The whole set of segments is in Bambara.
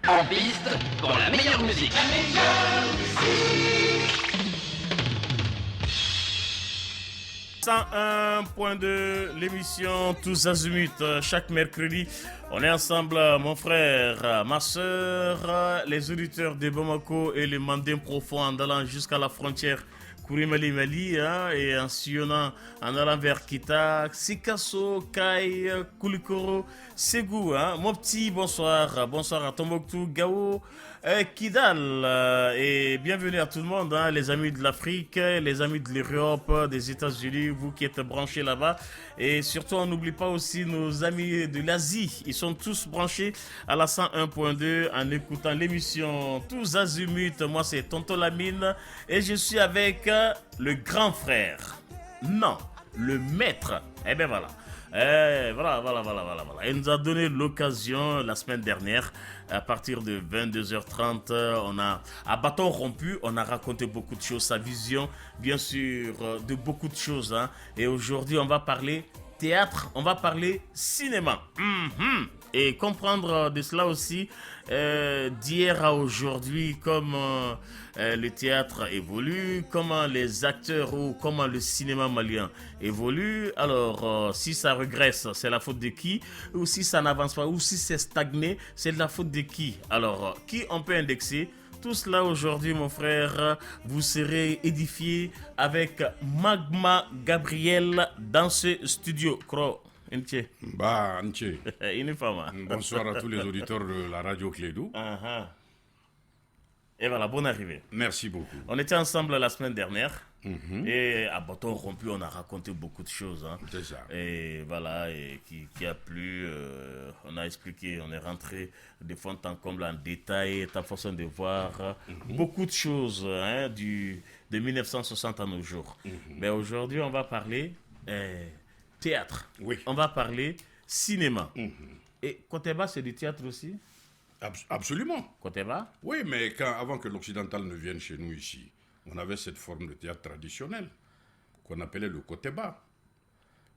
En piste pour la meilleure musique. La meilleure musique. 101.2, l'émission Tous Azimuts, chaque mercredi. On est ensemble, mon frère, ma soeur, les auditeurs de Bamako et les Mandins profonds en allant jusqu'à la frontière Kourimali Mali, et en sillonnant, en allant vers Kita, Sikasso, Kai, Koulikoro, Ségou, mon petit bonsoir, bonsoir à Tombouctou, Gao, Kidal, et bienvenue à tout le monde, les amis de l'Afrique, les amis de l'Europe, des États-Unis, vous qui êtes branchés là-bas, et surtout on n'oublie pas aussi nos amis de l'Asie, ils sont tous branchés à la 101.2 en écoutant l'émission Tous Azimuts. Moi c'est Tonton Lamine et je suis avec le grand frère, non, le maître, et bien voilà. Voilà. Il nous a donné l'occasion la semaine dernière, à partir de 22h30, on a, à bâton rompu, on a raconté beaucoup de choses, sa vision, bien sûr, de beaucoup de choses. Et aujourd'hui, on va parler théâtre, on va parler cinéma. Et comprendre de cela aussi, d'hier à aujourd'hui, comment le théâtre évolue, comment les acteurs ou comment le cinéma malien évolue. Alors, si ça regresse, c'est la faute de qui? Ou si ça n'avance pas, ou si c'est stagné, c'est de la faute de qui? Alors, qui on peut indexer? Tout cela aujourd'hui, mon frère, vous serez édifié avec Magma Gabriel dans ce studio. Cro. Bah, Nché. Bonsoir à tous les auditeurs de la radio Clédou. Et voilà, bonne arrivée. Merci beaucoup. On était ensemble la semaine dernière. Et à bâton rompu, on a raconté beaucoup de choses. C'est ça. Et voilà, et qui a plu. On a expliqué, on est rentré de fond en comble en détail, ta façon de voir. Beaucoup de choses de 1960 à nos jours. Mais aujourd'hui, on va parler théâtre. Oui. On va parler cinéma. Et Koteba, c'est du théâtre aussi? Absolument. Koteba? Oui, mais avant que l'occidental ne vienne chez nous ici, on avait cette forme de théâtre traditionnel qu'on appelait le Koteba,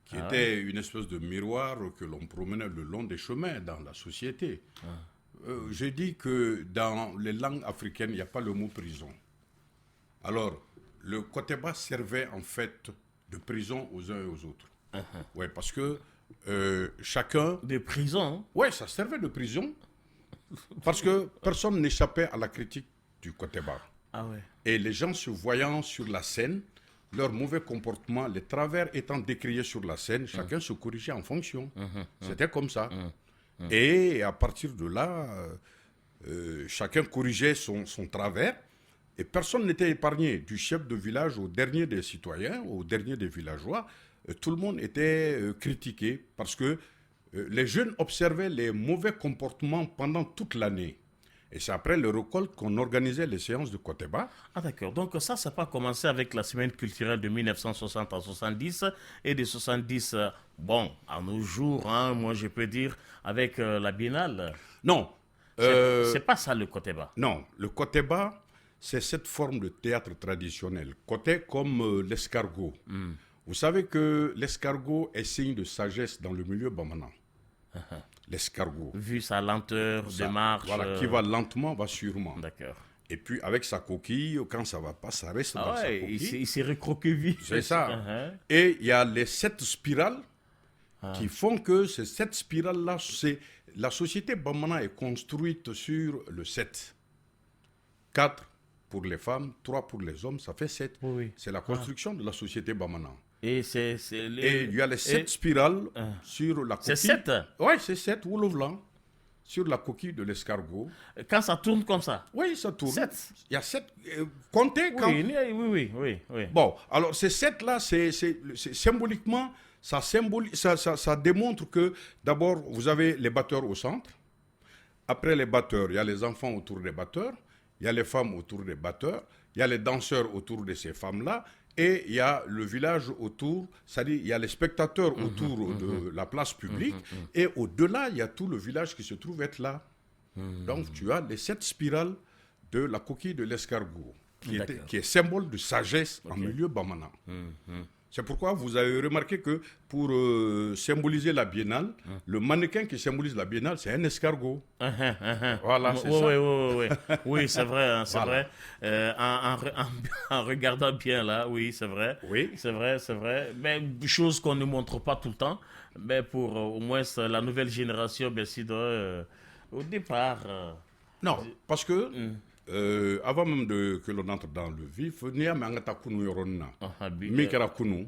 qui était une espèce de miroir que l'on promenait le long des chemins dans la société. Je dis que dans les langues africaines, il n'y a pas le mot prison. Alors, le Koteba servait en fait de prison aux uns et aux autres. Ouais, parce que chacun... De prison? Ouais, ça servait de prison. Parce que personne n'échappait à la critique du Koteba. Ah ouais. Et les gens se voyant sur la scène, leur mauvais comportement, les travers étant décriés sur la scène, chacun se corrigeait en fonction. C'était comme ça. Et à partir de là, chacun corrigeait son travers. Et personne n'était épargné, du chef de village au dernier des citoyens, au dernier des villageois. Tout le monde était critiqué parce que les jeunes observaient les mauvais comportements pendant toute l'année. Et c'est après le récolte qu'on organisait les séances de Koteba. Ah d'accord, donc ça n'a pas commencé avec la semaine culturelle de 1960 à 70 et de 70, à nos jours, moi je peux dire, avec la Biennale. Non. C'est pas ça le Koteba. Non, le Koteba, c'est cette forme de théâtre traditionnel. Koté comme l'escargot. Vous savez que l'escargot est signe de sagesse dans le milieu bamana. L'escargot. Vu sa lenteur de marche. Voilà, qui va lentement, va sûrement. D'accord. Et puis avec sa coquille, quand ça va pas, ça reste dans sa coquille. Il s'est recroquevillé. C'est ça. Et il y a les 7 spirales qui font que ces 7 spirales-là, la société bamana est construite sur le 7. 4 pour les femmes, 3 pour les hommes, ça fait 7. Oui. C'est la construction de la société bamana. Et il y a les 7 spirales sur la coquille. C'est 7? Oui, c'est 7, Woulovlan, sur la coquille de l'escargot. Quand ça tourne comme ça? Oui, ça tourne. 7? Il y a 7. Comptez quand... Oui. Bon, alors ces 7-là, c'est symboliquement, ça démontre que d'abord, vous avez les batteurs au centre. Après les batteurs, il y a les enfants autour des batteurs. Il y a les femmes autour des batteurs. Il y a les danseurs autour de ces femmes-là. Et il y a le village autour, c'est-à-dire il y a les spectateurs autour de la place publique, et au-delà, il y a tout le village qui se trouve être là. Donc tu as les 7 spirales de la coquille de l'escargot, qui est symbole de sagesse en milieu bamana. C'est pourquoi vous avez remarqué que pour symboliser la biennale, le mannequin qui symbolise la biennale, c'est un escargot. Voilà, c'est ça. Oui, c'est vrai, hein, c'est Voilà. vrai. En regardant bien là, oui, c'est vrai. Oui. C'est vrai, c'est vrai. Mais chose qu'on ne montre pas tout le temps. Mais pour au moins la nouvelle génération, bien sûr, au départ. Non, parce que avant même que l'on entre dans le vif, ni a mangata kunu yoronna. Mi kera kunu.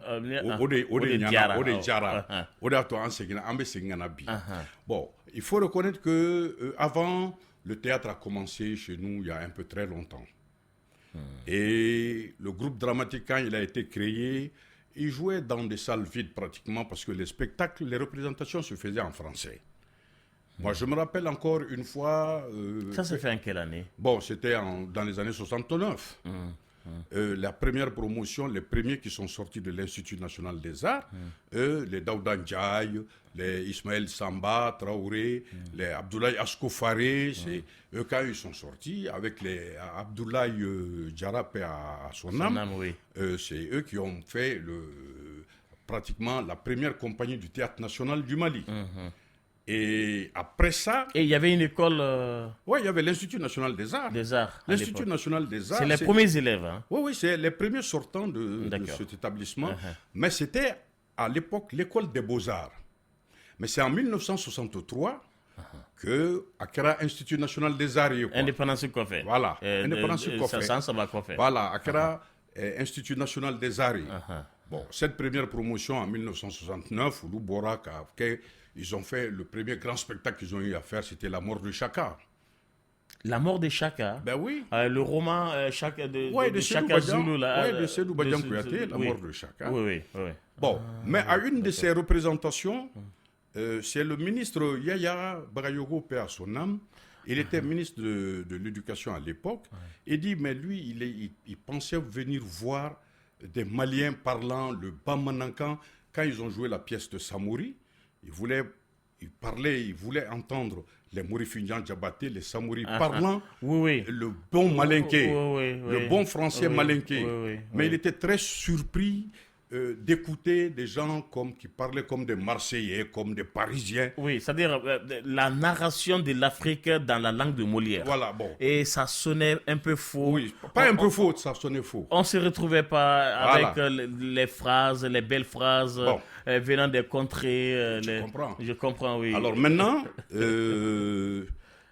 Ode nyana, ode jara. Ode ato ansegina, ambe segina bi. Bon, il faut reconnaître que avant, le théâtre a commencé chez nous il y a un peu très longtemps. Et le groupe dramatique, quand il a été créé, il jouait dans des salles vides pratiquement parce que les spectacles, les représentations se faisaient en français. Moi, je me rappelle encore une fois... Ça s'est fait en quelle année? Bon, c'était dans les années 69. La première promotion, les premiers qui sont sortis de l'Institut national des arts, les Daouda Ndiaye, les Ismaël Samba, Traoré, les Abdoulaye Askofaré, c'est eux quand ils sont sortis, avec les Abdoulaye Diarap à son âme, Oui. c'est eux qui ont fait pratiquement la première compagnie du Théâtre national du Mali. Et après ça... Et il y avait une école Oui, il y avait l'Institut national des arts. des arts. à L'Institut l'époque. national des arts. C'est les premiers élèves. Hein. Oui, c'est les premiers sortants de cet établissement. Mais c'était à l'époque l'école des beaux-arts. Mais c'est en 1963 que Accra Institut national des arts. Indépendance Kofé. Voilà, Indépendance Kofé. Ça va Kofé. Voilà, Accra Institut national des arts. Bon, cette première promotion en 1969, Oulou Borak, ils ont fait le premier grand spectacle qu'ils ont eu à faire, c'était La mort de Chaka. La mort de Chaka. Ben oui. Le roman Chaka de Sedou Chaka Zulu là. de Sedou Badian Kouyaté, La mort de Chaka. Oui. Bon, mais à une de ces représentations, c'est le ministre Yaya Bagayogo, paix à son âme. Il était ministre de l'Éducation à l'époque. Il dit, mais lui, il pensait venir voir des Maliens parlant le Bamanankan quand ils ont joué la pièce de Samouri. Il voulait entendre les Mourifindian Diabaté, les Samouri parlant le bon malinké, le bon français malinké. Mais il était très surpris d'écouter des gens qui parlaient comme des Marseillais, comme des Parisiens. Oui, c'est-à-dire la narration de l'Afrique dans la langue de Molière. Voilà, bon. Et ça sonnait un peu faux. Oui, pas un peu faux, ça sonnait faux. On ne se retrouvait pas avec les phrases, les belles phrases venant des contrées. Je comprends, oui. Alors maintenant,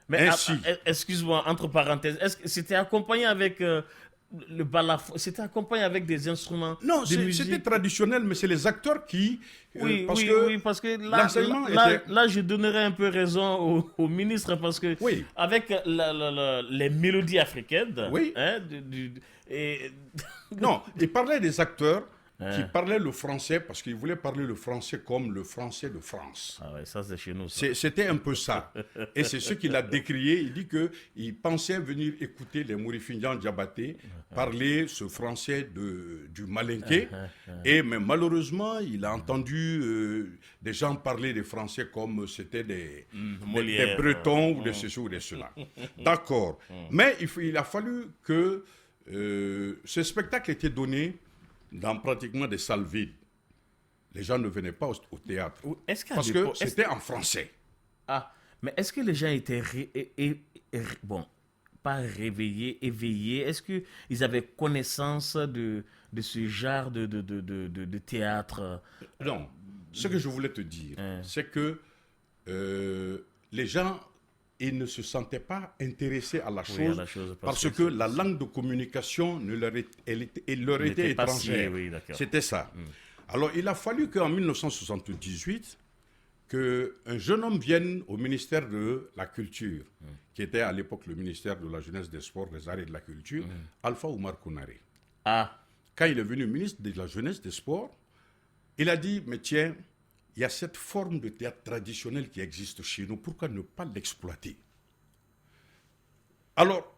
mais ainsi. Excuse-moi, entre parenthèses, est-ce que c'était accompagné avec le balafon, c'était accompagné avec des instruments non, de musique? C'était traditionnel, mais c'est les acteurs qui... parce que là, je donnerais un peu raison au ministre, parce que avec les mélodies africaines, non, il parlait des acteurs qui parlaient le français, parce qu'ils voulaient parler le français comme le français de France. Ah ouais, ça c'est chez nous. Ça. C'était un peu ça. Et c'est ce qu'il a décrié. Il dit qu'il pensait venir écouter les Mourifindian Diabaté parler ce français du Malinké. Mais malheureusement, il a entendu des gens parler des Français comme c'était des Bretons ou de ceci ou de cela. D'accord. Mais il a fallu que ce spectacle était donné dans pratiquement des salles vides. Les gens ne venaient pas au théâtre. Parce que c'était en français. Ah, mais est-ce que les gens étaient pas réveillés, éveillés? Est-ce qu'ils avaient connaissance de ce genre de théâtre? Non. Ce que je voulais te dire, c'est que les gens... Ils ne se sentaient pas intéressés à la chose, parce que la langue de communication leur était étrangère. C'était ça. Alors, il a fallu qu'en 1978, qu'un jeune homme vienne au ministère de la Culture, qui était à l'époque le ministère de la Jeunesse, des Sports, des Arts et de la Culture, Alpha Oumar Kounaré. Quand il est venu ministre de la Jeunesse, des Sports, il a dit, mais tiens, il y a cette forme de théâtre traditionnel qui existe chez nous. Pourquoi ne pas l'exploiter? Alors,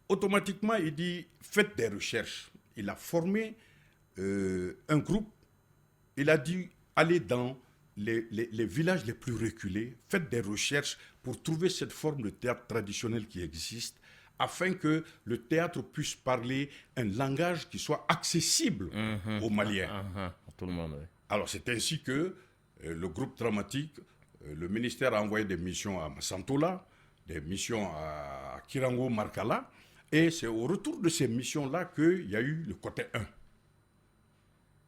automatiquement, il dit, faites des recherches. Il a formé un groupe. Il a dit, allez dans les villages les plus reculés, faites des recherches pour trouver cette forme de théâtre traditionnel qui existe, afin que le théâtre puisse parler un langage qui soit accessible aux Maliens. Tout le monde, oui. Alors, c'est ainsi que le groupe dramatique, le ministère a envoyé des missions à Massantola, des missions à Kirango Markala, et c'est au retour de ces missions-là qu'il y a eu le côté 1.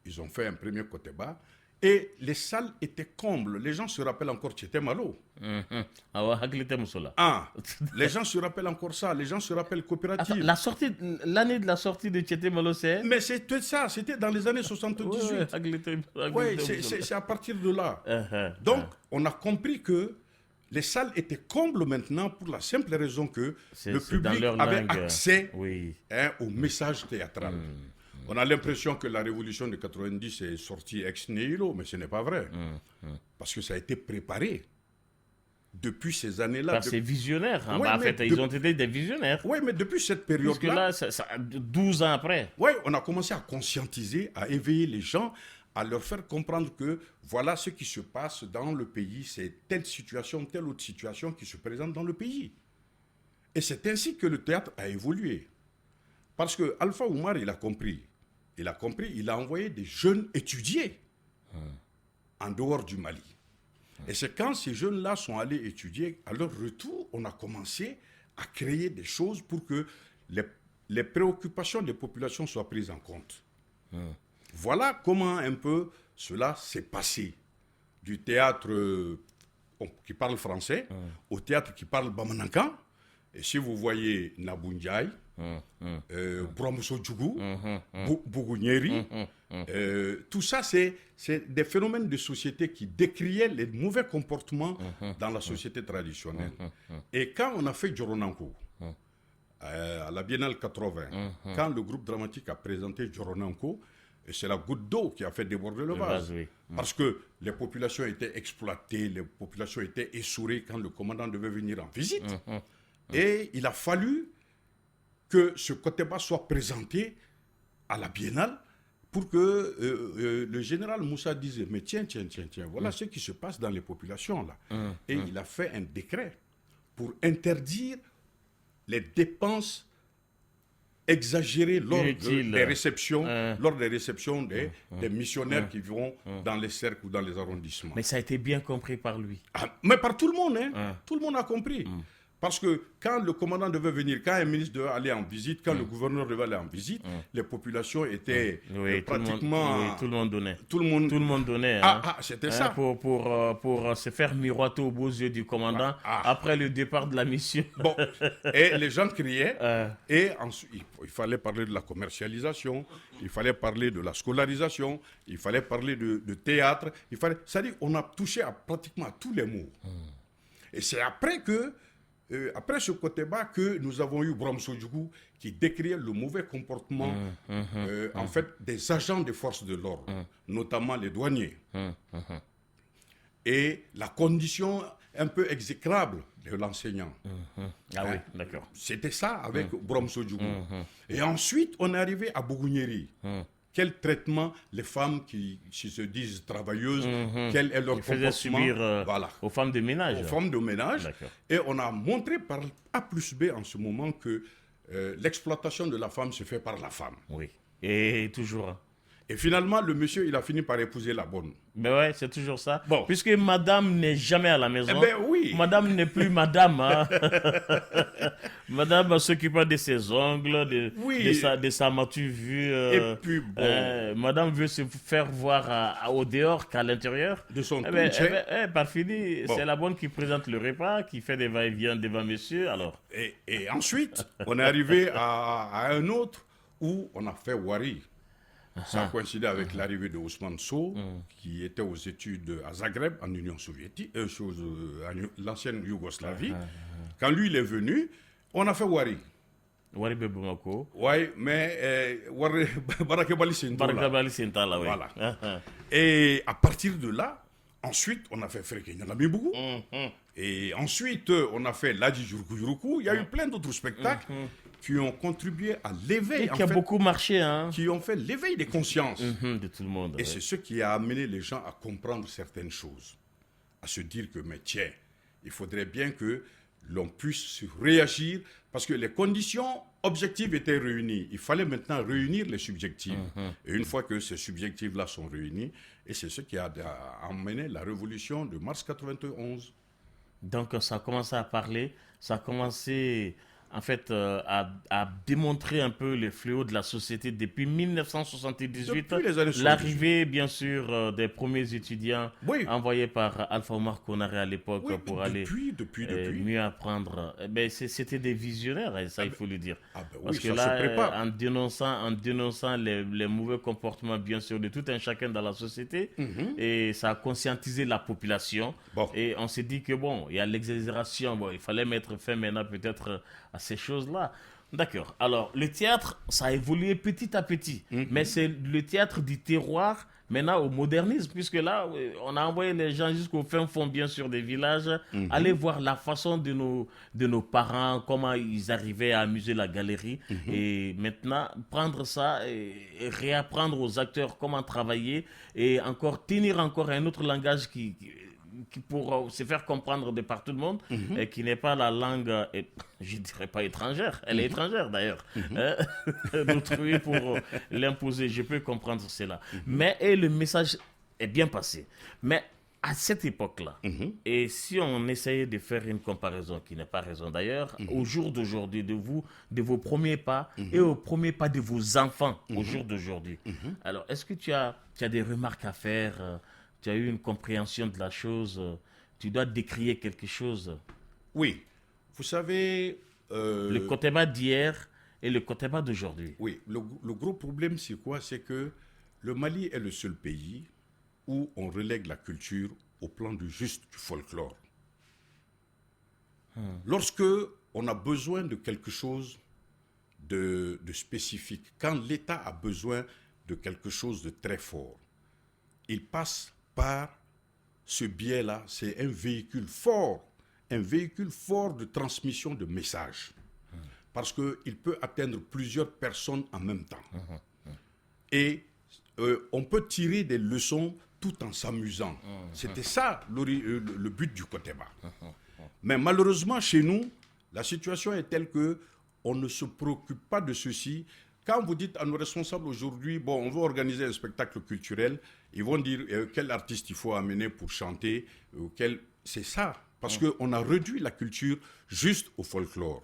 Ils ont fait un premier côté bas, et les salles étaient combles. Les gens se rappellent encore Tchete Malo. Les gens se rappellent encore ça, les gens se rappellent Coopérative. Attends, l'année de la sortie de Tchete Malo, c'est... Mais c'était ça, c'était dans les années 78. Oui, c'est à partir de là. Donc, on a compris que les salles étaient combles maintenant pour la simple raison que le public avait accès au message théâtral. On a l'impression que la révolution de 90 est sortie ex nihilo, mais ce n'est pas vrai. Parce que ça a été préparé depuis ces années-là. Par ces visionnaires. Oui, en fait, ils ont été des visionnaires. Oui, mais depuis cette période-là... Puisque là, 12 ans après. Oui, on a commencé à conscientiser, à éveiller les gens, à leur faire comprendre que voilà ce qui se passe dans le pays, c'est telle situation, telle autre situation qui se présente dans le pays. Et c'est ainsi que le théâtre a évolué. Parce que Alpha Oumar, il a compris. Il a envoyé des jeunes étudier en dehors du Mali. Et c'est quand ces jeunes-là sont allés étudier, à leur retour, on a commencé à créer des choses pour que les préoccupations des populations soient prises en compte. Voilà comment un peu cela s'est passé. Du théâtre qui parle français au théâtre qui parle bamanankan. Et si vous voyez Nabou Ndiaye, Buramuso Djougou, Bougou Nyeri, tout ça, c'est des phénomènes de société qui décriaient les mauvais comportements dans la société traditionnelle. Et quand on a fait Djoronanko, à la Biennale 80, quand le groupe dramatique a présenté Djoronanko, c'est la goutte d'eau qui a fait déborder le vase. Parce que les populations étaient exploitées, les populations étaient essourées quand le commandant devait venir en visite. Et il a fallu que ce côté bas soit présenté à la Biennale pour que le général Moussa dise mais tiens, voilà ce qui se passe dans les populations là. Et il a fait un décret pour interdire les dépenses exagérées lors des réceptions, des missionnaires qui vont dans les cercles ou dans les arrondissements. Mais ça a été bien compris par lui. Mais par tout le monde, tout le monde a compris. Parce que quand le commandant devait venir, quand un ministre devait aller en visite, quand le gouverneur devait aller en visite, les populations étaient pratiquement... tout le monde donnait. Tout le monde donnait. C'était ça. Pour se faire miroiter aux beaux yeux du commandant après le départ de la mission. Bon, et les gens criaient. Et ensuite, il fallait parler de la commercialisation, il fallait parler de la scolarisation, il fallait parler de théâtre. C'est-à-dire on a touché pratiquement à tous les mots. Et c'est après ce côté bas que nous avons eu Buramuso Djougou qui décriait le mauvais comportement en fait des agents des forces de l'ordre, notamment les douaniers. Et la condition un peu exécrable de l'enseignant. Oui, d'accord. C'était ça avec Buramuso Djougou. Et ensuite, on est arrivé à Bougou Nyeri. Quel traitement les femmes qui se disent travailleuses, quel est leur comportement subir aux femmes de ménage. Aux femmes de ménage. Et on a montré par A plus B en ce moment que l'exploitation de la femme se fait par la femme. Oui, et toujours. Et finalement, le monsieur, il a fini par épouser la bonne. Ben ouais, c'est toujours ça. Bon. Puisque madame n'est jamais à la maison. Eh ben oui. Madame n'est plus madame. Madame s'occupe de ses ongles, de sa matu vue. Et puis bon. Madame veut se faire voir au dehors qu'à l'intérieur. De son par fini, c'est la bonne qui présente le repas, qui fait des va-et-vient devant monsieur. Alors. Et ensuite, on est arrivé à un autre où on a fait Wari. Ça a coïncidé avec l'arrivée de Ousmane Sow, qui était aux études à Zagreb, en Union soviétique, l'ancienne Yougoslavie. Quand lui, il est venu, on a fait Wari. Wari Bebomako. Oui, mais Barakebali Sintala. Voilà. Et à partir de là, ensuite, on a fait Freke Nyalamibougou. Et ensuite, on a fait Ladji Juruku. Il y a eu plein d'autres spectacles qui ont contribué à l'éveil. Qui a beaucoup marché. Qui ont fait l'éveil des consciences. De tout le monde. Et c'est ce qui a amené les gens à comprendre certaines choses. À se dire que, mais tiens, il faudrait bien que l'on puisse réagir, parce que les conditions objectives étaient réunies. Il fallait maintenant réunir les subjectifs. Et une fois que ces subjectifs-là sont réunis, et c'est ce qui a amené la révolution de mars 91. Donc ça a commencé à parler, ça a commencé en fait à démontrer un peu les fléaux de la société depuis 1978. Depuis les années 78. L'arrivée bien sûr des premiers étudiants Oui. envoyés par Alpha Omar Konaré à l'époque Oui, pour mais aller depuis. mieux apprendre. C'était des visionnaires, hein, ça il faut le dire. Ah ben oui, Parce que ça là, se prépare. en dénonçant les mauvais comportements, bien sûr, de tout un chacun dans la société, et ça a conscientisé la population. Bon. Et on s'est dit que bon, il y a l'exagération, bon, il fallait mettre fin maintenant peut-être à ces choses-là. D'accord. Alors, le théâtre, ça a évolué petit à petit, mais c'est le théâtre du terroir maintenant au modernisme, puisque là, on a envoyé les gens jusqu'au fin fond, bien sûr, des villages, aller voir la façon de nos parents, comment ils arrivaient à amuser la galerie, et maintenant, prendre ça et réapprendre aux acteurs comment travailler, et encore tenir encore un autre langage qui pour se faire comprendre de par tout le monde, et qui n'est pas la langue, je ne dirais pas étrangère, elle est étrangère d'ailleurs, d'autrui pour l'imposer, je peux comprendre cela. Mais et le message est bien passé. Mais à cette époque-là, et si on essayait de faire une comparaison qui n'est pas raison d'ailleurs, au jour d'aujourd'hui, de vos premiers pas, et aux premiers pas de vos enfants au jour d'aujourd'hui, alors est-ce que tu as des remarques à faire, tu as eu une compréhension de la chose, tu dois décrire quelque chose. Oui, vous savez... Le Koteba d'hier et le Koteba d'aujourd'hui. Oui, le gros problème, c'est quoi? C'est que le Mali est le seul pays où on relègue la culture au plan du folklore. Lorsque on a besoin de quelque chose de spécifique, quand l'État a besoin de quelque chose de très fort, il passe par ce biais-là. C'est un véhicule fort de transmission de messages, parce qu'il peut atteindre plusieurs personnes en même temps. Et on peut tirer des leçons tout en s'amusant. C'était ça le but du Koteba. Mais malheureusement, chez nous, la situation est telle que on ne se préoccupe pas de ceci. Quand vous dites à nos responsables aujourd'hui, bon, on veut organiser un spectacle culturel, ils vont dire quel artiste il faut amener pour chanter, c'est ça. Parce qu'on a réduit la culture juste au folklore.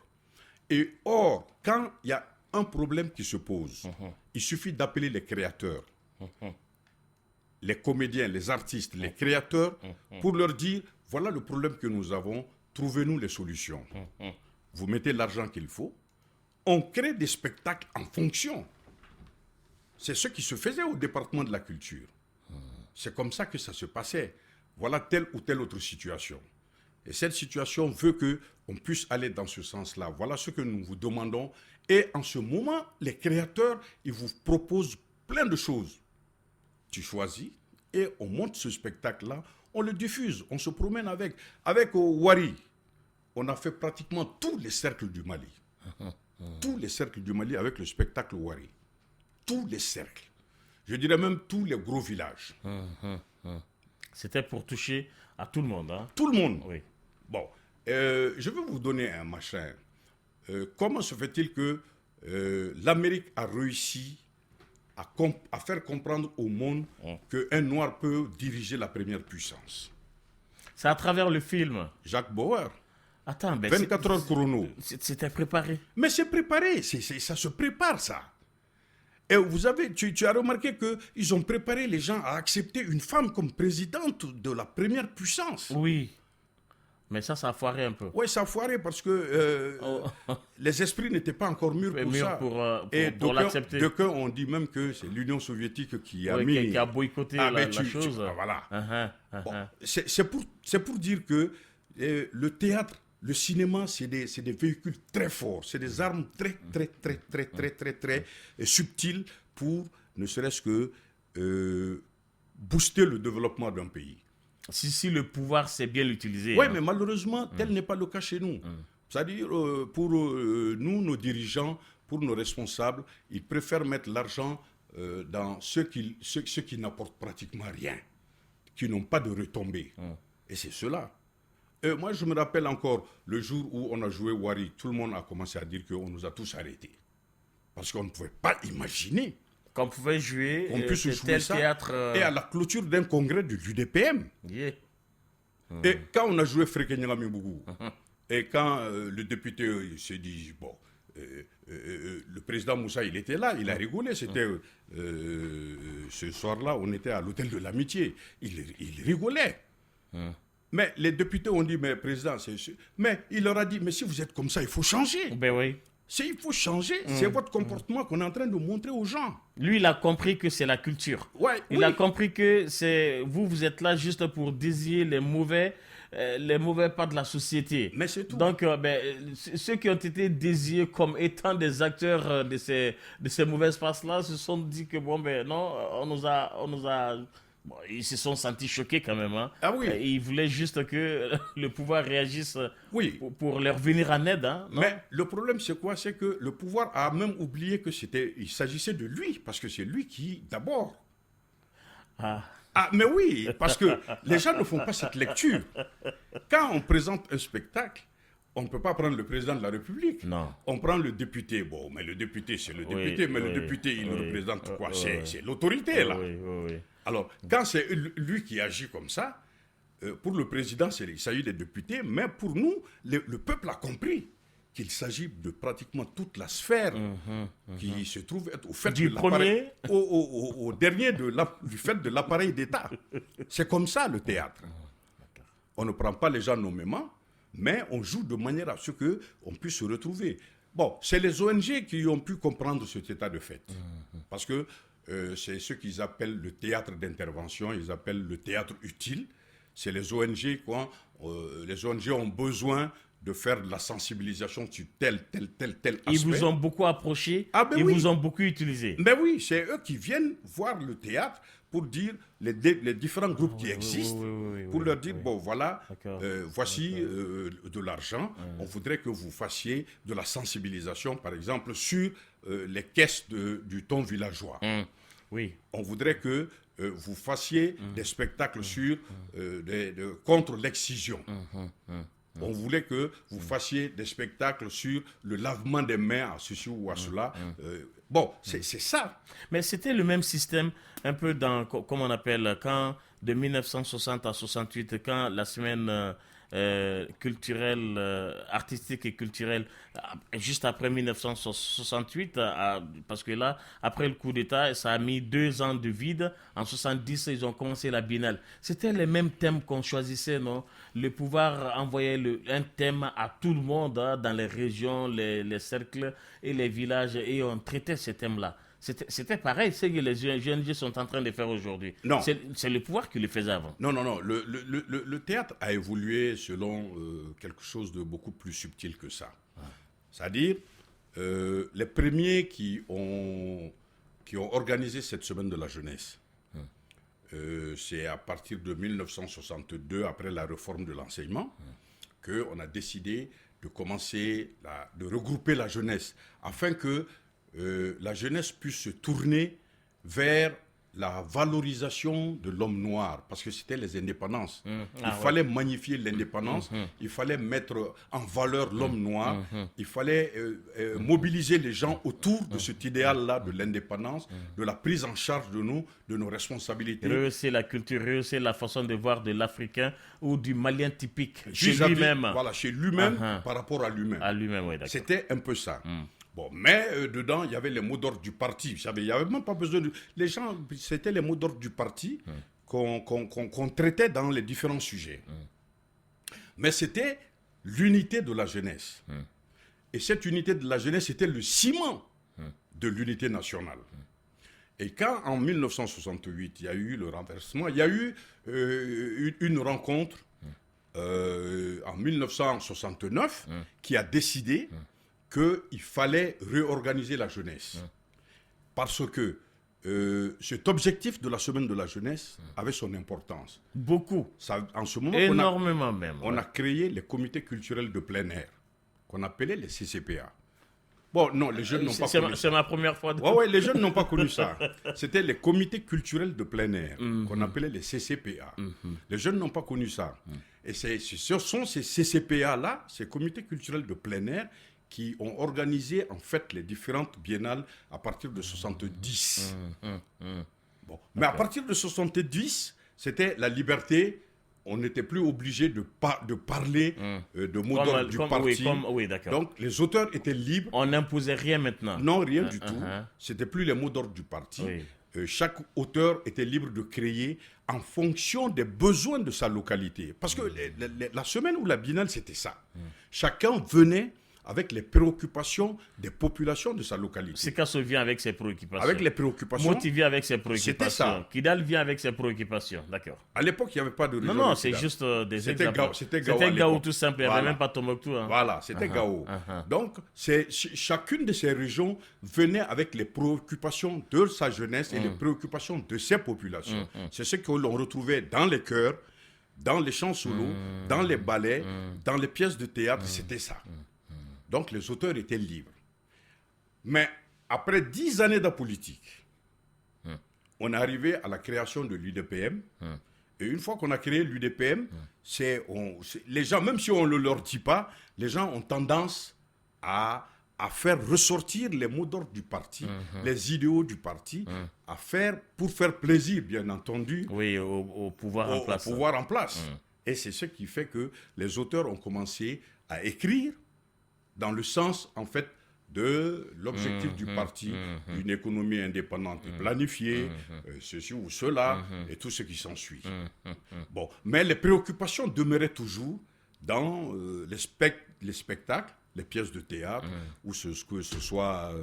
Et or, quand il y a un problème qui se pose, il suffit d'appeler les créateurs, les comédiens, les artistes, les créateurs, pour leur dire, voilà le problème que nous avons, trouvez-nous les solutions. Vous mettez l'argent qu'il faut, on crée des spectacles en fonction. C'est ce qui se faisait au département de la culture. C'est comme ça que ça se passait. Voilà telle ou telle autre situation. Et cette situation veut qu'on puisse aller dans ce sens-là. Voilà ce que nous vous demandons. Et en ce moment, les créateurs, ils vous proposent plein de choses. Tu choisis et on monte ce spectacle-là, on le diffuse, on se promène avec. Avec Wari, on a fait pratiquement tous les cercles du Mali. Tous les cercles du Mali avec le spectacle Wari. Tous les cercles. Je dirais même tous les gros villages. C'était pour toucher à tout le monde. Hein? Tout le monde. Oui. Bon, je vais vous donner un machin. Comment se fait-il que l'Amérique a réussi à faire comprendre au monde qu'un noir peut diriger la première puissance? C'est à travers le film. Jacques Bauer. Attends, 24 heures chrono. C'était préparé. Mais c'est préparé, ça se prépare ça. Et tu as remarqué qu'ils ont préparé les gens à accepter une femme comme présidente de la première puissance. Oui. Mais ça a foiré un peu. Oui, ça a foiré parce que les esprits n'étaient pas encore mûrs pour ça. Et l'accepter. D'aucuns ont dit même que c'est l'Union soviétique qui a mis... qui a boycotté la chose. Voilà. Bon, c'est pour dire que le théâtre, le cinéma, c'est des véhicules très forts. C'est des armes très subtiles pour, ne serait-ce que, booster le développement d'un pays. Si le pouvoir sait bien l'utiliser. Oui, mais malheureusement, tel n'est pas le cas chez nous. C'est-à-dire, pour nous, nos dirigeants, pour nos responsables, ils préfèrent mettre l'argent dans ceux qui n'apportent pratiquement rien, qui n'ont pas de retombées. Et c'est cela. Moi, je me rappelle encore le jour où on a joué Wari, tout le monde a commencé à dire qu'on nous a tous arrêtés. Parce qu'on ne pouvait pas imaginer Qu'on pouvait jouer qu'on puisse jouer tel ça. théâtre. Et à la clôture d'un congrès de l'UDPM. Yeah. Et quand on a joué Frékenyangamibougou, et quand le député il s'est dit, bon, le président Moussa, il était là, il a rigolé. C'était ce soir-là, on était à l'hôtel de l'Amitié. Il rigolait. Mais les députés ont dit, mais président, mais il leur a dit, mais si vous êtes comme ça, il faut changer. Ben oui. Il faut changer. C'est votre comportement qu'on est en train de montrer aux gens. Lui, il a compris que c'est la culture. Ouais, Il a compris que c'est vous êtes là juste pour désigner les mauvais pas de la société. Mais c'est tout. Donc, ceux qui ont été désignés comme étant des acteurs de ces mauvais espaces-là se sont dit que bon, ben non, on nous a. Bon, ils se sont sentis choqués quand même. Hein. Ah oui. Ils voulaient juste que le pouvoir réagisse Oui. pour leur venir en aide. Hein, non? Mais le problème, c'est quoi? C'est que le pouvoir a même oublié que il s'agissait de lui, parce que c'est lui qui, d'abord. Ah, mais oui, parce que les gens ne font pas cette lecture. Quand on présente un spectacle, on ne peut pas prendre le président de la République. Non. On prend le député. Bon, mais le député, c'est le député, mais le député, il représente quoi? C'est l'autorité, là. Oui. Alors, quand c'est lui qui agit comme ça, pour le président, il s'agit des députés, mais pour nous, le peuple a compris qu'il s'agit de pratiquement toute la sphère qui se trouve être au fait Du de l'appareil, premier au dernier du fait de l'appareil d'État. C'est comme ça le théâtre. On ne prend pas les gens nommément, mais on joue de manière à ce qu'on puisse se retrouver. Bon, c'est les ONG qui ont pu comprendre cet état de fait. Parce que c'est ce qu'ils appellent le théâtre d'intervention, ils appellent le théâtre utile. C'est les ONG, quoi. Les ONG ont besoin de faire de la sensibilisation sur tel aspect. Ils vous ont beaucoup approché, ils vous ont beaucoup utilisé. Mais oui, c'est eux qui viennent voir le théâtre pour dire les différents groupes qui existent, pour leur dire, bon voilà, voici de l'argent, on voudrait que vous fassiez de la sensibilisation, par exemple, sur les caisses du ton villageois. Oui. On voudrait que vous fassiez des spectacles contre l'excision. On voulait que vous fassiez des spectacles sur le lavement des mains à ceci ou à cela. Bon, c'est ça. Mais c'était le même système, un peu dans, comme on appelle, quand de 1960 à 68, quand la semaine culturelle, artistique et culturelle, juste après 1968, parce que là, après le coup d'État, ça a mis 2 ans de vide. En 70, ils ont commencé la biennale. C'était les mêmes thèmes qu'on choisissait, non? Le pouvoir envoyait un thème à tout le monde, hein, dans les régions, les cercles et les villages, et on traitait ces thèmes-là. C'était pareil, c'est que les ONG sont en train de faire aujourd'hui. Non. C'est le pouvoir qui le faisait avant. Non. Le théâtre a évolué selon quelque chose de beaucoup plus subtil que ça. C'est-à-dire, les premiers qui ont organisé cette semaine de la jeunesse, c'est à partir de 1962, après la réforme de l'enseignement, qu'on a décidé de commencer, de regrouper la jeunesse, afin que la jeunesse puisse se tourner vers la valorisation de l'homme noir, parce que c'était les indépendances. Il fallait magnifier l'indépendance, il fallait mettre en valeur l'homme noir, il fallait mobiliser les gens autour de cet idéal-là de l'indépendance, de la prise en charge de nous, de nos responsabilités. Rehausser la culture, rehausser la façon de voir de l'Africain ou du Malien typique, chez lui-même. Voilà, chez lui-même par rapport à lui-même. À lui-même, oui, d'accord. C'était un peu ça. Bon, mais dedans, il y avait les mots d'ordre du parti. Il n'y avait même pas besoin de... Les gens, c'était les mots d'ordre du parti qu'on traitait dans les différents sujets. Mais c'était l'unité de la jeunesse. Et cette unité de la jeunesse était le ciment de l'unité nationale. Et quand, en 1968, il y a eu le renversement, il y a eu une rencontre en 1969 qui a décidé qu'il fallait réorganiser la jeunesse. Parce que cet objectif de la semaine de la jeunesse avait son importance. Beaucoup. En ce moment, énormément même. On a créé les comités culturels de plein air, qu'on appelait les CCPA. Bon, non, les jeunes n'ont pas connu ça. C'est ma première fois. Ouais, les jeunes n'ont pas connu ça. C'était les comités culturels de plein air, qu'on appelait les CCPA. Les jeunes n'ont pas connu ça. Et ce sont ces CCPA-là, ces comités culturels de plein air, qui ont organisé en fait les différentes biennales à partir de 70. Bon. Mais à partir de 70, c'était la liberté. On n'était plus obligé de parler de mots d'ordre du parti. Oui, d'accord. Donc les auteurs étaient libres. On n'imposait rien maintenant. Non, rien du tout. C'était plus les mots d'ordre du parti. Oui. Chaque auteur était libre de créer en fonction des besoins de sa localité. Parce que la semaine ou la biennale, c'était ça. Chacun venait avec les préoccupations des populations de sa localité. Sikasso vient avec ses préoccupations. Avec les préoccupations. Moti vient avec ses préoccupations. C'était ça. Kidal vient avec ses préoccupations. D'accord. À l'époque, il n'y avait pas de région. Non, c'est juste des exemples. C'était Gao tout simple. Il n'y avait même pas Tombouctou. Voilà, c'était Gao. Donc, chacune de ces régions venait avec les préoccupations de sa jeunesse et les préoccupations de ses populations. C'est ce que l'on retrouvait dans les chœurs, dans les chants solos, dans les ballets, dans les pièces de théâtre. C'était ça. Donc les auteurs étaient libres. Mais après 10 années de politique, on est arrivé à la création de l'UDPM. Et une fois qu'on a créé l'UDPM, les gens, même si on ne leur dit pas, les gens ont tendance à faire ressortir les mots d'ordre du parti, les idéaux du parti, pour faire plaisir, bien entendu, au pouvoir en place. Au pouvoir en place. Et c'est ce qui fait que les auteurs ont commencé à écrire dans le sens, en fait, de l'objectif du parti, d'une économie indépendante et planifiée, ceci ou cela, et tout ce qui s'ensuit. Bon, mais les préoccupations demeuraient toujours dans les spectacles, les pièces de théâtre, ou que ce soit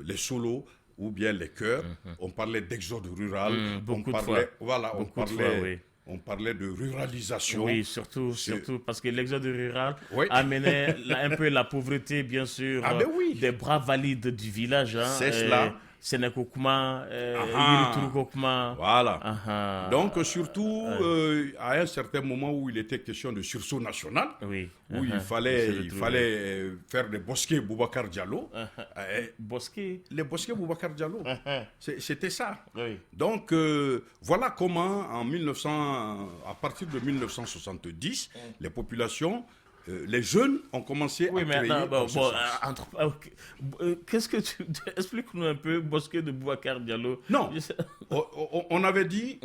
les solos, ou bien les chœurs. On parlait d'exode rural, on parlait de ruralisation. Oui, surtout parce que l'exode rural amenait un peu la pauvreté, bien sûr, des bras valides du village. C'est cela. Sénékokuma, Voilà. Donc, surtout, à un certain moment où il était question de sursaut national, où il fallait faire des bosquets Boubacar Diallo. Les bosquets Boubacar Diallo. C'était ça. Donc, voilà comment, à partir de 1970, les populations... les jeunes ont commencé à créer qu'est-ce que tu... Explique-nous un peu, bosquet de Boubacar Diallo. Non, on avait dit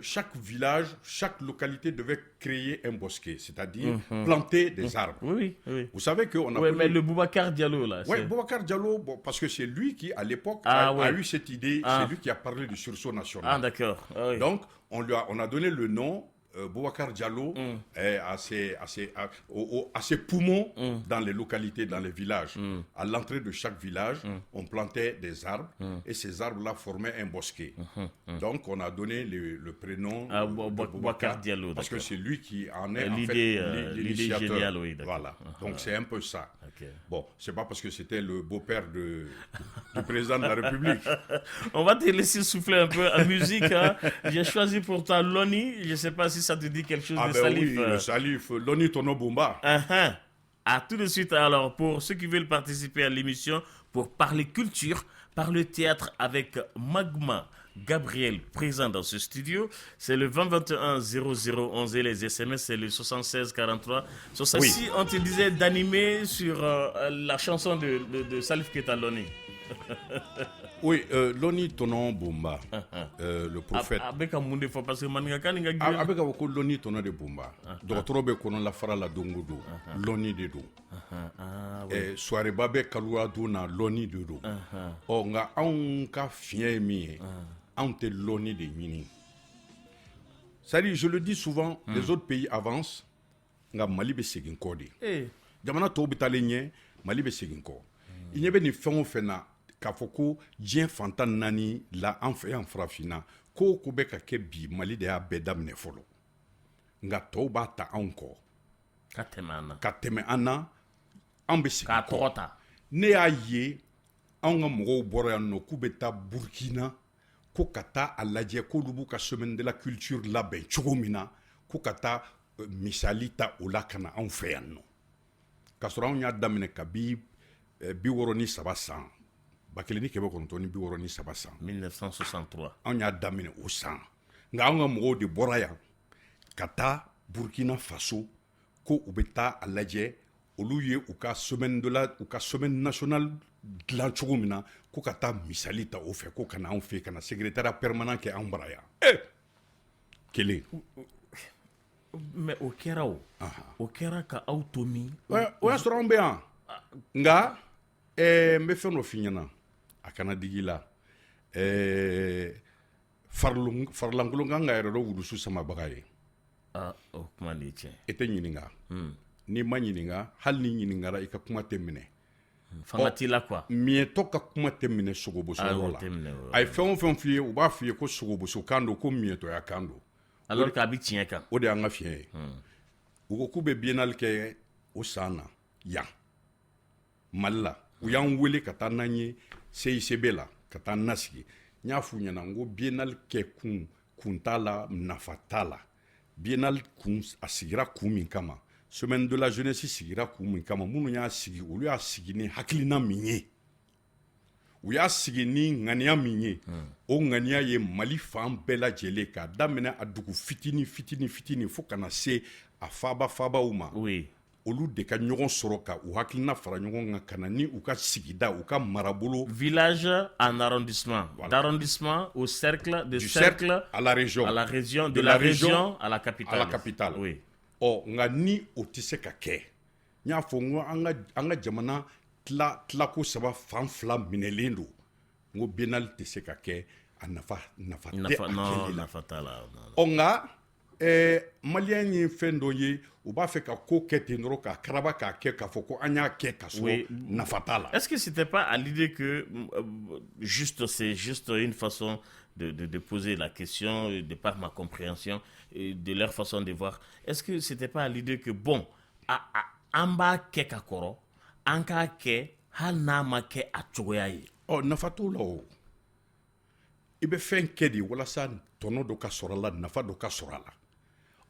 chaque village, chaque localité devait créer un bosquet, c'est-à-dire planter des arbres. Oui. Vous savez qu'on a... Oui, mais le Boubacar Diallo, là... Oui, Boubacar Diallo, parce que c'est lui qui, à l'époque, a eu cette idée, c'est lui qui a parlé du sursaut national. Ah, d'accord. Donc, on a donné le nom... Boubacar Diallo à ses poumons dans les localités, dans les villages. À l'entrée de chaque village, on plantait des arbres et ces arbres-là formaient un bosquet. Donc on a donné le prénom Boubacar Diallo. Parce que c'est lui qui en est l'idée géniale, oui. Voilà. Donc c'est un peu ça. Bon, c'est pas parce que c'était le beau-père du président de la République. On va te laisser souffler un peu en musique. J'ai choisi pour toi Loni. Je ne sais pas si ça te dit quelque chose de Salif. Oui, le Salif, Loni Tono Bomba. À tout de suite. Alors, pour ceux qui veulent participer à l'émission, pour parler culture, parler théâtre avec Magma Gabriel présent dans ce studio, c'est le 20 21 0011 et les SMS c'est le 76 43 60. Si on te disait d'animer sur la chanson de Salif Keita Loni. Oui, Loni Tonon Bomba, le prophète. Avec un monde fort parce que Manigaka n'a pas avec un Loni Tonon de Bomba. D'autres qu'on la fera la dongodo, Loni de do. Et soirée babé Kaloua Dona Loni de do. On a un cas fier mi, on te Loni de mini. C'est-à-dire, je le dis souvent, les autres pays avancent, on a Mali be segin kode. Jamana to bitalenye, Mali be segin ko. Il n'y avait ni fin fait na. K'a fɔ ko diɲɛ fantan naani la an fɛ yan farafinna ko ko bɛ ka kɛ bi Mali de y'a bɛɛ daminɛ fɔlɔ nka tɔw b'a ta anw kɔ ka tɛmɛ an na an bɛ segin k'a tɔgɔ ta ne y'a ye anw ka mɔgɔw bɔra yan nɔ k'u bɛ taa Burkina ko ka taa a lajɛ k'olu b'u ka semaine de la culture labɛn cogo min na ko ka taa misali ta o la ka na anw fɛ yan nɔ k'a sɔrɔ anw y'a daminɛ kabi 63 san ba kelen ni kɛmɛ kɔnɔntɔn ni 63 san 1963 anw y'a daminɛ o san nka anw ka mɔgɔw de bɔra yan ka taa Burkina Faso ko u bɛ taa a lajɛ olu ye u ka semaine nationale dilan cogo min na ko ka taa misali ta o fɛ ko ka na anw fɛ ka na secrétariat permanent kɛ anw bara yan kelen. mais o kɛra o kɛra ka aw to min o y'a sɔrɔ anw bɛ yan nka n bɛ fɛn dɔ f'i ɲɛna a kana digi la farilankolon kan ka yɛrɛ dɔ wurusu samabaga ye o kuma de ye tiɲɛ i tɛ ɲininka n'i ma ɲininka hali ni ɲininkara i ka kuma tɛ minɛ fanga t'i la quoi miɲɛtɔ ka kuma tɛ minɛ sogoboso yɔrɔ la a ye fɛn o fɛn f'i ye u b'a f'i ye ko sogoboso kan don ko miɲɛtɔya kan don alors que a bɛ tiɲɛ kan o de y'an ka fiɲɛ ye u ko k'u bɛ biennale kɛ o san na yan Mali la u y'an wele ka taa n'an ye CICB la ka taa nasigi n y'a f'u ɲɛna n ko biennale kɛ kun t'a la nafa t'a la biennale kun a sigira kun min kama semaine de la jeunesse sigira kun min kama minnu y'a sigi olu y'a sigi ni hakilina min ye u y'a sigi ni ŋaniya min ye o ŋaniya ye Mali fan bɛɛ lajɛlen k'a daminɛ a dugu fitini fo ka na se a faabaw ma olu de ka ɲɔgɔn sɔrɔ ka u hakilina fara ɲɔgɔn kan ka na ni u ka sigida u ka marabolo village en arrondissement d'arrondissement au cercle de cercle à la région de la région à la capitale nka ni o tɛ se ka kɛ n y'a fɔ n ko an ka jamana tilako saba fan fila minɛlen don n ko biennale tɛ se ka kɛ a nafa t'a la nka maliyɛn ye fɛn dɔ ye u b'a fɛ ka ko kɛ ten dɔrɔn k'a karaba k'a kɛ k'a fɔ ko an y'a kɛ ka sɔrɔ nafa t'a la. Est-ce que c'était pas à l'idée que c'est juste une façon de poser la question de par ma compréhension et de leur façon de voir, est-ce que c'était pas à l'idée que bon an b'a kɛ ka kɔrɔ an k'a kɛ hali n'a ma kɛ a cogoya ye. Nafa t'o la o i bɛ fɛn kɛ de walasa tɔnɔ dɔ ka sɔrɔ a la nafa dɔ ka sɔrɔ a la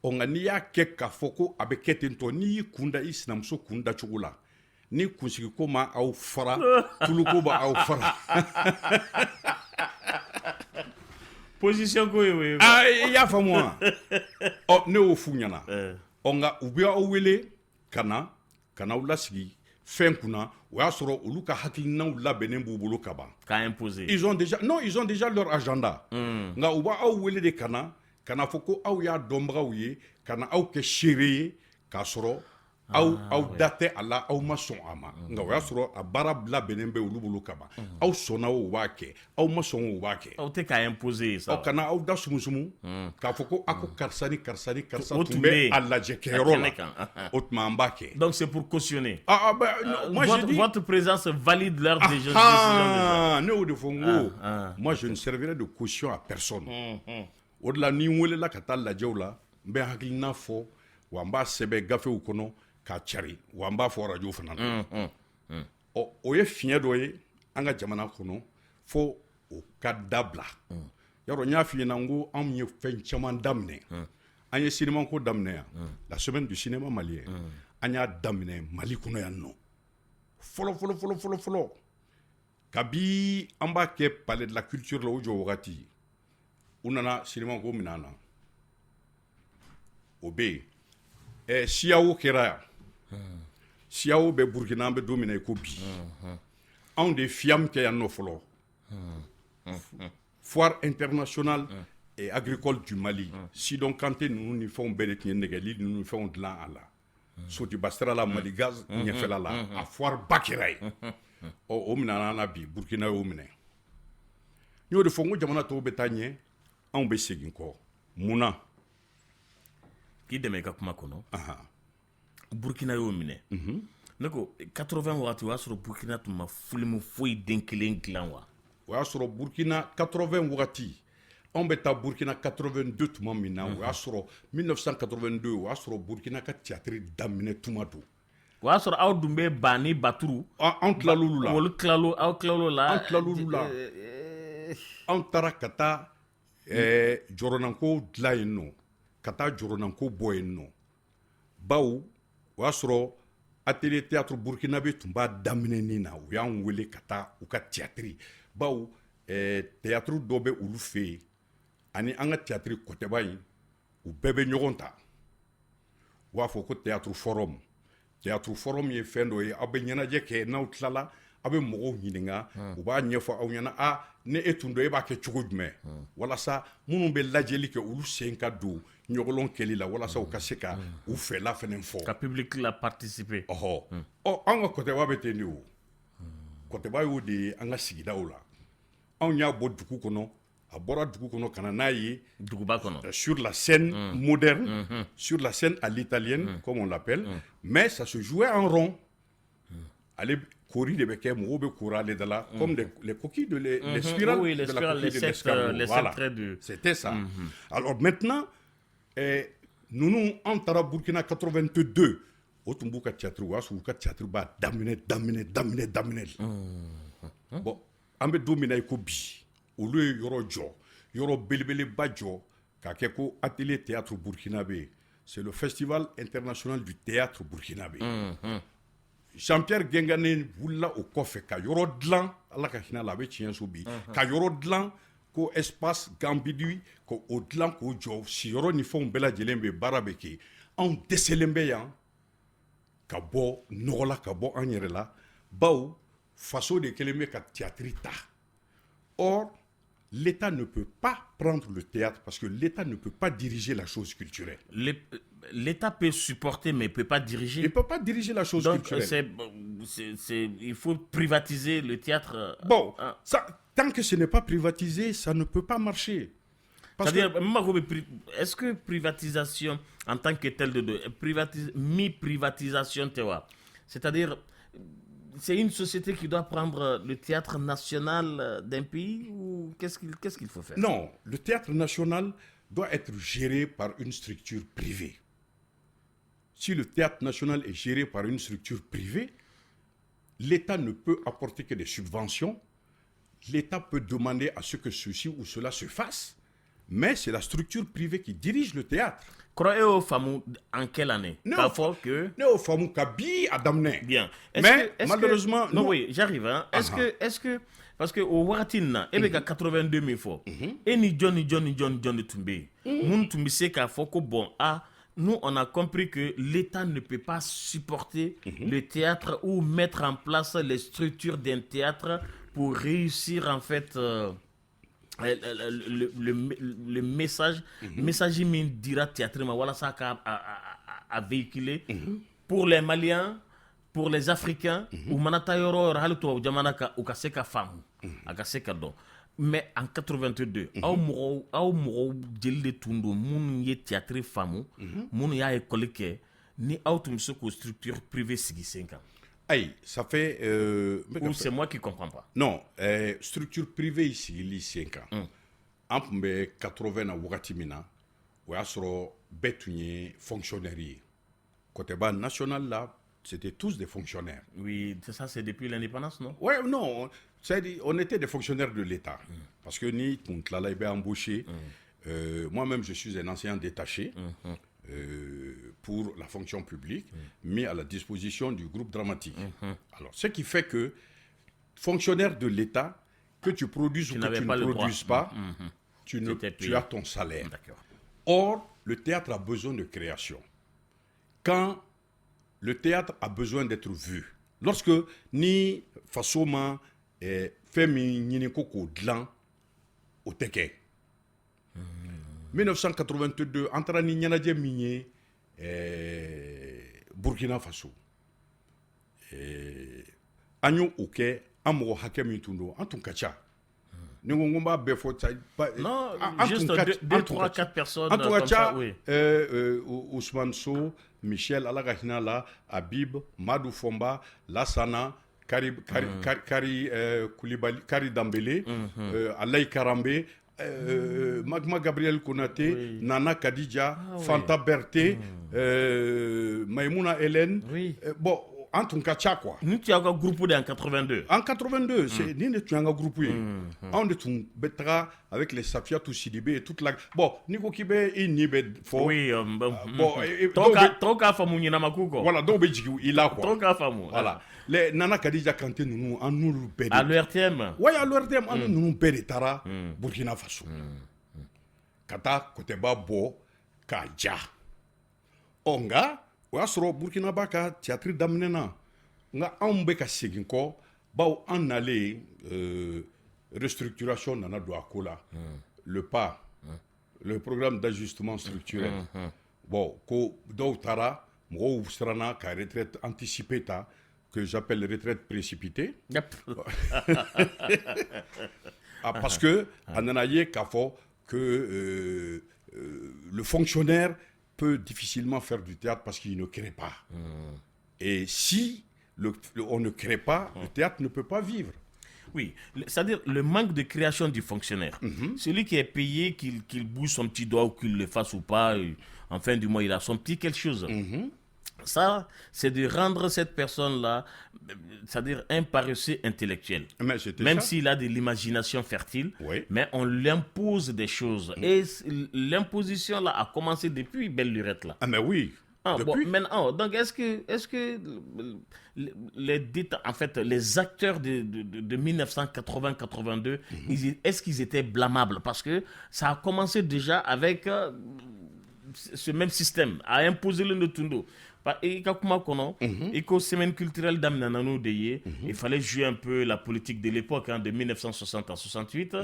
nka n'i y'a kɛ k'a fɔ ko a bɛ kɛ ten tɔ n'i y'i kun da i sinamuso kun da cogo la ni kunsigiko ma aw fara tuluko ba aw fara position ko ye i y'a faamu wa ne y'o f'u ɲɛna nka u bɛ aw wele ka na aw lasigi fɛn kunna o y'a sɔrɔ olu ka hakilinaw labɛnnen b'u bolo ka ban k'a imposer ils ont déjà leur agenda nka u b'aw wele de ka na fɔ ko aw y'a dɔnbagaw ye ka na aw kɛ seere ye k'a sɔrɔ aw da tɛ a la aw ma sɔn a ma nka o y'a sɔrɔ a baara labɛnnen bɛ olu bolo ka ban aw sɔnna o b'a kɛ aw ma sɔn o b'a kɛ aw tɛ k'a imposer sa kana aw da sumusumu k'a fɔ ko ko karisa ni karisa ni karisa tun bɛ a lajɛ kɛyɔrɔ la o tuma an b'a kɛ donc c'est pour cautionner votre présence valide leur décision ne y'o de fɔ n ko moi je ne servirai de caution à personne o de la ni n welela ka taa lajɛw la n bɛ hakilina fɔ wa n b'a sɛbɛn gafew kɔnɔ k'a cari wa n b'a fɔ radio fana na o ye fiɲɛ dɔ ye an ka jamana kɔnɔ fo o ka dabila yarɔ n y'a f'i ɲɛna n ko anw ye fɛn caman daminɛ an ye cinéma ko daminɛ yan la semaine du cinéma malien an y'a daminɛ Mali kɔnɔ yan nɔ fɔlɔ kabi an b'a kɛ palais de la culture la o jɔ wagati u nana cinéma ko minɛ an na o bɛ yen siyawo kɛra yan siyawo bɛ Burkina an bɛ don min na i ko bi anw de FIAM kɛ yan nɔ fɔlɔ foire internationale et agricole du Mali Sidon Kanté ninnu ni fɛnw bɛɛ de tun ye nɛgɛli ninnu ni fɛnw dilan a la Sotiba sira la Mali gaz ɲɛfɛla la a foire ba kɛra yen o minɛna an na bi Burkina y'o minɛ n y'o de fɔ n ko jamana tɔw bɛ taa ɲɛ anw bɛ segin kɔ mun na k'i dɛmɛ i ka kuma kɔnɔ Burkina y'o minɛ ne ko 80 waati o y'a sɔrɔ Burkina tun ma film foyi den kelen dilan wa o y'a sɔrɔ Burkina 80 wagati anw bɛ taa Burkina 82 tuma min na o y'a sɔrɔ 1982 o y'a sɔrɔ Burkina ka théâtre daminɛ tuma don o y'a sɔrɔ aw dun bɛ Bani Baturu anw tilal'olu la aw tilal'o la anw taara ka taa jɔrɔnanko dilan yen nɔ ka taa jɔrɔnanko bɔ yen nɔ bawo o y'a sɔrɔ atelier théâtre burkinabé tun b'a daminɛ nin na u y'an wele ka taa u ka théâtre baw théâtre dɔ bɛ olu fɛ yen ani an ka théâtre kɔtɛba in u bɛɛ bɛ ɲɔgɔn ta u b'a fɔ ko théâtre forum ye fɛn dɔ ye aw bɛ ɲɛnajɛ kɛ n'aw tilala aw bɛ mɔgɔw ɲininka u b'a ɲɛfɔ aw ɲɛna ne e tun dɔ e b'a kɛ cogo jumɛn walasa minnu bɛ lajɛli kɛ olu sen ka don ɲɔgɔlɔn kɛli la walasa u ka se ka u fɛla fɛnɛ fɔ ka public la participer an ka kɔtɛba bɛ ten de o kɔtɛba y'o de ye an ka sigidaw la anw y'a bɔ dugu kɔnɔ a bɔra dugu kɔnɔ ka na n'a ye duguba kɔnɔ sur la scène moderne sur la scène à l'italienne comme on l'appelle mais ça se jouait en rond ale kori de bɛ kɛ mɔgɔw bɛ kori ale da la comme les coquilles de les spirales oui, de la coquille de l'escargot les voilà traits de... c'était ça alors maintenant ninnu an taara Burkina 82 o tun b'u ka théâtre o y'a sɔrɔ u ka théâtre b'a daminɛ bon an bɛ don min na i ko bi olu ye yɔrɔ jɔ yɔrɔ belebeleba jɔ k'a kɛ ko atelier théâtre burkinabé c'est le festival international du théâtre burkinabé Jean-Pierre Gengane wulila o kɔfɛ ka yɔrɔ dilan ala ka hinɛ la a bɛ tiɲɛ so bi ka yɔrɔ dilan ko espace Gambidi ko o dilan k'o jɔ siyɔrɔ ni fɛnw bɛɛ lajɛlen bɛ baara bɛ kɛ anw dɛsɛlen bɛ yan ka bɔ nɔgɔ la ka bɔ an yɛrɛ la baw faso de kelen bɛ ka théâtre ta or l'État ne peut pas prendre le théâtre parce que l'État ne peut pas diriger la chose culturelle. L'État peut supporter mais ne peut pas diriger. Il ne peut pas diriger la chose culturelle. Il faut privatiser le théâtre. Bon, tant que ce n'est pas privatisé, ça ne peut pas marcher. C'est-à-dire, est-ce que privatisation en tant que telle mi-privatisation, c'est-à-dire c'est une société qui doit prendre le théâtre national d'un pays ou qu'est-ce qu'il faut faire? Non, le théâtre national doit être géré par une structure privée. Si le théâtre national est géré par une structure privée, l'État ne peut apporter que des subventions. L'État peut demander à ce que ceci ou cela se fasse, mais c'est la structure privée qui dirige le théâtre. Croyez-vous en quelle année? Bien. Mais malheureusement... Non, oui, j'arrive. Hein. Est-ce que... Parce que au Watina, il y a 82 000 fois. Et ni Johnny Tumbe. Moun Tumbe c'est qu'à Foko, bon, nous, on a compris que l'État ne peut pas supporter le théâtre ou mettre en place les structures d'un théâtre pour réussir, en fait... le message min dira théâtre mais voilà ça a véhiculé pour les Maliens, pour les Africains ou manata yoro halto jamana ka u ka se ka famu aka se ka don mais en 82 aw mo jeli tundo mun ye théâtre famu mun ya école ke ni aw tum se ko structure privée sigi 5 ans. Aïe, ça fait... Ou c'est moi qui ne comprends pas? Non, structure privée ici, il y a 5 ans. En 80 ans, il y a des fonctionnaires. Côté bas national, là, c'était tous des fonctionnaires. Oui, ça c'est depuis l'indépendance, non? Oui, non, on était des fonctionnaires de l'État. Parce que ni Tuntlala est embauché. Moi-même, je suis un enseignant détaché. Pour la fonction publique, mis à la disposition du groupe dramatique. Alors, ce qui fait que, fonctionnaire de l'État, que tu produises ou que tu ne produises pas, tu as ton salaire. Or, le théâtre a besoin de création. Quand le théâtre a besoin d'être vu, lorsque ni Fasoma Femi Ninekoko Dlan au Teke, 1982, entre ni Nyanadje Migné Burkina Faso. Agnon Oké, Amro Hakem Itundo, Anton Kacha. Non, juste 2, 3, 4 personnes. Anton Kacha, oui. Ousmane So, Michel Alagahinala, Habib, Madou Fomba, Lassana, Kari Koulibaly, Kari Dambélé, Alaï Karambe. Magma Gabriel Konaté, Nana Kadija, Fanta Berté, Maïmouna Hélène. Bon, an tun ka ca quoi. Ni tu as un groupe en 82. En 82, c'est ni de tu as un groupe. On de tun betra avec les Safiatou Sidibé et toute la. Bon, ni ko kibe i ni be fo. Oui, bon, Toka famu ni namakuko. Voilà, donc be jigi il a quoi. Toka famu. Voilà. Les Nana Kadija Kanté nous en nous béni. À l'ERTM. Oui, à l'ERTM, on nous béni tara Burkina Faso. Kata côté bas bo kaja. Onga o y'a sɔrɔ Burkina ba ka théâtre daminɛ na nka anw bɛ ka segin kɔ bawo an nalen restructuration nana don a ko la le PA le programme d'ajustement structurel bon ko dɔw taara mɔgɔw siranna ka retraite anticipée ta que j'appelle retraite précipitée parce que a nana ye k'a fɔ que le fonctionnaire peut difficilement faire du théâtre parce qu'il ne crée pas. Et si on ne crée pas, le théâtre ne peut pas vivre. Oui, c'est-à-dire le manque de création du fonctionnaire. Celui qui est payé, qu'il bouge son petit doigt ou qu'il le fasse ou pas, en fin du mois, il a son petit quelque chose. Ça, c'est de rendre cette personne-là, c'est-à-dire un paresseux intellectuel. Même s'il a de l'imagination fertile, mais on lui impose des choses. Et l'imposition là a commencé depuis Belle Lurette là. Ah mais oui. Bon, maintenant, donc est-ce que en fait, les acteurs de 1980-82, est-ce qu'ils étaient blâmables? Parce que ça a commencé déjà avec ce même système, à imposer le Notundo. Et semaine culturelle il fallait jouer un peu la politique de l'époque, de 1960 à 68,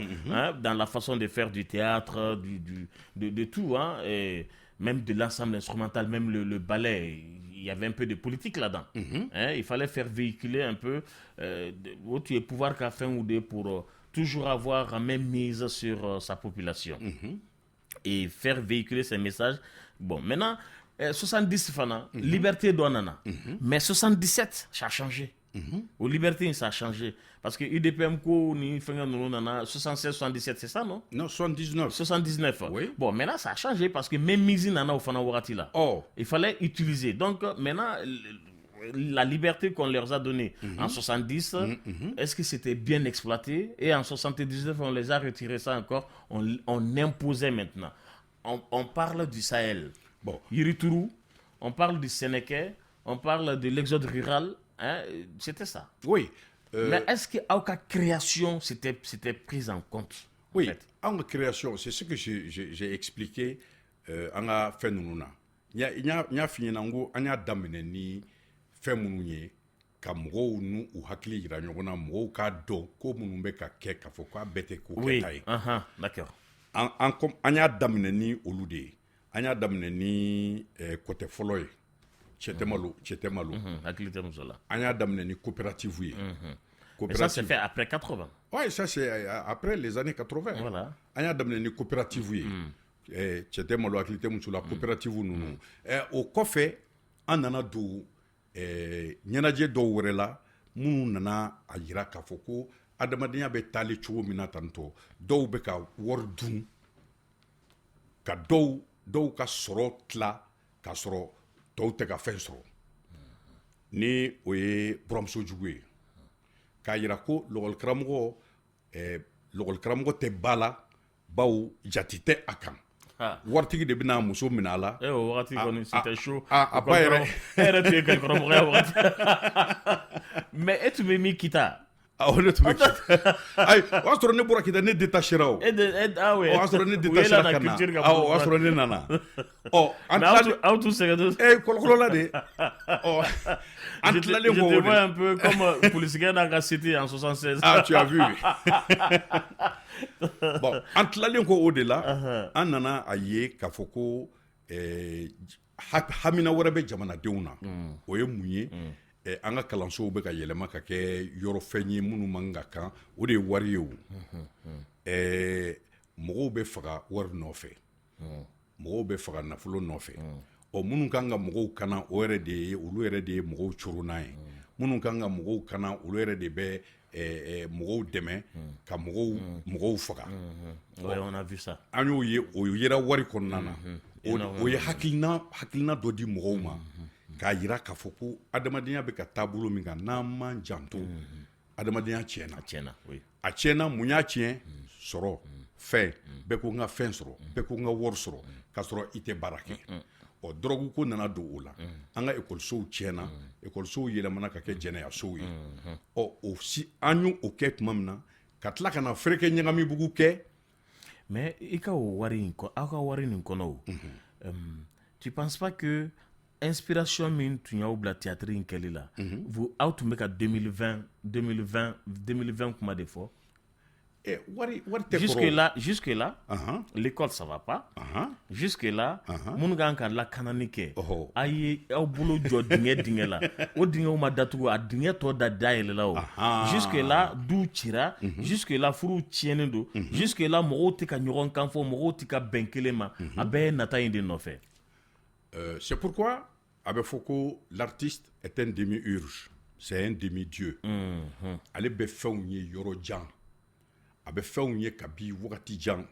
dans la façon de faire du théâtre, de tout, et même de l'ensemble instrumental, même le ballet, il y avait un peu de politique là-dedans. Il fallait faire véhiculer un peu, tu es pouvoir qu'à fin ou deux pour toujours avoir la même mise sur sa population. Et faire véhiculer ces messages. Bon, maintenant, 70 fana, liberté d'Onana. Mais 77, ça a changé. Au liberté, ça a changé. Parce que UDPM, 76-77, c'est ça, non? Non, 79. 79. Oui. Bon, maintenant, ça a changé parce que même Mizi Nana au Fana Warati là. Il fallait utiliser. Donc, maintenant, la liberté qu'on leur a donnée en 70, est-ce que c'était bien exploité? Et en 79, on les a retirés ça encore. On imposait maintenant. On parle du Sahel. Bon, Yirituru, on parle du Sénéquais, on parle de l'exode rural, c'était ça. Oui. Mais est-ce que la création c'était prise en compte? Oui, en création, c'est ce que j'ai expliqué en a fait nous. Il y a fini nango, il y a d'amener ni fait mounouye, comme ou nous ou hakli ira nyona mo ka do ko mounumbe ka ke ka fo ka bete ko ketai. D'accord. En y a d'amener ni olude. Anya damne ni côté foloy Tchétémalou Anya damne ni coopérative Mais ça c'est fait après 80. Oui, ça c'est après les années 80. Voilà. Anya damne ni coopérative Tchétémalou la coopérative nous au kofe anana do nyanadje do worela munu nana ayira kafoko adamadenya be tali chuo minatanto do be ka wordun ka dɔw ka sɔrɔ tila ka sɔrɔ tɔw tɛ ka fɛn sɔrɔ ni o ye buramuso jugu ye k'a yira ko lɔgɔlikaramɔgɔ tɛ ba la bawo jati tɛ a kan waritigi de bɛna muso minɛ a la o wagati kɔni c'était chaud a ba yɛrɛ tun ye kalikɔrɔmɔgɔya wagati mais e tun bɛ min kita o ne tun bɛ kita ayi o y'a sɔrɔ ne bɔra kita ne détachera o y'a sɔrɔ ne détachera ka na o y'a sɔrɔ ne nana aw tun sɛgɛn kɔlɔkɔlɔla de an tilalen kɔ o de je te vois un peu comme polisikɛ n'a ka cité en 76 tu as vu bon an tilalen kɔ o de la an nana a ye k'a fɔ ko hamina wɛrɛ bɛ jamanadenw na o ye mun ye an ka kalansow bɛ ka yɛlɛma ka kɛ yɔrɔ fɛn ye minnu man ka kan o de ye wari ye o mɔgɔw bɛ faga wari nɔfɛ mɔgɔw bɛ faga nafolo nɔfɛ minnu kan ka mɔgɔw kana o yɛrɛ de ye olu yɛrɛ de ye mɔgɔw coro n'a ye minnu kan ka mɔgɔw kana olu yɛrɛ de bɛ mɔgɔw dɛmɛ ka mɔgɔw faga an y'o ye o yera wari kɔnɔna na o ye hakilina dɔ di mɔgɔw ma k'a yira k'a fɔ ko adamadenya bɛ ka taabolo min kan n'an man janto adamadenya tiɲɛna a tiɲɛna mun y'a tiɲɛ sɔrɔ fɛn bɛɛ ko n ka fɛn sɔrɔ bɛɛ ko n ka wari sɔrɔ k'a sɔrɔ i tɛ baara kɛ dɔrɔgu ko nana don o la an ka ekɔlisow tiɲɛna ekɔlisow yɛlɛmana ka kɛ jɛnɛyasow ye an y'o kɛ tuma min na ka tila ka na fereke ɲagamibugu kɛ. mais i ka aw ka wari nin kɔnɔ o tu penses pas que inspiration min tun y'aw bila théâtre in kɛli la aw tun bɛ ka 2020 kuma de fɔ. wari tɛ kɔrɔ. Jusque là, l'école ça va pas. Jusque là, minnu kan ka lakanani kɛ a ye aw bolo jɔ dingɛ la o dingɛw ma datugu a dingɛ tɔ dayɛlɛla o. Jusque là du cira. Jusque là furuw tiɲɛnen don. Jusque là mɔgɔw tɛ ka ɲɔgɔn kan fɔ mɔgɔw tɛ ka bɛn kelen ma a bɛɛ ye nata in de nɔfɛ. C'est pourquoi a bɛ fɔ ko l'artiste est un demi-urge, c'est un demi-dieu. Ale bɛ fɛnw ye yɔrɔ jan. A bɛ fɛnw ye kabi wagati jan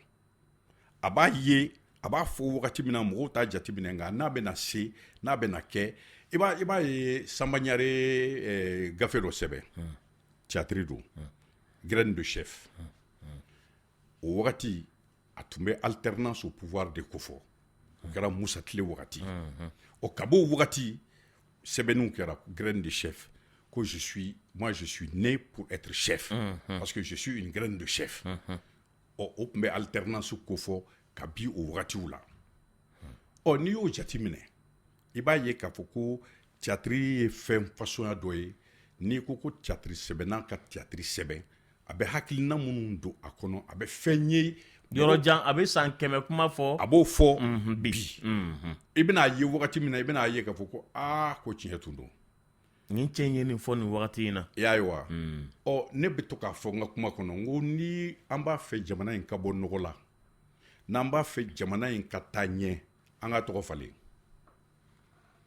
a b'a ye a b'a fɔ wagati min na mɔgɔw t'a jateminɛ nka n'a bɛna se n'a bɛna kɛ i b'a ye Samba Ɲare gafe dɔ sɛbɛn théâtre don graine de chef o wagati a tun bɛ alternance au pouvoir de ko fɔ o kɛra Musa Tile wagati ka b'o wagati sɛbɛnniw kɛra graine de chef que je suis né pour être chef parce que je suis une graine de chef. O tun bɛ alternance ko fɔ ka bi o wagatiw la. N'i y'o jateminɛ i b'a ye k'a fɔ ko théâtre ye fɛn fasuguya dɔ ye n'i ko théâtre sɛbɛnna ka théâtre sɛbɛn a bɛ hakilina minnu don a kɔnɔ a bɛ fɛn ye yɔrɔ jan a bɛ san 100 kuma fɔ a b'o fɔ bi i bɛna ye wagati min na i bɛna ye k'a fɔ ko ko tiɲɛ tun don. Nin cɛ ye nin fɔ nin wagati in na. I y'a ye wa ne bɛ to k'a fɔ n ka kuma kɔnɔ n ko ni an b'a fɛ jamana in ka bɔ nɔgɔ la n'an b'a fɛ jamana in ka taa ɲɛ an ka tɔgɔ falen.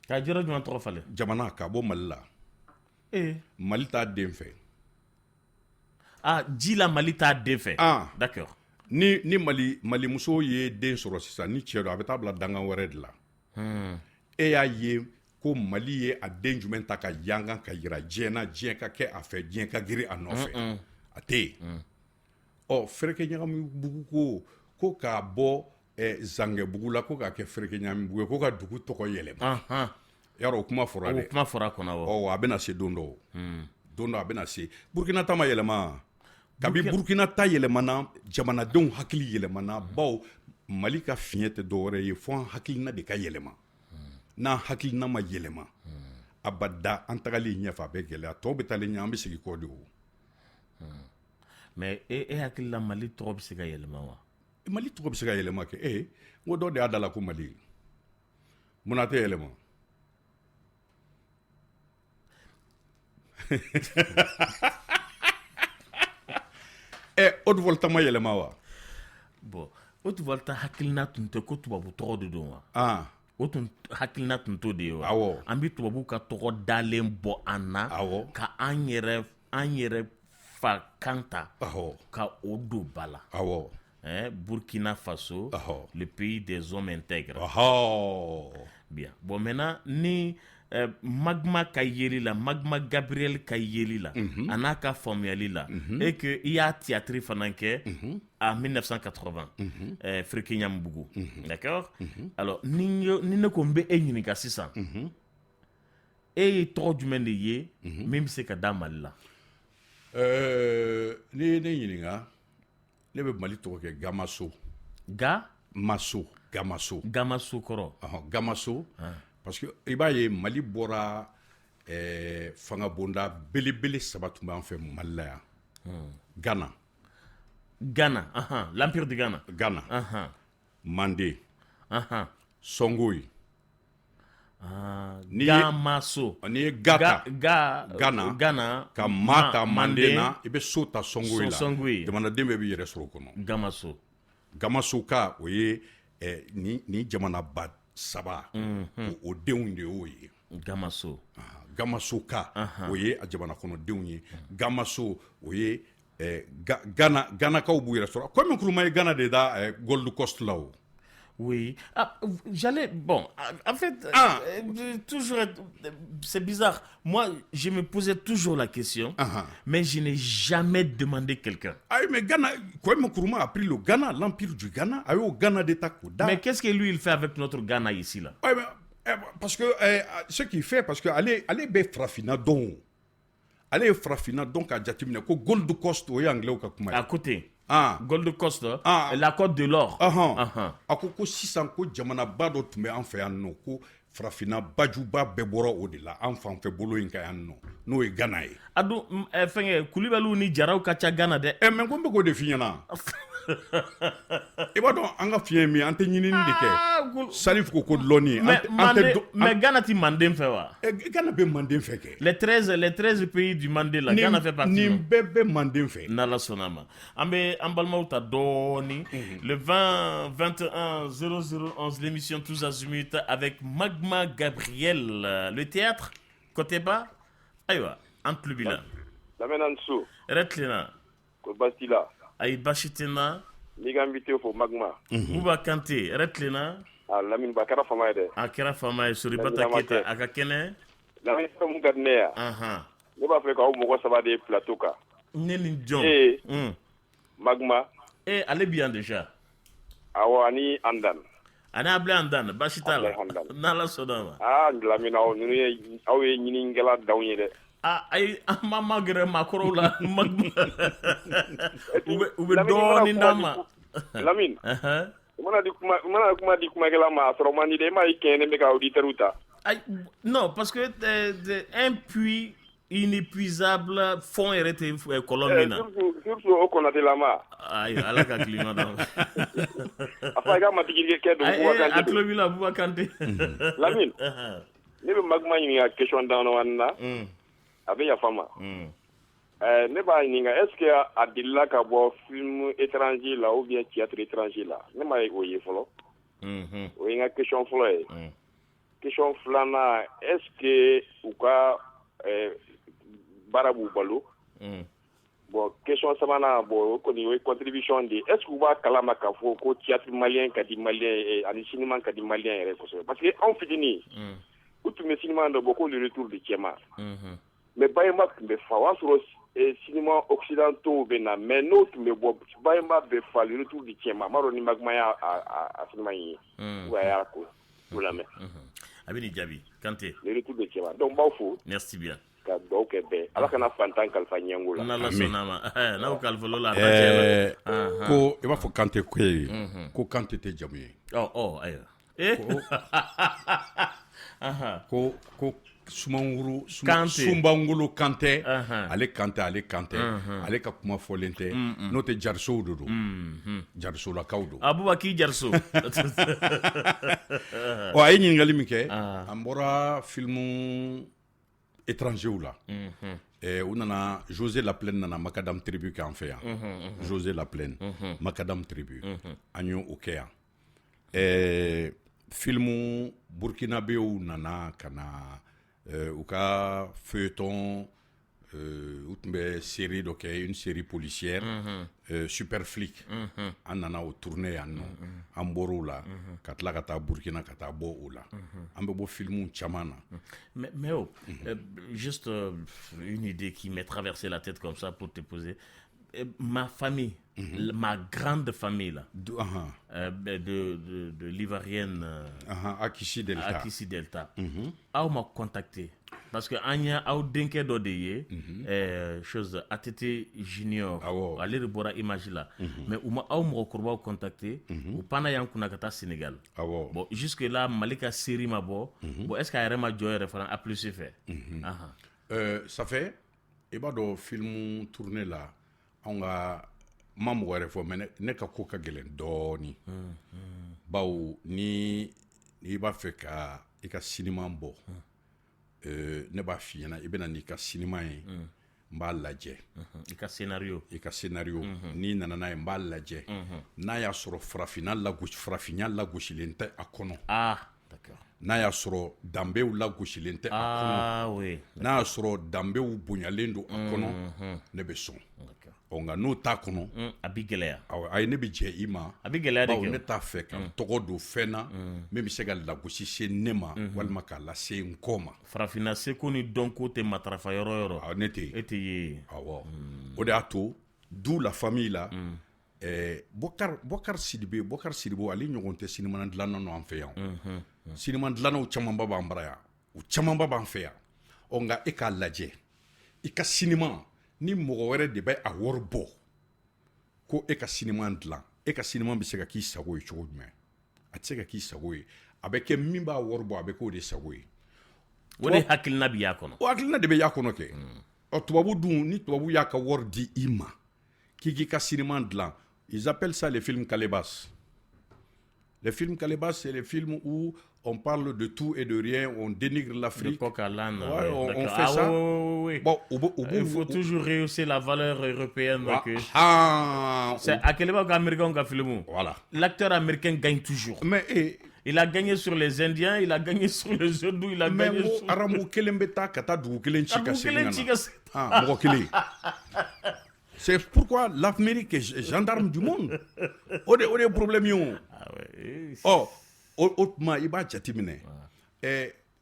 Ka jɔrɔ jumɛn tɔgɔ falen? Jamana ka bɔ Mali la. Mali t'a den fɛ. Ji la Mali t'a den fɛ. D'accord. Ni Mali muso ye den sɔrɔ sisan ni cɛ don a bɛ taa bila dangan wɛrɛ de la. E y'a ye ko Mali ye a den jumɛn ta ka yangan ka yira diɲɛ na diɲɛ ka kɛ a fɛ diɲɛ ka girin a nɔfɛ a tɛ yen. Fereke ɲagamibugu ko k'a bɔ Zangɛbugu la ko k'a kɛ fereke ɲagamibugu ye ko ka dugu tɔgɔ yɛlɛma. Yarɔ o kuma fɔra dɛ. O kuma fɔra kɔnɔ wa. A bɛna se don dɔ. Don dɔ a bɛna se. Burkina ta ma yɛlɛma. Kabi Burkina ta yɛlɛmana jamanadenw hakili yɛlɛmana bawo Mali ka fiɲɛ tɛ dɔwɛrɛ ye fo an hakilina de ka yɛlɛma. N'an hakilina ma yɛlɛma abada an tagali ɲɛfɛ a bɛ gɛlɛya tɔw bɛ taalen ɲɛ an bɛ segin kɔ de o. Mais e hakilila Mali tɔgɔ bɛ se ka yɛlɛma wa? Mali tɔgɔ bɛ se ka yɛlɛma kɛ n ko dɔ de y'a da la ko Mali mun tɛ yɛlɛma. Haute Volta ma yɛlɛma wa? Bon Haute Volta hakilina tun tɛ ko tubabu tɔgɔ de don wa? O tun hakilina tun t'o de ye wa? Awɔ. An bɛ tubabu ka tɔgɔ dalen bɔ an na. Awɔ. Ka an yɛrɛ fa kan ta. Ka o don ba la. Awɔ. Burkina Faso, le pays des hommes intègres. Bien. Bon maintenant ni Magma ka yeli la, Magma Gabriel ka yeli la, a n'a ka faamuyali la, et que i y'a théâtre fana kɛ en 1980 Fereke Ɲagamibugu. D'accord? Alors ni ne ko n bɛ e ɲininka sisan e ye tɔgɔ jumɛn de ye min bɛ se ka da Mali la? Ni ye ne ɲininka ne bɛ Mali tɔgɔ kɛ Gamaso. Gamaso kɔrɔ? Gamaso. Parce que i b'a ye Mali bɔra fanga bonda belebele saba tun b'an fɛ Mali la yan. Ghana, l'empire de Ghana. Mandé. Songoyi. Gamaso. N'i ye Ghana ka ma ta Mandé na i bɛ so ta Songoyi la. Jamanaden bɛɛ b'i yɛrɛ sɔrɔ o kɔnɔ. Gamaso ka o ye ni jamana ba saba o denw de y'o ye. Gamaso ka o ye a jamana kɔnɔdenw ye. Gamaso o ye Ganakaw b'u yɛrɛ sɔrɔ. Kwame Nkrumah ye Ghana de da Gold Coast la o. Oui. Ah, j'allais. Bon, en fait, toujours. C'est bizarre. Moi, je me posais toujours la question, mais je n'ai jamais demandé quelqu'un. Ah, mais Ghana, Kwame Nkrumah a pris le Ghana, l'empire du Ghana, a eu au Ghana d'État Koda. Mais qu'est-ce que lui, il fait avec notre Ghana ici, là? Ouais, mais, parce que ce qu'il fait, parce que allez frafina donc. Allez frafina donc à Jatimine, ko Gold Coast au anglais au Kakuma. À côté. Ah. Gold Coast, la côte de l'or. Ako 600 ko jamana bado tume en fait anno ko frafina bajuba beboro odila en fan fait bolo inka anno no e Ghana e. Adu fenge Koulibaly ni jaraw ka ca Ghana de. Mais ko be ko de finyana. E ba don anga fiye mi ante nyini de ke. Salif ko loni mais Ghana ti mandem fait wa. Ghana be mandem fait ke. Les 13 pays du Mandé là, Ghana fait partie. Ni bebe mandem fait. Nala sonama. Ambe ambalma uta doni le 20 21 0011 l'émission Tous Azimuts avec Magma Gabriel, le théâtre côté bas. Aywa, entre le bilan. La menansu. Retlina. Ko bastila. Ay Bachitina. Nigambite fo Magma. Bouba Kanté, Retlina. Ah, Lamine Bakara Fama de. Akira Fama suri bata keta akakene. Lamine Fama gadnea. Ne ba fe ka o mogo saba de plateau ka. Neni John. Magma. Ale bien déjà. Awani Andan. Ana able Andan, Bachitala. Nala sodama. Ah, Lamine awe nyini ngela dawnye de. Ay mama gere makoro la Magma. Ube doni ndama. Lamine. Mana di kuma kela ma soromani de ma ikene me ka auditeur uta. Non, parce que un puits inépuisable fond hérité Colombina. Surtout au Konaté Lama. Aïe, ala ka climat dans. Afa ga matigiri ke do Bouba Kanté. Atlobila Bouba Kanté. Lamine. Ne be Magma ni a question dans wanna. Avec ya fama. Ne ba ninga est-ce que adilla ka bo film étranger là ou bien théâtre étranger là. Ne ma o ye folo. O inga question folo e. Question flana est-ce que ou ka barabu balo. Bon, question sabana bon ko ni contribution de est-ce que va kalama ka fo ko théâtre malien ka di malien ani cinéma ka di malien re ko parce que on fini. Outre le cinéma de beaucoup le retour de Tiema. Mais bayma me fa sur cinéma occidentaux bena mais notre me bo bayma be fa le retour de Tiema maro ni magmaya a cinéma yi. Ouais ko pour la main. Abini Diaby, Kanté. Le retour de Tiema. Donc bafo. Merci bien. Donc ala kana fantan kalfa nyangula. Nala sonama. Na o kalfolo la. Ko e ba fo Kanté ko Kanté te jamu. Oh ayo. Ko Sumbangulu Kanté, ale Kanté, ale ka kuma folente, no te Jarso dodo. Jarso la kaudo. Aboubaki Jarso. O ay ni ngali mike, ambora filmu étranger ou là. On a José Laplaine nana Macadam Tribu qui en fait. José Laplaine, Macadam Tribu, Agnon Okea. Filmu Burkinabé ou nana kana ou ka feuilleton une série donc une série policière super flic en nana au tourner en boro là katla kata Burkina kata bo là en be bo filmu chamana mais juste une idée qui m'est traversée la tête comme ça pour te poser ma famille, ma grande famille là, de l'Ivoirienne Akissi Delta, a m'a contacté parce que Anya a denke do de chose ATT junior, aller de bora image là, mais ou m'a contacté ou pana yan kuna kata Sénégal. Bon jusque là Malika série ma bon est-ce qu'il y a ma joie référent à plus fait. Ça fait et bah do film tourné là on a mamu wɛrɛ fɔ mais ne ka ko ka gɛlɛn dɔɔni bawo ni b'a fɛ ka i ka cinéma bɔ ne b'a f'i ɲɛna i bɛna n'i ka cinéma ye n b'a lajɛ i ka scénario n'i nana n'a ye n b'a lajɛ n'a y'a sɔrɔ farafinya lagosilen tɛ a kɔnɔ d'accord n'a y'a sɔrɔ danbew lagosilen tɛ a kɔnɔ n'a y'a sɔrɔ danbew bonyalen don a kɔnɔ ne bɛ sɔn ɔ nka n'o t'a kɔnɔ a bɛ gɛlɛya a ye ne bɛ jɛ i ma a bɛ gɛlɛya de bawo kɛ ne t'a fɛ ka tɔgɔ don fɛn na min bɛ se ka lagosi se ne ma walima k'a lase n kɔ ma farafinna seko ni dɔnko tɛ matarafa yɔrɔ o yɔrɔ ne tɛ e tɛ ye awɔ o de y'a to d'où la famille la Bokar Sidibe ale ɲɔgɔn tɛ sinimana dilanna no an fɛ yan sinimana dilannaw camanba b'an bara yan u camanba b'an fɛ yan ɔ nka e k'a lajɛ i ka sinima ni mɔgɔ wɛrɛ de bɛ a wari bɔ ko e ka sinima dilan e ka sinima bɛ se ka k'i sago ye cogo jumɛn a tɛ se ka k'i sago ye a bɛ kɛ min b'a wari bɔ a bɛ k'o de sago ye o de hakilina bɛ y'a kɔnɔ o hakilina de bɛ y'a kɔnɔ kɛ ɔ tubabu dun ni tubabu y'a ka wari di i ma k'i ka sinima dilan ils appellent ça les films Calebas. Les films Calebas, c'est les films où on parle de tout et de rien, on dénigre l'Afrique. On fait ça. Oui. Bon, il faut toujours rehausser la valeur européenne. C'est à quel moment américain a filmé. Voilà. L'acteur américain gagne toujours. Mais il a gagné sur les Indiens, il a gagné sur les Hindous, il a gagné sur... Aramu Kelembeta kata du kelen chika C'est pourquoi l'Amérique est gendarme du monde. On est problème. Oh, autrement, il va jateminɛ.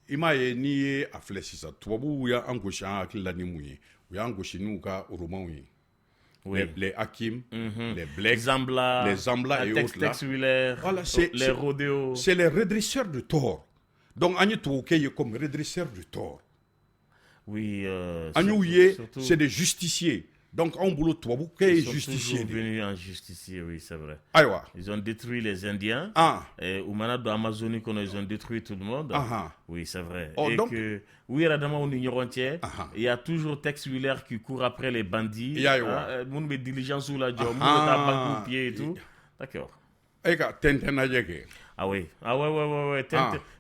I m'a ye n'i ye a filɛ sisan tubabuw y'an gosi an hakili la ni mun ye u y'an gosi n'u ka romanw ye. Les Hakim, les Blake, les Zambla et autres là. Voilà, les rodéos. C'est les redresseurs de tort. Donc, on est comme redresseurs de tort. Oui. C'est des justiciers. Donc, on boulot tubabu est justicier. Ils sont venus en justicier, oui, c'est vrai. Aïwa. Ils ont détruit les Indiens. Et au moment de l'Amazonie, ils ont détruit tout le monde. Oui, c'est vrai. Oh, et donc... que, oui, au Union entière, il y a toujours Tex Willer qui court après les bandits. Mon diligence ou la job, mon pied et tout. D'accord. Ah oui.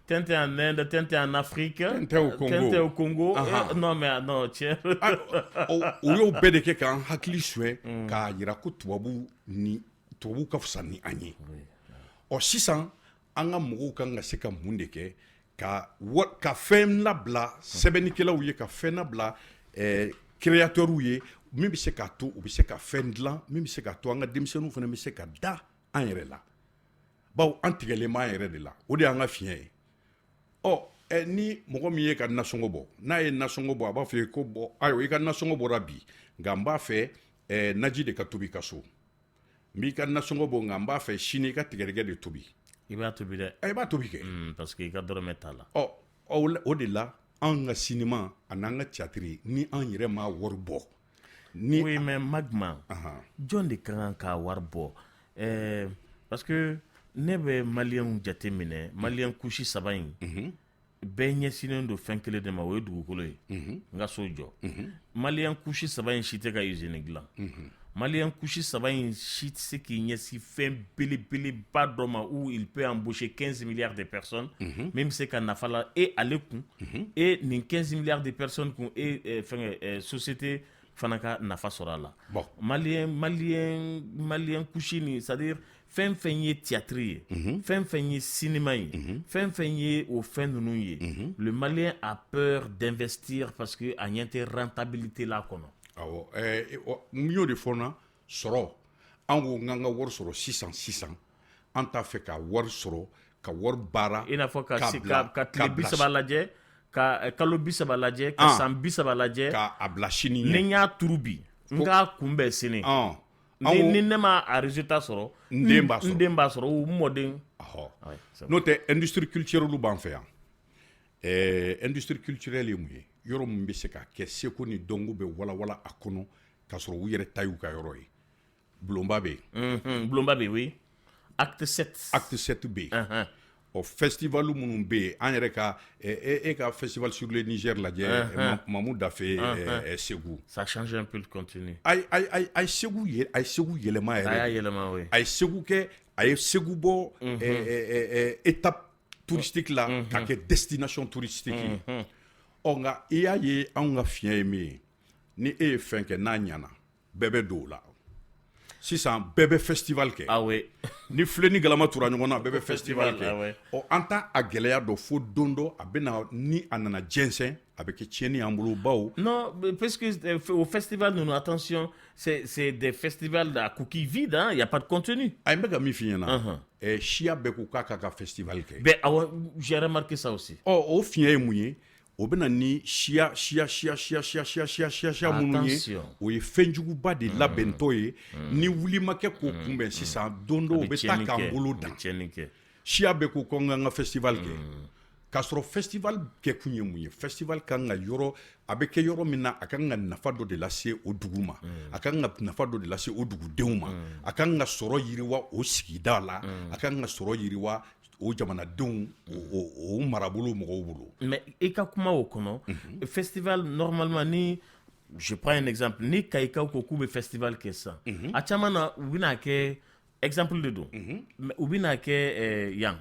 Tintin en Inde, Tintin en Afrique, Tintin au Congo. Non, mais non, tiens. O y'o bɛɛ de kɛ k'an hakili suɲɛ k'a jira ko tubabu ka fisa ni an ye. Ɔ sisan an ka mɔgɔw kan ka se ka mun de kɛ ka fɛn labila sɛbɛnnikɛlaw ye ka fɛn labila créateurs ye min bɛ se k'a to u bɛ se ka fɛn dilan min bɛ se k'a to an ka denmisɛnninw fana bɛ se ka da an yɛrɛ la. Bawo an tigɛlen b'an yɛrɛ de la o de y'an ka fiɲɛ ye. Ni mɔgɔ min ye ka nasɔngɔ bɔ n'a ye nasɔngɔ bɔ a b'a fɔ ye ko bɔ ayiwa i ka nasɔngɔ bɔra bi nka n b'a fɛ naji de ka tobi i ka so n b'i ka nasɔngɔ bɔ nka n b'a fɛ sini i ka tigɛdɛgɛ de tobi. I b'a tobi dɛ. I b'a tobi kɛ. Parce que i ka dɔrɔmɛ t'a la. O de la an ka sinima a n'an ka théâtre ni an yɛrɛ ma wari bɔ. Oui, mais Magma, jɔn de ka kan k'a wari bɔ parce que ne bɛ maliyɛnw jate minɛ maliyɛn kusi saba in bɛɛ ɲɛsinnen don fɛn kelen de ma o ye dugukolo ye n ka so jɔ maliyɛn kusi saba in si tɛ ka usine dilan maliyɛn kusi saba in si tɛ se k'i ɲɛsin fɛn belebeleba dɔ ma où il peut embaucher 15 milliards de personnes min bɛ se ka nafa la ale kun nin 15 milliards de personnes kun fɛngɛ société fana ka nafa sɔrɔ a la maliyɛn kusi nin c'est-à-dire fɛn fɛn ye théâtre ye fɛn fɛn ye cinéma ye fɛn fɛn ye o fɛn ninnu ye le malien a peur d'investir parce que a ɲɛ tɛ rentabilité la kɔnɔ. Awɔ n y'o de fɔ n na sɔrɔ an ko n k'an ka wari sɔrɔ sisan an t'a fɛ ka wari sɔrɔ ka wari baara i n'a fɔ ka tile 30 lajɛ ka kalo 30 lajɛ ka san 30 lajɛ k'a bila sini ɲɛ ni n y'a turu bi n k'a kunbɛn sini ni ne ma a résultat sɔrɔ n den b'a sɔrɔ o mɔden. N'o tɛ industrie culturelle b'an fɛ yan industrie culturelle ye mun ye yɔrɔ min bɛ se ka kɛ seko ni dɔnko bɛ walawala a kɔnɔ k'a sɔrɔ u yɛrɛ ta y'u ka yɔrɔ ye bulonba bɛ yen. bulonba bɛ yen oui acte 7 bɛ yen. Festival minnu bɛ yen an yɛrɛ ka e ka festival sur le Niger lajɛ Mamou Dafe Ségou. Ça change un peu le contenu. A ye Ségou yɛlɛma yɛrɛ. A y'a yɛlɛma oui. A ye Ségou kɛ a ye Ségou bɔ étape touristique la k'a kɛ destination touristique ye. Nka i y'a ye anw ka fiɲɛ ye min ye ni e ye fɛn kɛ n'a ɲɛna bɛɛ bɛ don o la. sisan bɛɛ bɛ festival kɛ Ah oui. ni filɛ ni galama tura ɲɔgɔn na bɛɛ bɛ festival Ah ouais. kɛ an t'a a gɛlɛya dɔ fo don dɔ a bɛna ni a nana jɛnsɛn a bɛ kɛ tiɲɛni y'an bolo baw Non, parce que au festival, nous, attention, c'est des festivals à coquilles vides, hein, il n'y a pas de contenu. a ye n bɛ ka min f'i ɲɛna siya bɛɛ ko k'a k'a ka festival kɛ Ben, j'ai remarqué ça aussi. o fiɲɛ ye mun ye o bɛna ni siya minnu ye Attention. o ye fɛnjuguba de labɛntɔ ye ni wuli ma kɛ k'o kunbɛn sisan don dɔ o bɛ taa k'an bolo dan siya bɛɛ ko ko n ka n ka festival kɛ k'a sɔrɔ festival kɛ kun ye mun ye festival kan ka yɔrɔ a bɛ kɛ yɔrɔ min na a kan ka nafa dɔ de lase o dugu ma a kan ka nafa dɔ de lase o dugudenw ma a kan ka sɔrɔ yiriwa o sigida la a kan ka sɔrɔ yiriwa o jamanadenw o marabolo mɔgɔw bolo. Mais i ka kuma o kɔnɔ festival normalement ni je prends un exemple ni Kayikaw ko k'u bɛ festival kɛ sisan a caman na u bɛna kɛ exemple de don u bɛna kɛ yan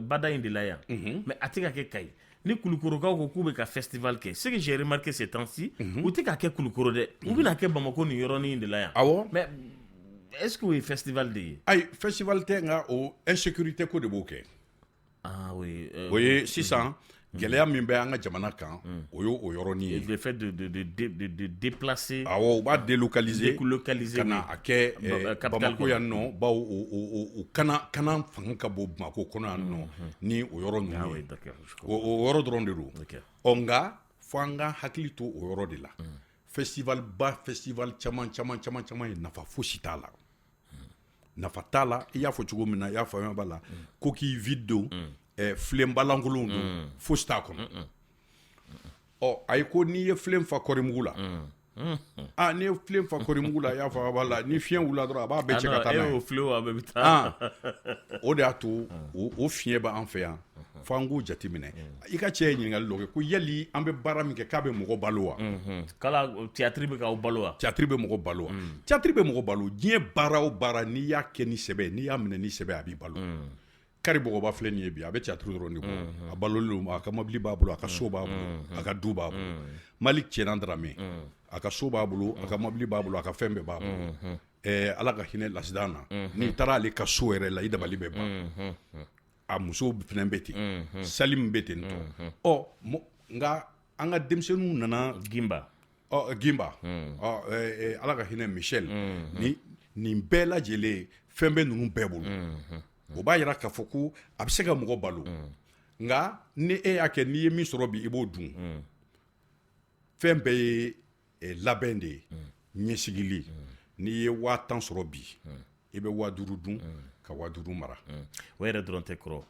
bada in de la yan mais a tɛ ka kɛ Kayi ni Kulukorokaw ko k'u bɛ ka festival kɛ ce que j'ai remarqué ces temps-ci u tɛ ka kɛ Kulukoro dɛ u bɛna kɛ Bamako nin yɔrɔnin de la yan awɔ mais est-ce que o ye festival de ye ayi festival tɛ nka o insécurité ko de b'o kɛ ah oui o ye sisan gɛlɛya min bɛ an ka jamana kan o y'o yɔrɔnin ye le fait de déplacer awɔ u b'a délocaliser délocaliser ka na a kɛ capitale Bamako yan nɔ bawo o kana fanga ka bon Bamako kɔnɔ yan nɔ ni o yɔrɔ ah ninnu oui ye d'accord o yɔrɔ dɔrɔn de don OK nka fo an ka hakili to o yɔrɔ de la festival caman ye nafa fosi t'a la nafa t'a la i y'a fɔ cogo min na i y'a faamuya b'a la coquille vide don filen balankolon don fosi t'a kɔnɔ ayi ko n'i ye filen fa kɔrimugu la n'i ye filen fa kɔrimugu la i y'a faamuya b'a la ni fiɲɛ wulila dɔrɔn a b'a bɛɛ cɛ ka taa n'a ye o de y'a to o fiɲɛ b'an fɛ yan fo an k'o jateminɛ i ka cɛ ye ɲininkali dɔ kɛ ko yali an bɛ baara min kɛ k'a bɛ mɔgɔ balo wa kala théâtre bɛ k'aw balo wa théâtre bɛ mɔgɔ balo wa théâtre bɛ mɔgɔ balo diɲɛ baara o baara n'i y'a kɛ ni sɛbɛ n'i y'a minɛ ni sɛbɛ a b'i balo kari bɔgɔba filɛ nin ye bi a bɛ théâtre dɔrɔn de bɔ a balolen don a ka mobili b'a bolo a ka so b'a bolo a ka du b'a bolo Malick Tiɲɛna Dramé a ka so b'a bolo a ka mobili b'a bolo a ka fɛn bɛɛ b'a bolo Ala ka hinɛ lasidan na n'i taara ale ka so yɛrɛ la i dabali bɛ ban a muso fɛnɛ bɛ ten Salim bɛ ten tɔ nka an ka denmisɛnninw nana Gimba Ala ka hinɛ Michel nin bɛɛ lajɛlen fɛn bɛ ninnu bɛɛ bolo o b'a yira k'a fɔ ko a bɛ se ka mɔgɔ balo nka ni e y'a kɛ n'i ye min sɔrɔ bi i b'o dun fɛn bɛɛ ye labɛn de ye ɲɛsigili n'i ye 1000 sɔrɔ bi i bɛ 5000 dun ka 5000 mara o yɛrɛ dɔrɔn tɛ kɔrɔ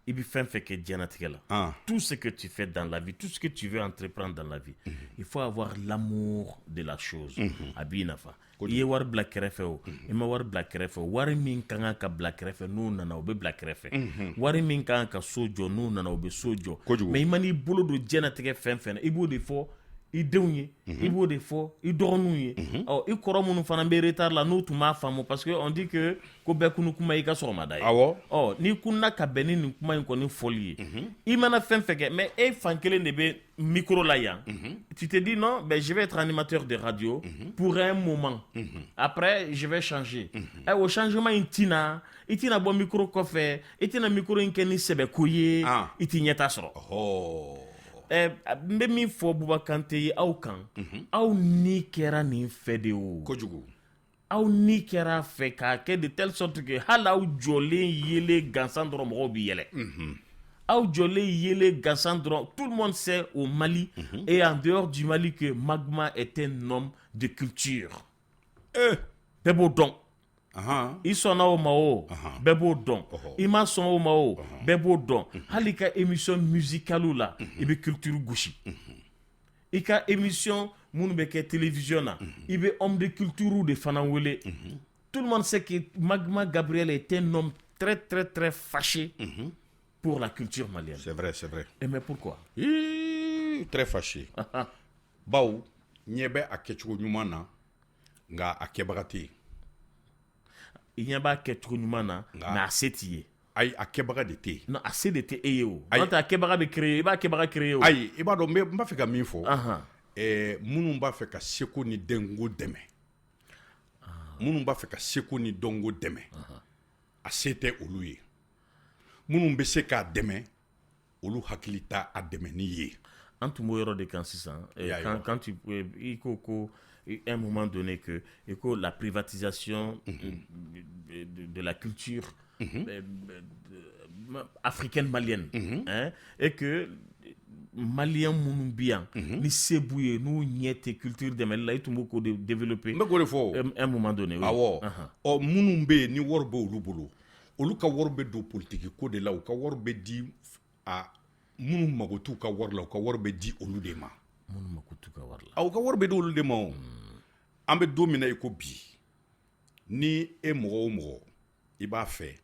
i bɛ fɛn fɛn kɛ diɲɛnatigɛ la tout ce que tu fais dans la vie tout ce que tu veux entreprendre dans la vie il faut avoir l'amour de la chose a b'i nafa i ye wari bila kɛrɛfɛ o i ma wari bila kɛrɛfɛ o wari min ka kan ka bila kɛrɛfɛ n'o nana o bɛ bila kɛrɛfɛ wari min ka kan ka so jɔ n'o nana o bɛ so jɔ mais i ma n'i bolo don diɲɛnatigɛ fɛn fɛn na i b'o de fɔ i denw ye i b'o de fɔ i dɔgɔninw ye i kɔrɔ minnu fana bɛ retard la n'u tun b'a faamu parce que on dit que ko bɛɛ kunu kuma i ka sɔgɔmada ye n'i kunna ka bɛn ni nin kuma in kɔni fɔli ye i mana fɛn fɛn kɛ mais e fan kelen de bɛ micro la yan tu te dis non ben je vais être animateur de radio pour un moment après je vais changer o changement in tina i tina bɔ micro kɔfɛ i tina micro in kɛ ni sɛbɛko ye i t'i ɲɛta sɔrɔ n bɛ min fɔ Buba Kante ye aw kan aw ni kɛra nin fɛ de o kojugu aw ni kɛra fɛ k'a kɛ de telle sorte que hali aw jɔlen yelen gansan dɔrɔn mɔgɔw bɛ yɛlɛ aw jɔlen yelen gansan dɔrɔn tout le monde sait au Mali et en dehors du Mali que Magma est un homme de culture bɛɛ b'o dɔn i sɔnna o ma o bɛɛ b'o dɔn i ma sɔn o ma o bɛɛ b'o dɔn hali i ka émission musicale la i bɛ culture gosi i ka émission minnu bɛ kɛ télévision na i bɛ homme de culture de fana wele tout le monde sait que Magma Gabriel est un homme très très très fâché pour la culture malienne. C'est vrai. Et mais pourquoi? Très fâché. Bawo ɲɛ bɛ a kɛcogo ɲuman na nka a kɛbaga tɛ yen. I ɲɛ b'a kɛcogo ɲuman na mais a se t'i ye. Ayi a kɛbaga de tɛ yen. Non a se de tɛ e ye o. N'o tɛ a kɛbaga bɛ créer i b'a kɛbaga créer o. Ayi i b'a dɔn n b'a fɛ ka min fɔ minnu b'a fɛ ka seko ni dɛnko dɛmɛ minnu b'a fɛ ka seko ni dɔnko dɛmɛ a se tɛ olu ye minnu bɛ se k'a dɛmɛ olu hakili t'a a dɛmɛni ye. An tun b'o yɔrɔ de kan sisan quand il ko un moment donné que la privatisation de la culture africaine malienne hein, et que Malien minnu bi yan ni se b'u ye n'u ɲɛ tɛ culture dɛmɛli la i tun b'o ko de développer n bɛ k'o de fɔ un moment donné. awɔ ɔ minnu bɛ yen ni wari bɛ olu bolo olu ka wari bɛ don politiki ko de la u ka wari bɛ di a minnu mago t'u ka wari la u ka wari bɛ di olu de ma. minnu mago t'u ka wari la. u ka wari bɛ di olu de ma o. an bɛ don min na i ko bi ni e mɔgɔ o mɔgɔ i b'a fɛ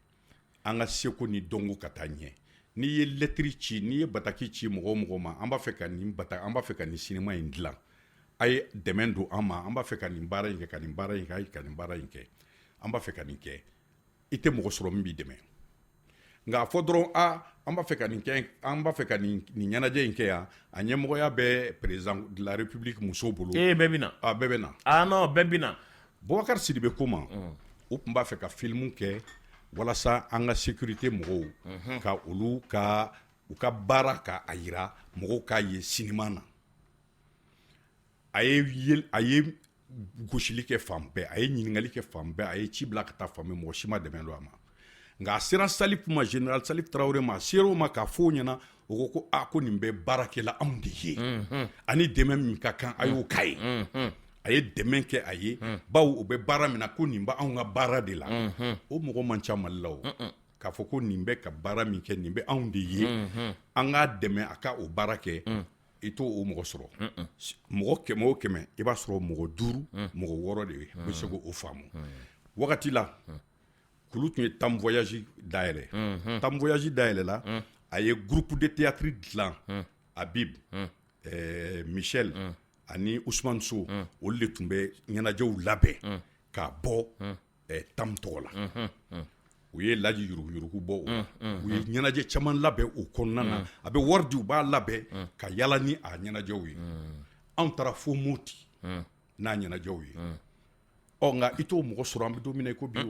an ka seko ni dɔnko ka taa ɲɛ n'i ye lɛtiri ci n'i ye bataki ci mɔgɔ o mɔgɔ ma an b'a fɛ ka nin sinima in dilan a ye dɛmɛ don an ma an b'a fɛ ka nin baara in kɛ ka nin baara in kɛ a ye ka nin baara in kɛ an b'a fɛ ka nin kɛ i tɛ mɔgɔ sɔrɔ min b'i dɛmɛ nka a fɔ dɔrɔn an b'a fɛ ka nin kɛ an b'a fɛ ka nin ɲɛnajɛ in kɛ yan a ɲɛmɔgɔya bɛ président de la république musow bolo. bɛɛ bɛ na. bɛɛ bɛ na. non bɛɛ bɛ na. Boubacar Sidibe Koma o tun b'a fɛ ka film kɛ walasa an ka sécurité mɔgɔw ka olu ka u ka baara ka a yira mɔgɔw k'a ye sinima na a ye gosili kɛ fan bɛɛ a ye ɲininkali kɛ fan bɛɛ a ye ci bila ka taa fan bɛɛ mɔgɔ si ma dɛmɛ don a ma nka a sera Salif ma général Salif Traoré ma a ser'o ma k'a fɔ o ɲɛna o ko ko nin bɛ baarakɛla anw de ye ani dɛmɛ min ka kan a y'o k'a ye a ye dɛmɛ kɛ a ye bawo o bɛ baara min na ko nin bɛ anw ka baara de la o mɔgɔ man ca Mali la o k'a fɔ ko nin bɛ ka baara min kɛ nin bɛ anw de ye an k'a dɛmɛ a ka o baara kɛ i t'o o mɔgɔ sɔrɔ mɔgɔ kɛmɛ o kɛmɛ i b'a sɔrɔ mɔgɔ 5 mɔgɔ 6 de bɛ se k'o faamu wagati la kulu tun ye Tam Voyage dayɛlɛ Tam Voyage dayɛlɛla a ye groupe de théâtre dilan Habib Michel ani Ousmane Sow olu de tun bɛ ɲɛnajɛw labɛn k'a bɔ Tam tɔgɔ la u ye Laji Yurugu bɔ u ye ɲɛnajɛ caman labɛn o kɔnɔna na a bɛ wari di u b'a labɛn ka yala ni a ɲɛnajɛw ye anw taara fo Moti n'a ɲɛnajɛw ye nka i t'o mɔgɔ sɔrɔ an bɛ don min na i ko bi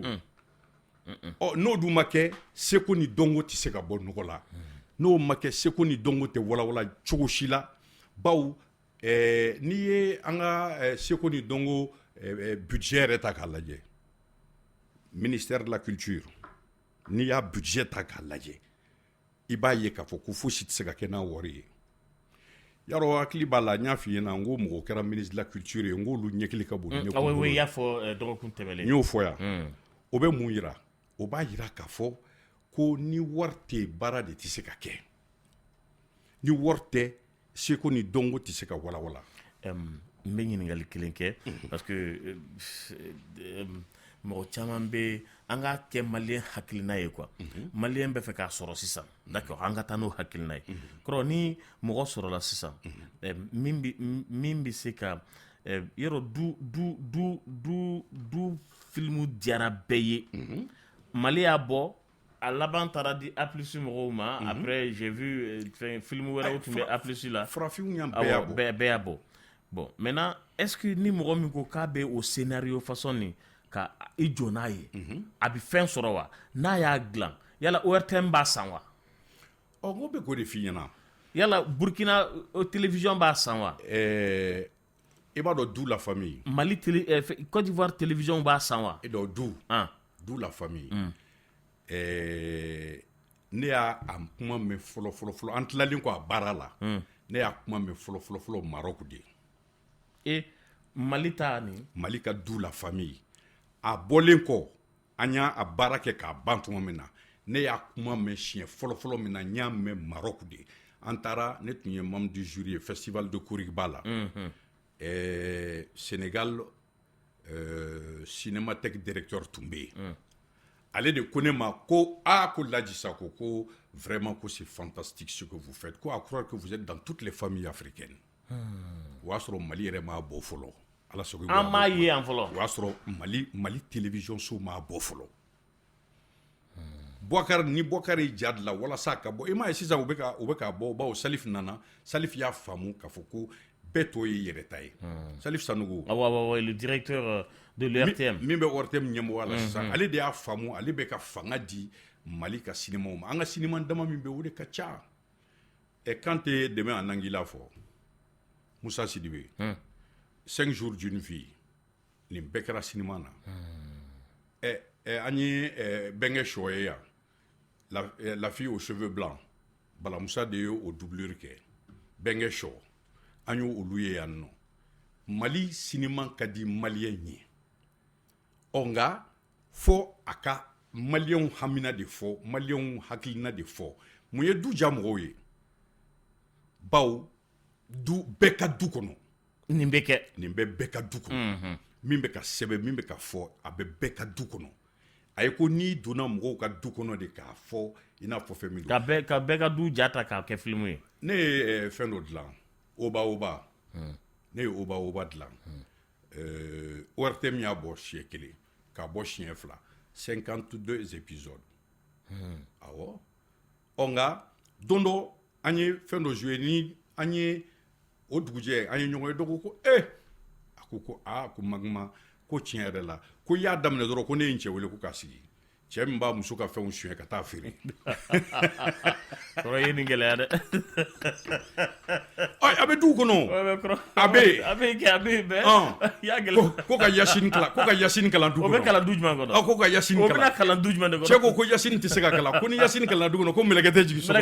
o n'o dun ma kɛ seko ni dɔnko tɛ se ka bɔ nɔgɔ la n'o ma kɛ seko ni dɔnko tɛ walawala cogo si la bawo n'i ye an ka seko ni dɔnko budget yɛrɛ ta k'a lajɛ ministère de la culture n'i y'a budget ta k'a lajɛ i b'a ye k'a fɔ ko fosi tɛ se ka kɛ n'a wari ye yarɔ hakili b'a la n y'a f'i ɲɛna n ko mɔgɔ kɛra ministre de la culture ye n k'olu ɲɛkili ka bon ni ɲɛkun oui, i y'a fɔ dɔgɔkun tɛmɛlen n y'o fɔ yan o bɛ mun yira o b'a yira k'a fɔ ko ni wari tɛ baara de tɛ se ka kɛ ni wari tɛ seko ni dɔnko tɛ se ka walawala n bɛ ɲininkali kelen kɛ parce que mɔgɔ caman bɛ an ka kɛ maliyɛn hakilina ye quoi maliyɛn bɛ fɛ k'a sɔrɔ sisan d'accord an ka taa n'o hakilina ye kɔrɔ ni mɔgɔ sɔrɔla sisan min bɛ se ka yɔrɔ du filimu diyara bɛɛ ye Mali y'a bɔ a laban taara di A+ mɔgɔw ma après j'ai vu film wɛrɛw tun bɛ A+ la farafinw y'an bɛɛ y'a bɔ bon maintenant est-ce que ni mɔgɔ min ko k'a bɛ o scénario façon nin ka i jɔ n'a ye a bɛ fɛn sɔrɔ wa n'a y'a dilan yala ORTM b'a san wa n ko bɛ k'o de f'i ɲɛna yala Burkina télévision b'a san wa i b'a dɔn Du la Famille Mali Côte d'Ivoire télévision b'a san wa Du la Famille ne y'a kuma mɛn fɔlɔ an tilalen kɔ a baara la ne y'a kuma mɛn fɔlɔ Maroc de Mali ta nin Mali ka Du la Famille a bɔlen kɔ an y'a baara kɛ k'a ban tuma min na ne y'a kuma mɛn siɲɛ fɔlɔ min na n y'a mɛn Maroc de an taara ne tun ye membre du jury ye festival de Kouriba la Sénégal cinémathèque directeur tun bɛ yen ale de ko ne ma ko ko Laji Sako ko vraiment ko c'est fantastique ce que vous faites ko à croire que vous êtes dans toutes les familles africaines o y'a sɔrɔ Mali yɛrɛ m'a bɔ fɔlɔ Ala sago an m'a ye yan fɔlɔ o y'a sɔrɔ Mali télévision so m'a bɔ fɔlɔ Boubacar ni Boubacar ye ja dilan walasa ka bɔ i m'a ye sisan u bɛ k'a bɔ bawo Salif nana Salif y'a faamu k'a fɔ ko bɛɛ to ye yɛrɛ ta ye Salif Sanogo le directeur de l'RTM min bɛ ORTM ɲɛmɔgɔya la sisan ale de y'a faamu ale bɛ ka fanga di Mali ka cinéma ma an ka cinéma dama min bɛ o de ka ca quand demain en Anguilla fɔ Moussa Sidibé 5 jours d'une fille nin bɛɛ kɛra cinéma na an ye Bɛnkɛ Shɔ ye yan la fille aux cheveux blancs Bala Moussa de ye o doublure kɛ Bɛnkɛ Shɔ an ye olu ye yan nɔ Mali cinéma ka di malien ye nka fɔ a ka malien hamina de fɔ malien hakilina de fɔ mun ye du ja mɔgɔw ye baw du bɛɛ ka du kɔnɔ nin bɛ bɛɛ ka du kɔnɔ min bɛ ka sɛbɛn min bɛ ka fɔ a bɛ bɛɛ ka du kɔnɔ a ye ko n'i donna mɔgɔw ka du kɔnɔ de k'a fɔ i n'a fɔ fɛn min don ka bɛɛ ka du ja ta k'a kɛ film ye ne ye fɛn dɔ dilan oba ne ye oba dilan ORTM y'a bɔ siɲɛ 1 k'a bɔ siɲɛ 2 52 épisodes awɔ nka don dɔ an ye fɛn dɔ joué ni an ye o dugujɛ an ye ɲɔgɔn ye dɔ ko a ko Magma ko tiɲɛ yɛrɛ la ko i y'a daminɛ dɔrɔn ko ne ye n cɛ wele ko k'a sigi cɛ min b'a muso ka fɛnw suɲɛ ka taa feere kɔrɔ ye nin gɛlɛya dɛ a bɛ du kɔnɔ a bɛ ko ka Yasini kalan du kɔnɔ o bɛ kalan du jumɛn kɔnɔ ko ka Yasini kalan o bɛna kalan du jumɛn de kɔnɔ cɛ ko Yasini tɛ se ka kalan ko ni Yasini kalan du kɔnɔ ko mɛlɛkɛ tɛ jigin so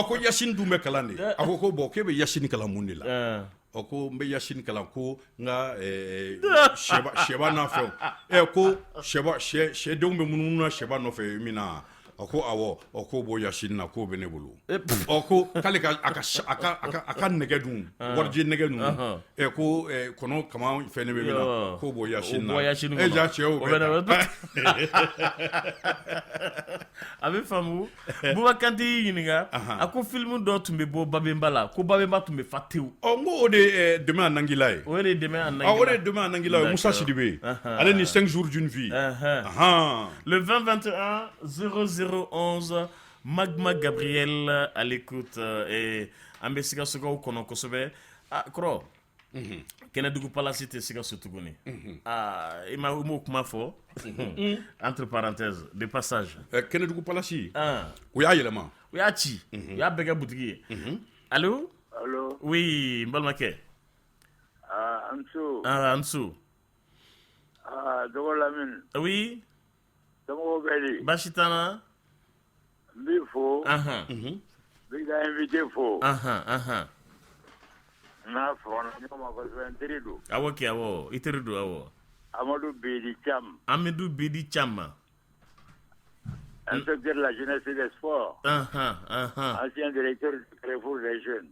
ko Yasini dun bɛ kalan de a ko bon k'e bɛ Yasini kalan mun de la ko n bɛ Yasini kalan ko n ka sɛba n'a fɛnw ko sɛdenw bɛ munumunu na sɛba nɔfɛ min na ko awɔ k'o bɔ Yasini na k'o bɛ ne bolo ko k'ale a ka nɛgɛ dun warijɛ nɛgɛ dun ko kɔnɔ kama fɛn ne bɛ min na k'o bɔ Yasini na ja cɛ o bɛ a bɛ faamu Bouba Kanté y'i ɲininka a ko film dɔ tun bɛ bɔ Babemba la ko Babemba tun bɛ fa tewu n ko o de ye Demain en Anguilla ye o de ye Demain en Anguilla o de ye Demain en Anguilla ye Moussa Sidibé ale ni 5 jours d'une vie le 20-21 0011 Magma Gabriel à l'écoute et an bɛ Sikasokaw kɔnɔ kosɛbɛ kɔrɔ Kɛnɛdugu Palace tɛ Sikaso tuguni i m'o kuma fɔ entre parenthèses de passage Kɛnɛdugu Palace o y'a yɛlɛma o y'a ci o y'a bɛɛ kɛ butigi ye allo oui n balimakɛ Anso Dogo Lamine oui Dogo bɛ di baasi t'an na n b'i fo n b'i ka invité fo n'a fɔra ɲɔgɔn ma kosɛbɛ n teri don awɔ kɛ awɔ i teri don awɔ Amadou Bedi Thiam Amadou Bedi Thiam inspecteur de la jeunesse et des sports ancien directeur du Carrefour des jeunes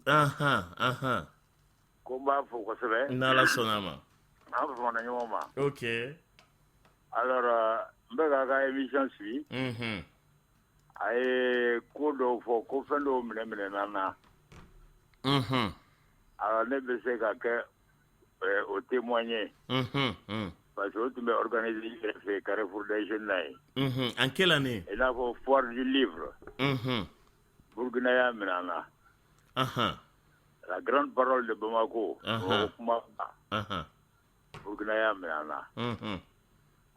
ko n b'a fo kosɛbɛ n'Ala sɔnna a ma an fɔra ɲɔgɔn ma ok alors n bɛ k'a ka émission suit a ye ko dɔw fɔ ko fɛn dɔw minɛna na alors ne bɛ se ka kɛ o témoigner parce que o tun bɛ organiser i yɛrɛ fɛ Carrefour des jeunes na ye en quelle année i n'a fɔ foire du livre Burkina y'a minɛ an na la grande parole de Bamako o kuma Burkina y'a minɛ an na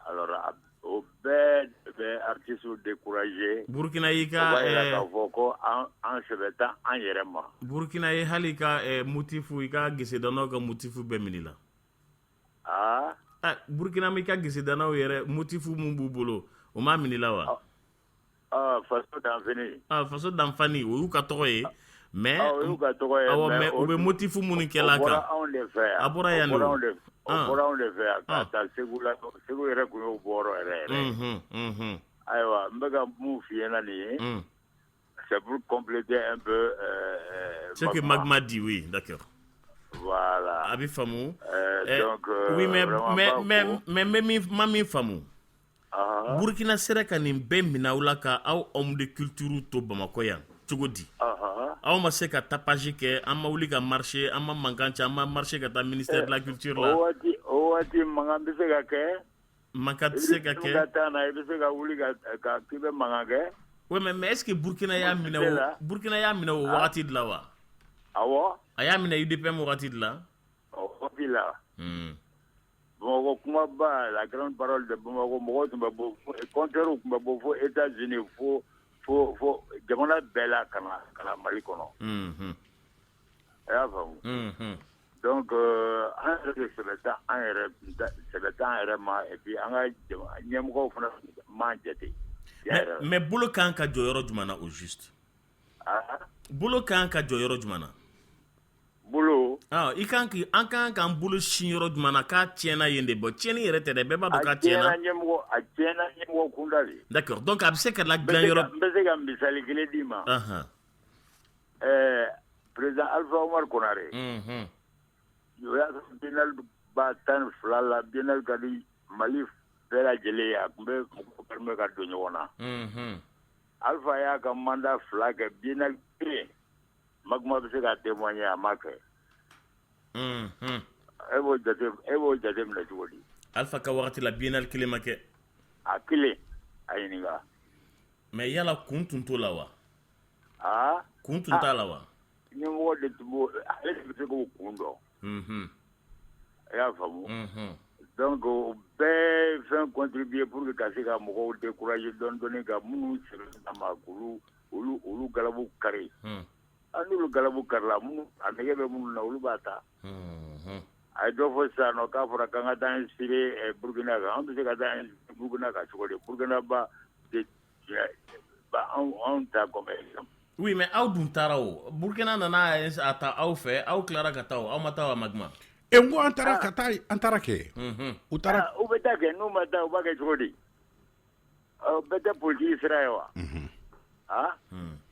alors o bɛɛ de bɛ artistes décourager Burkina y'i ka k'a fɔ ko an sɛbɛ tan an yɛrɛ ma Burkina ye hali ka motifu i ka gesedanaw ka motifu bɛɛ minɛ la Burkina mi ka gesedanaw yɛrɛ motifu mun b'u bolo o m'a minɛ la wa faso danfani faso danfani o y'u ka tɔgɔ ye mais o y'u ka tɔgɔ ye mais o bɛ motifu minnu kɛla kan a bɔra yan de o bɔra anw de fɛ yan ka taa Segu la Segu yɛrɛ tun y'o bɔyɔrɔ yɛrɛ ayiwa n bɛ ka mun f'i ɲɛna nin ye c'est pour compléter un peu ce que Magma dit oui d'accord voilà a bɛ faamu donc oui mais ma min faamu Burkina sera ka nin bɛɛ minɛ aw la ka aw homme de culture to Bamakɔ yan cogo di aw ma se ka tapage kɛ an ma wuli ka marché an ma mankan cɛ an ma marché ka taa ministère de la culture la o waati mankan bɛ se ka kɛ mankan tɛ se ka kɛ ka taa na i bɛ se ka wuli ka k'i bɛ mankan kɛ oui mais est-ce que Burkina y'a minɛ o wagati de la wa awɔ a y'a minɛ UDPM wagati de la wagati la Bamakɔ kumaba la grande parole de Bamakɔ mɔgɔw tun bɛ bɔ compteurs tun bɛ bɔ fo États-Unis fo jamana bɛɛ la ka na Mali kɔnɔ a y'a faamu donc an yɛrɛ de sɛbɛn an yɛrɛ ma et puis an ka ɲɛmɔgɔw fana m'an jate mais bolo kan ka jɔ yɔrɔ jumɛn na au juste bolo kan ka jɔ yɔrɔ jumɛn na bolo an kan k'an bolo sin yɔrɔ jumɛn na k'a tiɲɛna yen de bɔ tiɲɛni yɛrɛ tɛ dɛ bɛɛ b'a dɔn k'a tiɲɛna a tiɲɛna ɲɛmɔgɔ kunda de d'accord donc a bɛ se ka ladilan yɔrɔ n bɛ se ka misali kelen d'i ma président Alpha Omar Konare o y'a sɔrɔ biennale ba 12 la biennale ka di Mali bɛɛ lajɛlen ye a tun bɛ mɔgɔw permet ka don ɲɔgɔn na Alpha y'a ka mandat 2 kɛ biennale kelen Maguma bɛ se ka témoigner a ma kɛ e b'o jate minɛ cogo di Alpha ka wagati la biennale kelen ma kɛ a kelen a ɲininka mais yala kun tun t'o la wa kun tun t'a la wa ɲɛmɔgɔ de tun b'o ale de bɛ se k'o kun dɔn a y'a faamu donc o bɛɛ fɛn contribuer pour que ka se ka mɔgɔw décourager dɔɔni ka minnu sɛbɛn a ma olu galabu kari n'olu galabu karila a nɛgɛ bɛ minnu na olu b'a ta a ye dɔ fɔ sisan nɔ k'a fɔra k'an ka taa inspirer Burkina kan an bɛ se ka taa inspirer Burkina kan cogo di Burkina ba anw ta comme exemple. Oui, mais aw dun taara o Burkina nana a ta aw fɛ aw tilara ka taa o aw ma taa wa Maguma n ko an taara ka taa an taara kɛ u bɛ taa kɛ n'u ma taa u b'a kɛ cogo di bɛɛ tɛ politique sira ye wa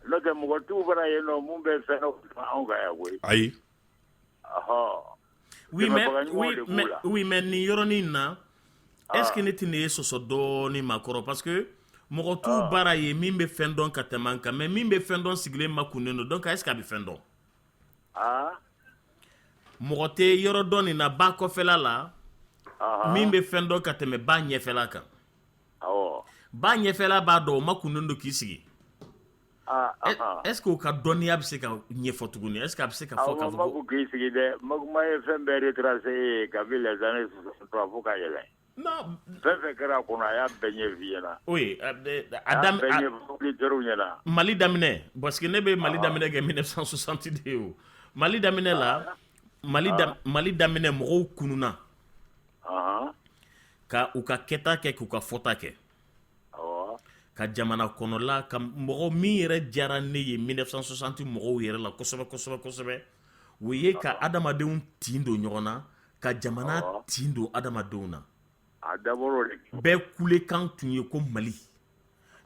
n'o tɛ mɔgɔ t'u fana yen nɔ mun bɛ fɛn dɔ anw ka yan koyi ayi oui mais nin yɔrɔnin na est-ce que ne tɛ ne ye sɔsɔ dɔɔni makɔrɔ parce que mɔgɔ t'u baara ye min bɛ fɛn dɔn ka tɛmɛ an kan mais min bɛ fɛn dɔn sigilen ma kunnen don donc est-ce que a bɛ fɛn dɔn mɔgɔ tɛ yɔrɔ dɔn nin na ba kɔfɛla la min bɛ fɛn dɔn ka tɛmɛ ba ɲɛfɛla kan ba ɲɛfɛla b'a dɔn o ma kunnen don k'i sigi est-ce que o ka dɔnniya bɛ se ka ɲɛfɔ tuguni est-ce que a bɛ se ka fɔ k'a fɔ ko k'i sigi dɛ Maguma ye fɛn bɛɛ retracé ye kabini les années 63 fo ka yɛlɛn non fɛn fɛn kɛra a kɔnɔ a y'a bɛɛ ɲɛ f'i ɲɛna oui Mali daminɛ parce que ne bɛ Mali daminɛ kɛ 1960 de ye o Mali daminɛ la Mali daminɛ mɔgɔw kununa ka u ka kɛta kɛ k'u ka fɔta kɛ ka jamana kɔnɔla ka mɔgɔ min yɛrɛ diyara ne ye 1960 mɔgɔw yɛrɛ la kosɛbɛ u ye ka adamadenw tin don ɲɔgɔn na ka jamana tin don adamadenw na bɛɛ kulekan tun ye ko Mali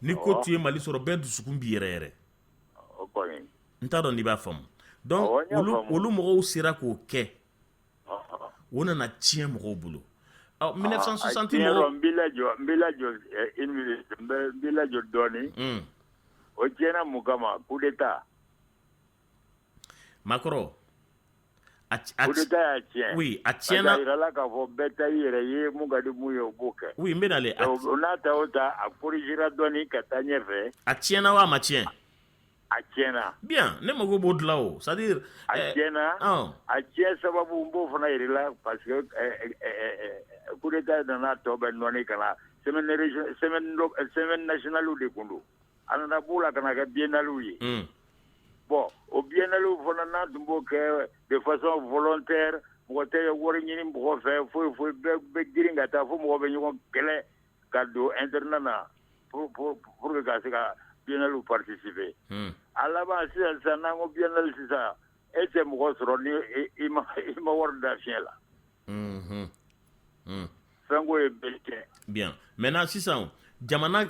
ni ko tun ye Mali sɔrɔ bɛɛ dusukun bi yɛrɛ n t'a dɔn n'i b'a faamu donc olu mɔgɔw sera k'o kɛ o nana tiɲɛ mɔgɔw bolo 1960 mɔgɔw n b'i lajɔ dɔɔni o tiɲɛna mun kama coup d'état Makɔrɔ coup d'état y'a tiɲɛ oui a tiɲɛna a yirala k'a fɔ bɛɛ ta i yɛrɛ ye mun ka di mun ye o b'o kɛ oui n bɛ nale o n'a ta o ta a corrigera dɔɔni ka taa ɲɛfɛ a tiɲɛna wa a ma tiɲɛ a tiɲɛna bien ne mago b'o dilan o c'est à dire a tiɲɛna a tiɲɛ sababu n b'o fana yirila parce que coup d'état nana tɔ bɛ nɔɔni ka na semaine nationale de kun don a nana b'o la ka na kɛ biennale ye bon o biennale fana n'a tun b'o kɛ de façon volontaire mɔgɔ tɛ wari ɲini mɔgɔ fɛ foyi bɛɛ girin ka taa fo mɔgɔ bɛ ɲɔgɔn kɛlɛ ka don internat na pour que ka se ka biennale participer a laban sisan n'an ko biennale sisan e tɛ mɔgɔ sɔrɔ ni i ma wari da fiɲɛ la fɛn ko ye bɛɛ tiɲɛ bien maintenant sisan jamana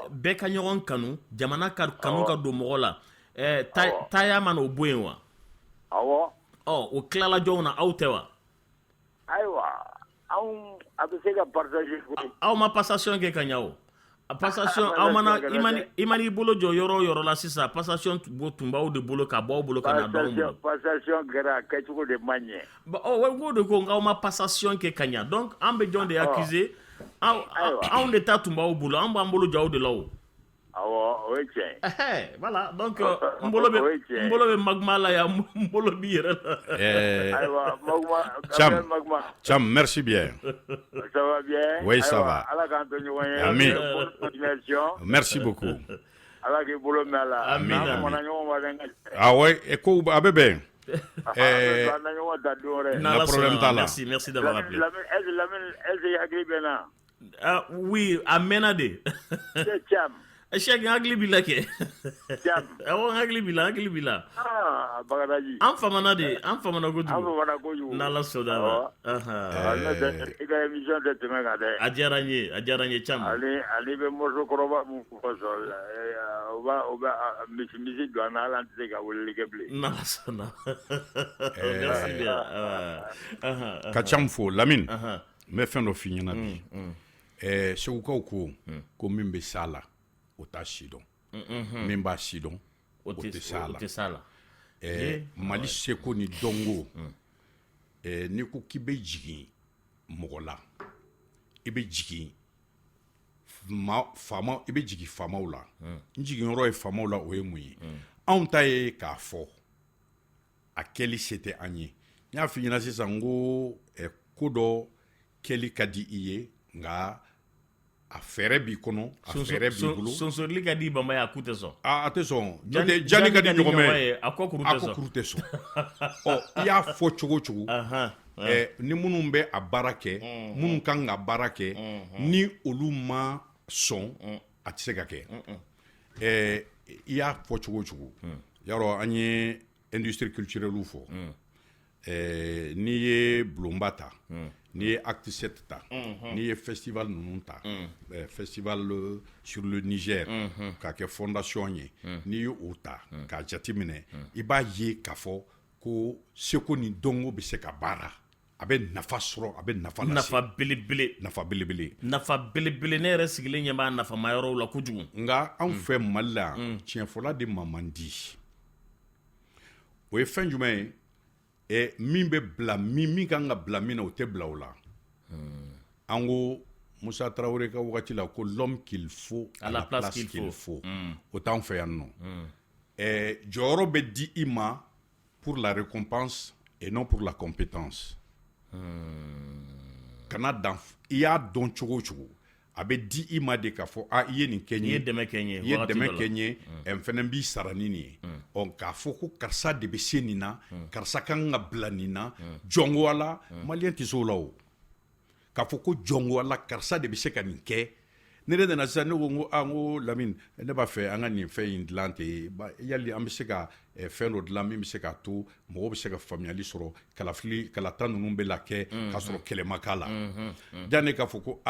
bɛɛ ka ɲɔgɔn kanu jamana ka kanu ka don mɔgɔ la taya mana o bɔ yen wa awɔ o tilala jɔnw na aw tɛ wa ayiwa anw a bɛ se ka partager aw ma passation kɛ ka ɲa o passation aw mana i man'i bolo jɔ yɔrɔ o yɔrɔ la sisan passation tun b'aw de bolo ka bɔ aw bolo ka na d'anw bolo passation kɛra a kɛcogo de ma ɲɛ o de ko nk'aw ma passation kɛ ka ɲa donc an bɛ jɔn de accuser anw de ta tun b'aw bolo an b'an bolo jɔ aw de la o awɔ o ye tiɲɛ ye. Voilà donc n bolo bɛ Magma la yan n bolo b'i yɛrɛ la. Ayiwa Magma. Cham, merci bien. Ça va bien? Oui, ça va. Ala k'an to ɲɔgɔn ye. Ami. Bonne continuation. Merci beaucoup. Ala k'i bolo mɛn a la. Ami. N'an kumana ɲɔgɔn ma dɛ. Ah ouais, et ko a bɛ bɛn. An na ɲɔgɔn ta don wɛrɛ. Na problème t'a la. Merci d'avoir appelé. Lamine, est-ce que i hakili bɛ n na? Oui, a mɛnna de. C'est Cham. Cheikh n hakili b'i la kɛ. Cham. Awɔ n hakili b'i la. Bagadaji. An famana kojugu. An famana kojugu. N'Ala sɔnna ma. I ka émission tɛ tɛmɛ kan dɛ. A diyara n ye Cham. Ale bɛ morceau kɔrɔba mun fɔsɔn o bɛ misi don an na hali an tɛ se ka weleli kɛ bilen. N'Ala sɔnna. Merci bien. Ka Cham fo Lamine. N bɛ fɛn dɔ f'i ɲɛna bi. Segukaw ko min bɛ s'a la o t'a si dɔn. Min b'a si dɔn o tɛ s'a la. Mali seko ni dɔnko n'i ko k'i bɛ jigin mɔgɔ la i bɛ jigin faamaw la n jigiyɔrɔ ye faamaw la o ye mun ye anw ta ye k'a fɔ a kɛli se tɛ an ye n y'a f'i ɲɛna sisan n ko ko dɔ kɛli ka di i ye nka a fɛɛrɛ b'i kɔnɔ a fɛɛrɛ b'i bolo sonsori ka di Bamba ye a ku tɛ sɔn a tɛ sɔn jani ka di ɲɔgɔmɛ ye a ko kuru tɛ sɔn i y'a fɔ cogo cogo ni minnu bɛ a baara kɛ minnu kan ka baara kɛ ni olu ma sɔn a tɛ se ka kɛ i y'a fɔ cogo cogo yarɔ an ye industrie culturelle fɔ n'i ye bulonba ta n'i ye acte 7 ta n'i ye festival ninnu ta festival sur le Niger k'a kɛ fondation ye n'i ye o ta k'a jateminɛ i b'a ye k'a fɔ ko seko ni dɔnko bɛ se ka baara a bɛ nafa sɔrɔ a bɛ nafa lase nafa belebele ne yɛrɛ sigilen ɲɛ b'a nafama yɔrɔw la kojugu nka anw fɛ Mali la tiɲɛ fɔla de man di o ye fɛn jumɛn ye min bɛ bila min kan ka bila min na o tɛ bila o la an ko Musa Tarawele ka wagati la ko l'homme qu'il faut à la place qu'il faut o t'anw fɛ yan nɔ jɔyɔrɔ bɛ di i ma pour la récompense et non pour la compétence kana dan i y'a dɔn cogo o cogo a bɛ di i ma de k'a fɔ i ye nin kɛ n ye i ye dɛmɛ kɛ n ye n fana b'i sara ni nin ye k'a fɔ ko karisa de bɛ se nin na karisa kan ka bila nin na jɔngo a la maliyɛn tɛ se o la o k'a fɔ ko jɔngo a la karisa de bɛ se ka nin kɛ ne de nana sisan ne ko n ko Lamine ne b'a fɛ an ka nin fɛn in dilan ten yali an bɛ se ka fɛn dɔ dilan min bɛ se k'a to mɔgɔw bɛ se ka faamuyali sɔrɔ kalata ninnu bɛ la kɛ k'a sɔrɔ kɛlɛ ma k'a la yanni k'a fɔ ko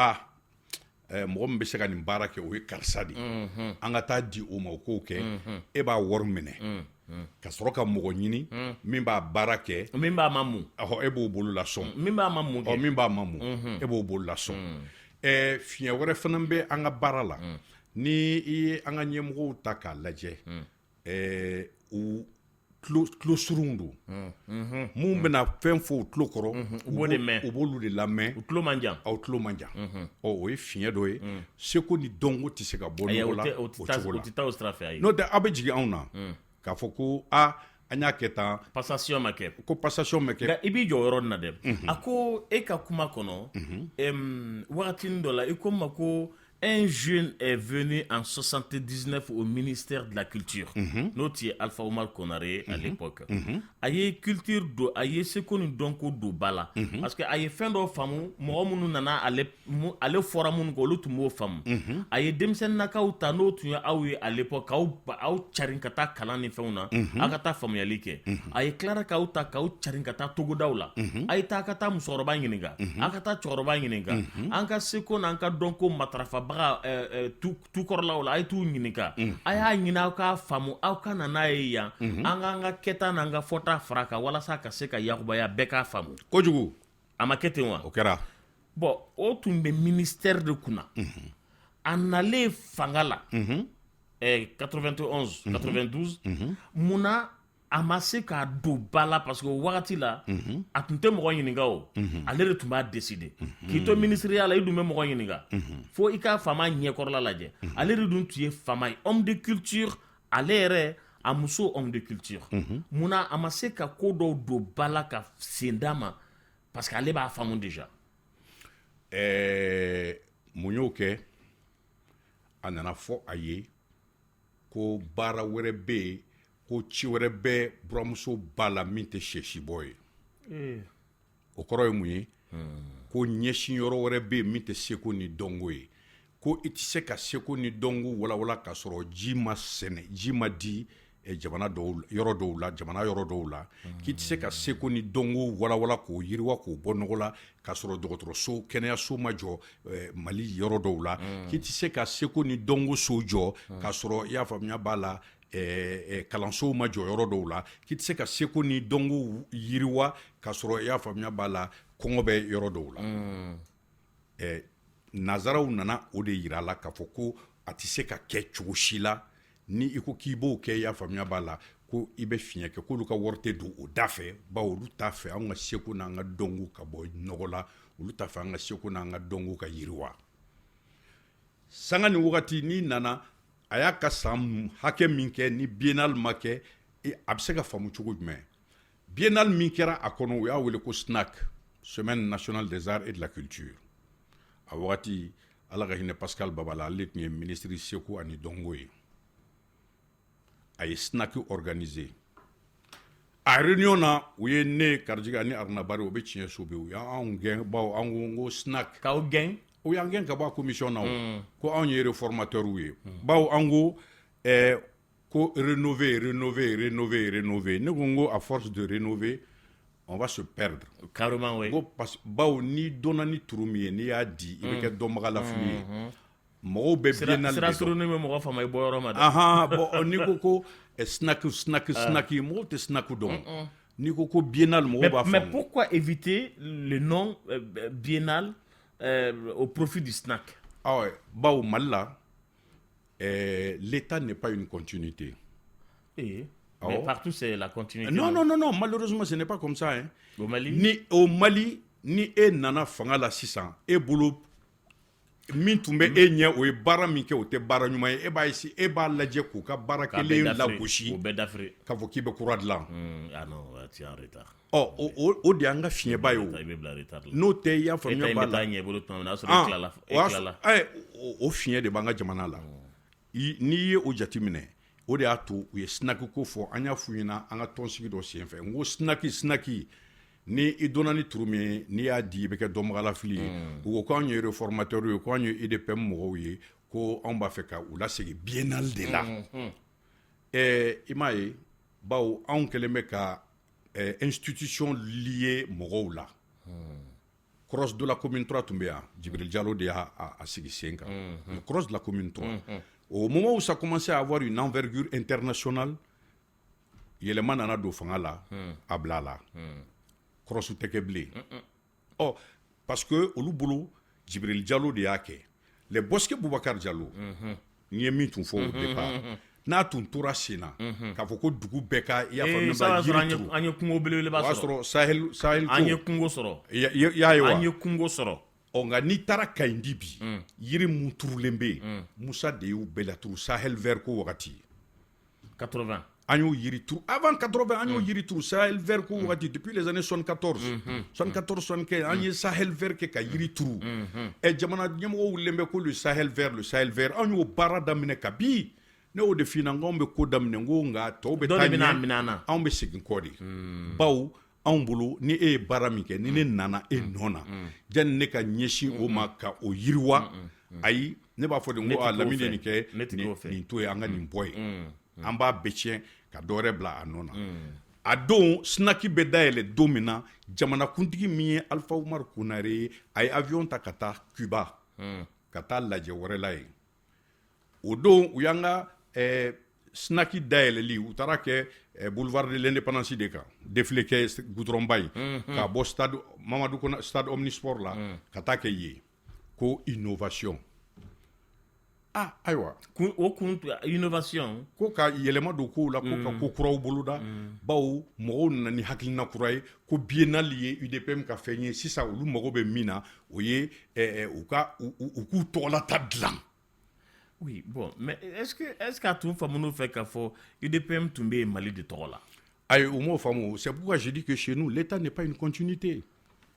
mɔgɔ min bɛ se ka nin baara kɛ o ye karisa de an ka taa di o ma o k'o kɛ e b'a wari minɛ ka sɔrɔ ka mɔgɔ ɲini min b'a baara kɛ min b'a mamu e b'o bolo lasɔn min b'a mamu e b'o bolo lasɔn fiɲɛ wɛrɛ fana bɛ an ka baara la ni i ye an ka ɲɛmɔgɔw ta k'a lajɛ u tulo surun don mun bɛna fɛn fɔ u tulo kɔrɔ u b'olu de lamɛn u tulo man jan o ye fiɲɛ dɔ ye seko ni dɔnko tɛ se ka bɔ ɲɔgɔn la o cogo la n'o tɛ aw bɛ jigin anw na k'a fɔ ko an y'a kɛ tan passation ma kɛ nka i b'i jɔ yɔrɔ nin na dɛ a ko e ka kuma kɔnɔ wagatinin dɔ la i ko n ma ko un jeune est venu en 79 au ministère de la Culture. N'o tɛ Alpha Omar Konare à l'époque. A ye culture do a ye seko ni dɔnko don ba la parce que a ye fɛn dɔ faamu mɔgɔ minnu nana ale fɔra minnu kɔ olu tun b'o faamu a ye denmisɛnninnakaw ta n'o tun ye aw ye à l'époque k'aw carin ka taa kalan ni fɛnw na aw ka taa faamuyali kɛ a ye tilara k'aw ta k'aw carin ka taa togodaw la a ye taa ka taa musokɔrɔba ɲininka aw ka taa cɛkɔrɔba ɲininka an ka seko n'an ka dɔnko matarafa tukɔrɔlaw la a ye t'u ɲininka a y'a ɲini aw k'a faamu aw ka na n'a ye yan an k'an ka kɛta n'an ka fɔta fara kan walasa ka se ka yakubaya bɛɛ k'a faamu kojugu a ma kɛ ten wa o kɛra bon o tun bɛ ministère de kunna a nalen fanga la 91 92 munna a ma se k'a don ba la parce que o wagati la a tun tɛ mɔgɔ ɲininka o ale de tun b'a décider k'i to ministeriya la i dun bɛ mɔgɔ ɲininka fo i ka faama ɲɛkɔrɔla lajɛ ale de dun tun ye faama ye homme de culture ale yɛrɛ a muso homme de culture munna a ma se ka ko dɔw don ba la ka sen d'a ma parce que ale b'a faamu déjà mun y'o kɛ a nana fɔ a ye ko baara wɛrɛ bɛ yen ko ci wɛrɛ bɛ buramuso ba la min tɛ sɛsibɔ ye o kɔrɔ ye mun ye ko ɲɛsin yɔrɔ wɛrɛ bɛ yen min tɛ seko ni dɔnko ye ko i tɛ se ka seko ni dɔnko walawala ka sɔrɔ ji ma sɛnɛ ji ma di jamana yɔrɔ dɔw la jamana yɔrɔ dɔw la k'i tɛ se ka seko ni dɔnko walawala k'o yiriwa k'o bɔ nɔgɔ la ka sɔrɔ dɔgɔtɔrɔso kɛnɛyaso ma jɔ Mali yɔrɔ dɔw la k'i tɛ se ka seko ni dɔnko so jɔ ka sɔrɔ i y'a faamuya b'a la kalansow ma jɔ yɔrɔ dɔw la k'i tɛ se ka seko ni dɔnko yiriwa ka sɔrɔ i y'a faamuya b'a la kɔngɔ bɛ yɔrɔ dɔw la nazaraw nana o de yira a la k'a fɔ ko a tɛ se ka kɛ cogo si la ni i ko k'i b'o kɛ i y'a faamuya b'a la ko i bɛ fiɲɛ kɛ k'olu ka wari tɛ don o da fɛ bawo olu t'a fɛ an ka seko n'an ka dɔnko ka bɔ nɔgɔ la olu t'a fɛ an ka seko n'an ka dɔnko ka yiriwa sanga ni wagati n'i nana a y'a ka san hakɛ min kɛ ni biennale ma kɛ a bɛ se ka faamu cogo jumɛn biennale min kɛra a kɔnɔ o y'a wele ko SNAC Semaine nationale des arts et de la culture a wagati ala ka hinɛ Pascal Babala ale tun ye ministre seko ani dɔnko ye a ye SNAC organisé a réunion na u ye ne Karijiga ni Aruna Bari o bɛ tiɲɛ so bɛ u y'anw gɛn bawo an ko SNAC k'aw gɛn o y'an gɛn ka bɔ a commission na ko anw ye réformateurs ye bawo an ko rénover ne ko à force de rénover on va se perdre carrément oui bawo ni donna ni turu min ye n'i y'a di i bɛ kɛ dɔnbaga lafili ye mɔgɔw bɛ biennale sira suruni bɛ mɔgɔ fama i bɔ yɔrɔ ma dɛ bon n'i ko SNAC mɔgɔw tɛ SNAC dɔn n'i ko biennale mɔgɔw b'a faamu mais pourquoi éviter le nom biennale au profit du SNAC bawo Mali la l'État n'est pas une continuité mais partout c'est la continuité non malheureusement ce n'est pas comme ça au Mali ni e nana fanga la sisan e bolo min tun bɛ e ɲɛ o ye baara min kɛ o tɛ baara ɲuman ye e b'a lajɛ k'u ka baara kelen lagosi k'a fɔ k'i bɛ kura dilan o de y'an ka fiɲɛba ye o n'o tɛ i y'a faamuya b'a la o fiɲɛ de b'an ka jamana la n'i ye o jateminɛ o de y'a to u ye SNAC ko fɔ an y'a f'u ɲɛna an ka tɔnsigi dɔ senfɛ n ko SNAC ni i donna ni turu min ye n'i y'a di i bɛ kɛ dɔnbaga lafili ye u ko k'anw ye réformateurs ye k'anw ye IDPM mɔgɔw ye ko anw b'a fɛ ka u lasegin biennale de la i m'a ye bawo anw kɛlen bɛ ka institution liée mɔgɔw la Cross de la commune 3 tun bɛ yan Djibril Diallo de y'a sigi sen kan Cross de la commune 3 au moment où ça commençait à avoir une envergure internationale yɛlɛma nana don fanga la a bila la Cross tɛ kɛ bilen parce que olu bolo Djibril Diallo de y'a kɛ le Bosquet Boubacar Diallo n'i ye min tun fɔ au départ n'a tun tora sen na k'a fɔ ko dugu bɛɛ ka i y'a faamuya an ye kungo belebeleba sɔrɔ Sahel an ye kungo sɔrɔ y'a ye wa an ye kungo sɔrɔ nka n'i taara Kayindi bi yiri mun turulen bɛ yen Musa de y'u bɛɛ laturu Sahel vert ko wagati 80 an y'o yiri turu avant 80 an y'o yiri turu Sahel vert ko wagati depuis les années 74 75 an ye Sahel vert kɛ ka yiri turu jamana ɲɛmɔgɔw wulilen bɛ ko le Sahel vert an y'o baara daminɛ kabi ne y'o de f'i ɲɛna n k'anw bɛ ko daminɛ n ko nka tɔw bɛ taa ɲɛ anw bɛ segin kɔ de bawo anw bolo ni e ye baara min kɛ ni ne nana e nɔ na janni ne ka ɲɛsin o ma ka o yiriwa ayi ne b'a fɔ de n ko Lamini ye nin kɛ nin to ye an ka nin bɔ ye an b'a bɛɛ tiɲɛ ka dɔ wɛrɛ bila a nɔ na a don SNAC bɛ dayɛlɛ don min na jamanakuntigi min ye Alpha Umaru Konare ye a ye avion ta ka taa Cuba ka taa lajɛ wɛrɛ la yen o don u y'an ka SNAC dayɛlɛli u taara kɛ boulevard de l'indépendance de kan défilé kɛ goudronba in k'a bɔ stade Mamadu Kona stade Omnisport la ka taa kɛ yen ko innovation ayiwa o kun innovation ko ka yɛlɛma don kow la ko ka ko kuraw boloda bawo mɔgɔw nana ni hakilina kura ye ko biennale ye UDPM ka fɛn ye sisan olu mago bɛ min na o ye u k'u tɔgɔlata dilan. Oui, bon, mais est-ce qu'à tout famille fait qu'à fond UDPM tombé Mali de Togola? Aïe, au mot fameux, c'est pourquoi je dis que chez nous, l'État n'est pas une continuité.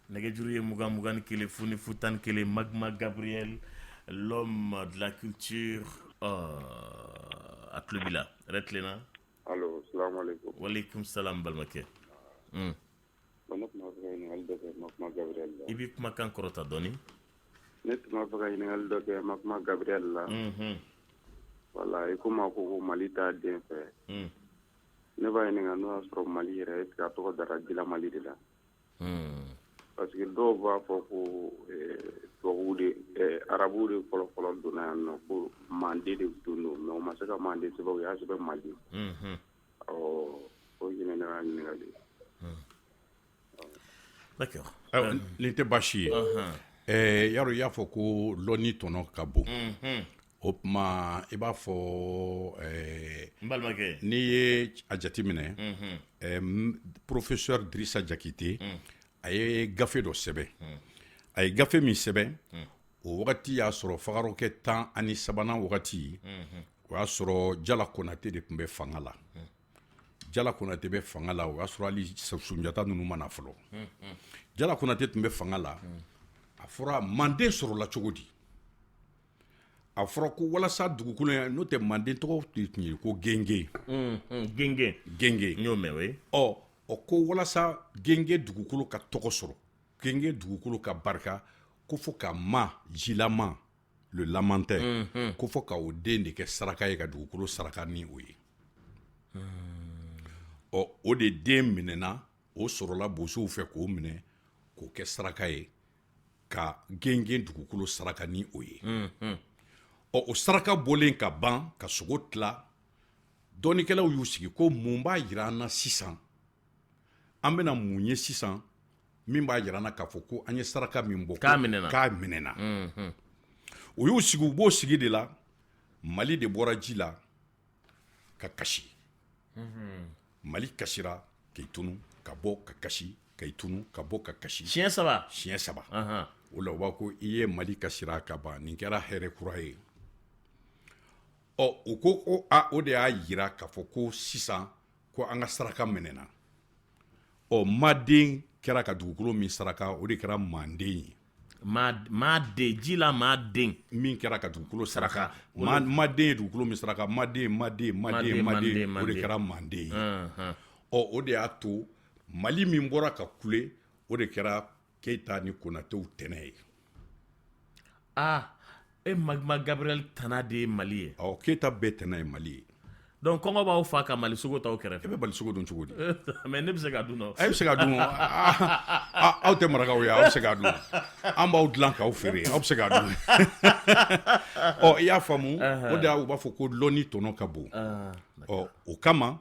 Nagajuri Mugan Kele Founi Foutan Kele Magma Gabriel, l'homme de la culture à Tlubila. Retlena. Allô, salam alaikum. Wa alaikum salam Balmake. Ibi kuma kan korota doni? Ne tuma fɛ ka ɲininkali dɔ kɛ Makuma Gabriel la. Voilà, i ko ma ko Mali t'a den fɛ. Ne b'a ɲininka n'o y'a sɔrɔ Mali yɛrɛ est-ce que a tɔgɔ dara Dila Mali de la. Parce que dɔw b'a fɔ ko tubabuw de arabuw de fɔlɔ donna yan nɔ ko Mande de don mais o ma se ka Mande sɛbɛn o y'a sɛbɛn Mali. O ɲinɛ ne ka ɲininkali. D'accord. Nin tɛ baasi ye. Yaro y'a fɔ ko lɔnni tɔnɔ ka bon. O tuma i b'a fɔ n'i ye a jateminɛ professeur Drissa Jakite a ye gafe dɔ sɛbɛn a ye gafe min sɛbɛn o wagati y'a sɔrɔ fagarokɛ 13 wagati o y'a sɔrɔ Jala Konate de tun bɛ fanga la Jala Konate bɛ fanga la o y'a sɔrɔ hali Sunjata ninnu ma na fɔlɔ Jala Konate tun bɛ fanga la a fɔra Manden sɔrɔla cogo di a fɔra ko walasa dugukolo in n'o tɛ Manden tɔgɔ tun ye ko Genge Genge n y'o mɛn oui o ko walasa Genge dugukolo ka tɔgɔ sɔrɔ Genge dugukolo ka barika ko fɔ ka jilama le lamentin ko fɔ ka o den de kɛ saraka ye ka dugukolo saraka ni o ye o de den minɛna o sɔrɔla bosow fɛ k'o minɛ k'o kɛ saraka ye ka Genge dugukolo saraka ni o ye o saraka bɔlen ka ban ka sogo tila dɔɔnikɛlaw y'u sigi ko mun b'a jira an na sisan an bɛna mun ye sisan min b'a jira an na k'a fɔ ko an ye saraka min bɔ k'a minɛna o y'u sigi u b'o sigi de la Mali de bɔra ji la ka kasi Mali kasira k'i tunu ka bɔ ka kasi k'i tunu ka bɔ ka kasi siɲɛ saba o la u b'a ko i ye Mali kasira ka ban nin kɛra hɛrɛ kura ye o ko o de y'a jira k'a fɔ ko sisan ko an ka saraka minɛna Maden kɛra ka dugukolo min saraka o de kɛra Manden ye Maden ji la Maden min kɛra ka dugukolo saraka Maden ye dugukolo min saraka Maden o de kɛra Manden ye o de y'a to Mali min bɔra ka kule o de kɛra Keita ni Konatew tɛnɛ ye Magma Gabriel tana de ye Mali ye Keita bɛɛ tɛnɛ ye Mali ye donc kɔngɔ b'aw fa ka Mali sogo t'aw kɛrɛfɛ e bɛ Mali sogo dun cogo di mais ne bɛ se ka dun e bɛ se ka dun aw tɛ marakaw ye aw bɛ se ka dun an b'aw dilan k'aw feere aw bɛ se ka dun i y'a faamu o de u b'a fɔ ko lɔnni tɔnɔ ka bon o kama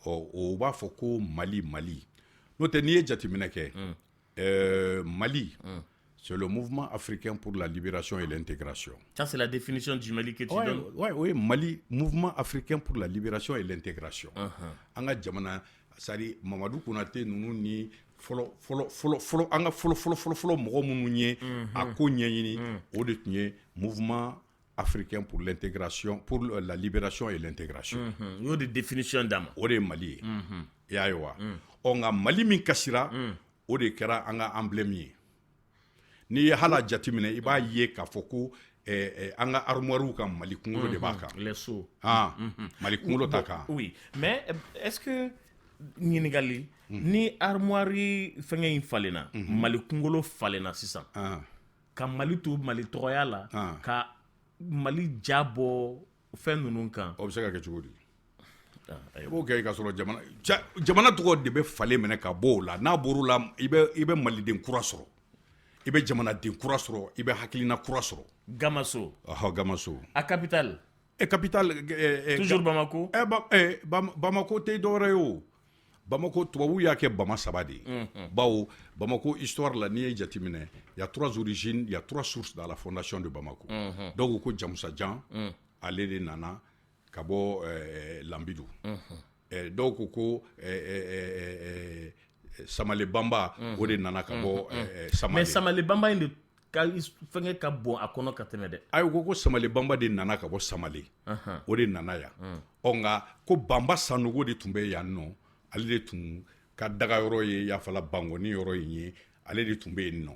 o b'a fɔ ko Mali n'o tɛ n'i ye jateminɛ kɛ Mali c'est le mouvement africain pour la libération et l'intégration. Ça, c'est la définition du Mali que tu donnes. Oui, Mali, mouvement africain pour la libération et l'intégration. An ka jamana, c'est-à-dire Mamadou Konate ninnu ni fɔlɔ mɔgɔ minnu ye a ko ɲɛɲini o de tun ye mouvement africain pour l'intégration, pour la libération et l'intégration. O y'o de définition d'a ma. O de ye Mali ye. I y'a ye wa? Nka Mali min kasira o de kɛra an ka emblème ye. N'i ye hala jateminɛ i b'a ye k'a fɔ ko an ka armoirew kan Mali kunkolo de b'a kan. Les seaux. Mali kunkolo t'a kan. Oui, mais est-ce que ɲininkali ni armoire fɛngɛ in falenna Mali kunkolo falenna sisan ka Mali to Mali tɔgɔya la ka Mali ja bɔ fɛn ninnu kan o bɛ se ka kɛ cogo di? I b'o kɛ i ka sɔrɔ jamana tɔgɔ de bɛ falen minɛ ka bɔ o la n'a bɔr'o la i bɛ Maliden kura sɔrɔ i bɛ jamanaden kura sɔrɔ i bɛ hakilina kura sɔrɔ. Gamaso. Gamaso. A capitale. Capitale. Toujours Bamako. Bamako tɛ dɔwɛrɛ ye o Bamako tubabu y'a kɛ Bama 3 de ye. Bawo Bamako histoire la n'i ye jateminɛ, il y a 3 origines, il y a 3 sources dans la fondation de Bamako. Donc ko Jamusa Jan ale de nana ka bɔ Lambidu. Donc ko Samale Bamba o de nana ka bɔ Samale. Mais Samale Bamba in de fɛngɛ ka bon a kɔnɔ ka tɛmɛ dɛ. Ayi ko Samale Bamba de nana ka bɔ Samale. O de nana yan. Nka ko Bamba Sanogo de tun bɛ yan nɔ. Ale de tun ka daga yɔrɔ ye yafala Bangoni yɔrɔ in ye. Ale de tun bɛ yen nɔ.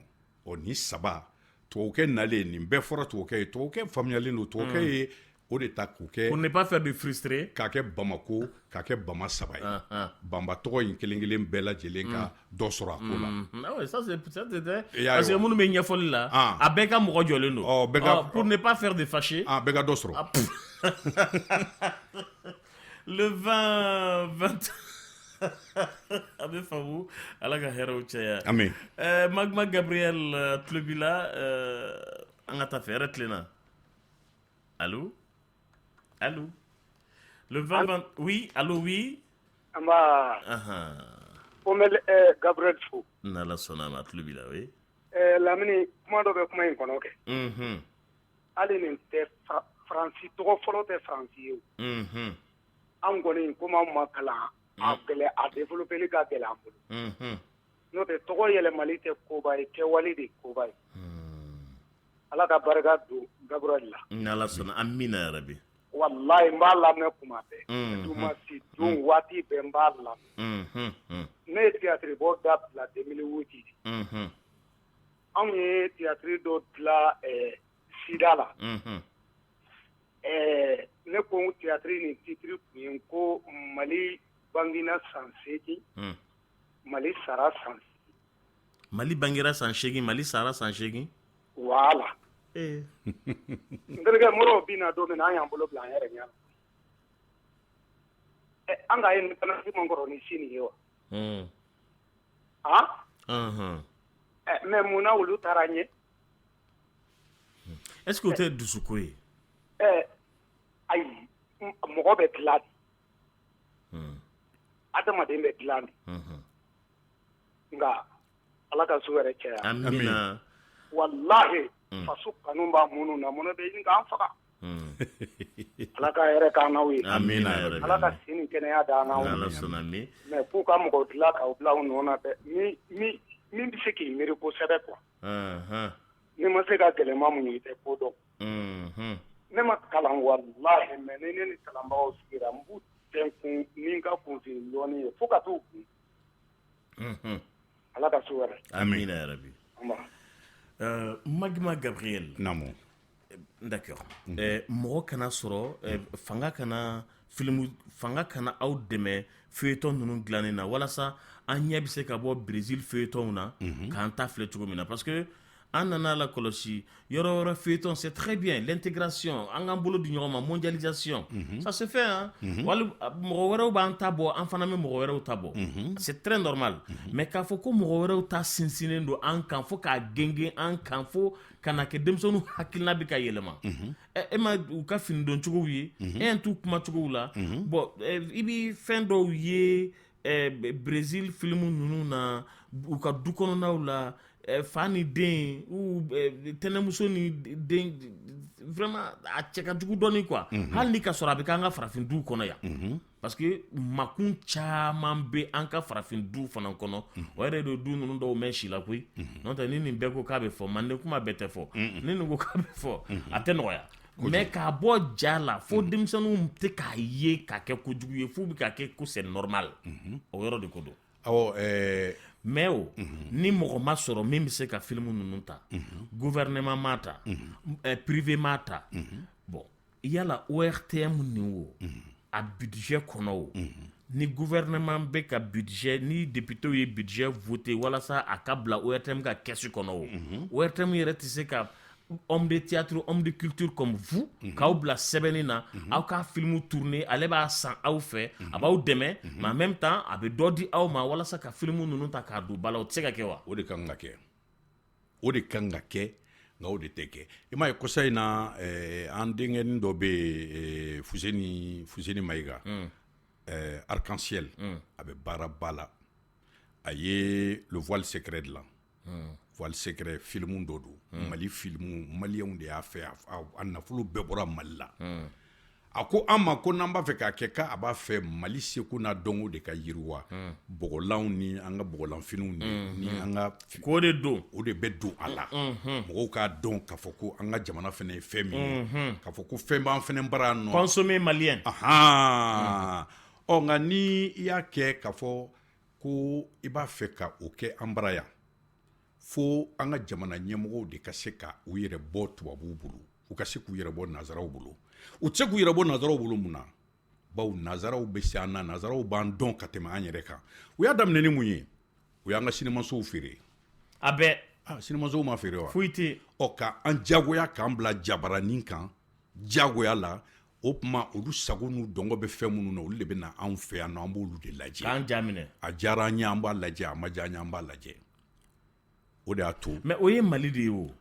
Ni 3 tubabukɛ nalen nin bɛɛ fɔra tubabukɛ ye. Tubabukɛ faamuyalen don. Tubabukɛ ye o de ta k'o kɛ. Pour ne pas faire de frustrer. K'a kɛ Bamako, k'a kɛ Bama 3 ye. Bamba tɔgɔ in kelen-kelen bɛɛ lajɛlen ka dɔ sɔrɔ a ko la. Ah ouais, ça c'était parce que minnu bɛ ɲɛfɔli la a bɛɛ ka mɔgɔ jɔlen don. Pour ne pas faire de fâcher. Bɛɛ ka dɔ sɔrɔ. Le 20 a bɛ faamu Ala ka hɛrɛw caya. Amen. Magma Gabriel tulo b'i la an ka taa fɛ hɛrɛ tilenna. Allô? Allô? Le 20 oui, allô, oui? Amba. Omel Gabriel Fou. N'ala sɔnna ma tulo b'i la, oui. Lamini kuma dɔ bɛ kuma in kɔnɔ kɛ. Hali nin tɛ Faransi tɔgɔ fɔlɔ tɛ Faransi ye o. An kɔni komi an ma kalan a développeli ka gɛlɛn an bolo. N'o tɛ tɔgɔ yɛlɛmali tɛ koba ye, kɛwale de koba ye. Ala ka barika don Gabriel la. N'ala sɔnna, amina yarabi. Wallahi n b'a lamɛn kuma bɛɛ. Duma si don waati bɛɛ n b'a lamɛn. Ne ye théâtre bɔ dabila 2008 de. Anw ye théâtre dɔ dilan Sida la. Ne ko théâtre ni titre kun ye ko Mali bangina san 8, Mali sara san 8. Mali bangera san 8, Mali sara san 8. Voilà. N terikɛ Moro bina don min na an y'an bolo bila an yɛrɛ ɲɛ. An ka indépendance man kɔrɔ ni sini ye wa? Mais mun na olu taara ɲɛ? Est-ce que o tɛ dusuko ye? Ayi, mɔgɔ bɛ dilan de. Adamaden bɛ dilan de. Nka Ala ka su yɛrɛ caya. Amina. Wallahi faso kanu b'a minnu na mun bɛ ɲini k'an faga. Ala ka hɛrɛ k'an n'aw ye. Amina yarabi. Ala ka si ni kɛnɛya d'an n'aw ye. Ala sɔnna mi. Mais k'u ka mɔgɔ dilan k'aw bila u nɔ na dɛ. Min bɛ se k'i miiri kosɛbɛ quoi. Ni ma se ka gɛlɛma mun ye i tɛ ko dɔn. Ne ma kalan wallahi mais ni ne ni kalanbagaw sigira n b'u tɛnkun ni n ka kunsigi dɔɔnin ye fo ka t'u kun. Ala ka su wɛrɛ. Amina yarabi. Magma Gabriel. Namo. D'accord. Mɔgɔ kana sɔrɔ fanga kana aw dɛmɛ feuilleton ninnu dilanni na walasa an ɲɛ bɛ se ka bɔ Brésil feuilleton na k'an ta filɛ cogo min na parce que an nana la kɔlɔsi yɔrɔ wɛrɛ feuilleton c'est très bien l'intégration an k'an bolo di ɲɔgɔn ma mondialisation ça se fait hein wali mɔgɔ wɛrɛw b'an ta bɔ an fana bɛ mɔgɔ wɛrɛw ta bɔ c'est très normal mais k'a fɔ ko mɔgɔ wɛrɛw ta sinsinnen don an kan fo k'a genge an kan fo ka na kɛ denmisɛnninw hakilina bɛ ka yɛlɛma e ma u ka fini don cogow ye e t'u kuma cogow la bon i bɛ fɛn dɔw ye Brésil film ninnu na u ka du kɔnɔnaw la fa ni den tɛnɛmuso ni den vraiment a cɛ ka jugu dɔɔnin quoi hali ni ka sɔrɔ a bɛ k'an ka farafin duw kɔnɔ yan parce que makun caman bɛ an ka farafin duw fana kɔnɔ o yɛrɛ de du ninnu dɔw mɛn si la koyi n'o tɛ ni nin bɛɛ ko k'a bɛ fɔ manden kuma bɛɛ tɛ fɔ ni nin ko k'a bɛ fɔ a tɛ nɔgɔya mais k'a bɔ ja la fo denmisɛnninw tɛ k'a ye k'a kɛ kojugu ye f'u bɛ k'a kɛ ko c'est normal o yɔrɔ de ko don awɔ mais ni mɔgɔ ma sɔrɔ min bɛ se ka film ninnu ta gouvernement ma ta privé ma ta bon yala ORTM ni wo a budget kɔnɔ o ni gouvernement bɛ ka budget ni député ye budget voté walasa a ka bila ORTM ka caisse kɔnɔ o ORTM yɛrɛ tɛ se ka homme de théâtre, homme de culture comme vous, k'aw bila sɛbɛnni na aw ka film tourner ale b'a san aw fɛ a b'aw dɛmɛ mais en même temps a bɛ dɔ di aw ma walasa ka film ninnu ta k'a don ba la o tɛ se ka kɛ wa? O de kan ka kɛ o de kan ka kɛ nka o de tɛ kɛ i m'a ye kɔsa in na an denkɛnin dɔ bɛ yen Fuseni Mayiga arc-en-ciel a bɛ baaraba la a ye le voile secret dilan voile secret film dɔ don Mali film maliyɛnw de y'a fɛ a nafolo bɛɛ bɔra Mali la a ko an ma ko n'an b'a fɛ k'a kɛ k'a b'a fɛ Mali seko n'a dɔnko de ka yiriwa bɔgɔlanw ni an ka bɔgɔlanfiniw ni an ka k'o de don o de bɛ don a la mɔgɔw k'a dɔn k'a fɔ ko an ka jamana fana ye fɛn min ye k'a fɔ ko fɛn b'an fana bara nɔ consommer malien nka ni i y'a kɛ k'a fɔ ko i b'a fɛ ka o kɛ an bara yan fo an ka jamana ɲɛmɔgɔw de ka se ka u yɛrɛ bɔ tubabuw bolo u ka se k'u yɛrɛ bɔ nazaraw bolo u tɛ se k'u yɛrɛ bɔ nazaraw bolo mun na bawo nazaraw bɛ se an na nazaraw b'an dɔn ka tɛmɛ an yɛrɛ kan u y'a daminɛ ni mun ye u y'an ka sinimasow feere a bɛɛ sinimasow ma feere wa foyi tɛ ka an jagoya k'an bila jabaranin kan jagoya la o tuma olu sago n'u dɔngɔ bɛ fɛn minnu na olu de bɛ na anw fɛ yan nɔ an b'olu de lajɛ k'an ja minɛ a diyara an ye an b'a lajɛ a ma diya an ye an b'a lajɛ o de y'a to mais o ye Mali de ye o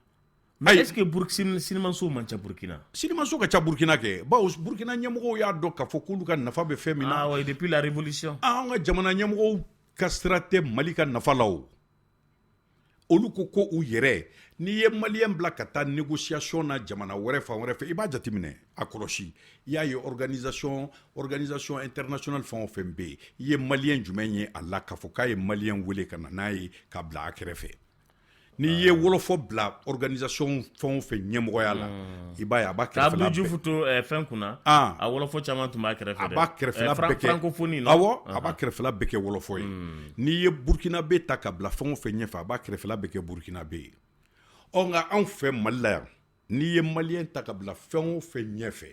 mais est-ce que sinimaso man ca Burkina sinimaso ka ca Burkina kɛ bawo Burkina ɲɛmɔgɔw y'a dɔn k'a fɔ k'olu ka nafa bɛ fɛn min na oui depuis la révolution an ka jamana ɲɛmɔgɔw ka sira tɛ Mali ka nafa la o olu ko u yɛrɛ n'i ye maliyɛn bila ka taa négociation na jamana wɛrɛ fan wɛrɛ fɛ i b'a jateminɛ a kɔlɔsi i y'a ye organisation internationale fɛn o fɛn bɛ yen i ye maliyɛn jumɛn ye a la k'a fɔ k'a ye maliyɛn wele ka na n'a ye k'a bila a kɛrɛfɛ n'i ye wolofɔ bila organisation fɛn o fɛn ɲɛmɔgɔya la i b'a ye a b'a kɛrɛfɛla bɛɛ Abdou Diouf to fɛn kunna a wolofɔ caman tun b'a kɛrɛfɛ a b'a kɛrɛfɛla bɛɛ kɛ francophonie awɔ a b'a kɛrɛfɛla bɛɛ kɛ wolofɔ ye n'i ye Burkinabe ta ka bila fɛn o fɛn ɲɛfɛ a b'a kɛrɛfɛla bɛɛ kɛ Burkinabe ye nka anw fɛ Mali la yan n'i ye maliyɛn ta ka bila fɛn o fɛn ɲɛfɛ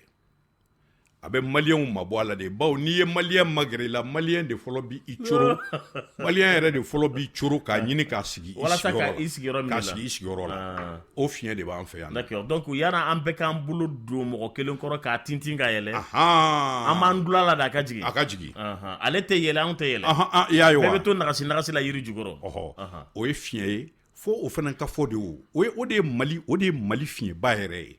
a bɛ maliyɛnw mabɔ a la de bawo n'i ye maliyɛn magɛrɛ i la maliyɛn de fɔlɔ b'i coro maliyɛn yɛrɛ de fɔlɔ b'i coro k'a ɲini k'a sigi i sigiyɔrɔ la o fiɲɛ de b'an fɛ yan d'accord donc yana an bɛɛ k'an bolo don mɔgɔ kelen kɔrɔ k'a tintin ka yɛlɛ an b'an dula la de a ka jigin ale tɛ yɛlɛ anw tɛ yɛlɛ i y'a ye wa bɛɛ bɛ to nagasi la yiri jukɔrɔ o ye fiɲɛ ye fo o fana ka fɔ de o de ye Mali fiɲɛba yɛrɛ ye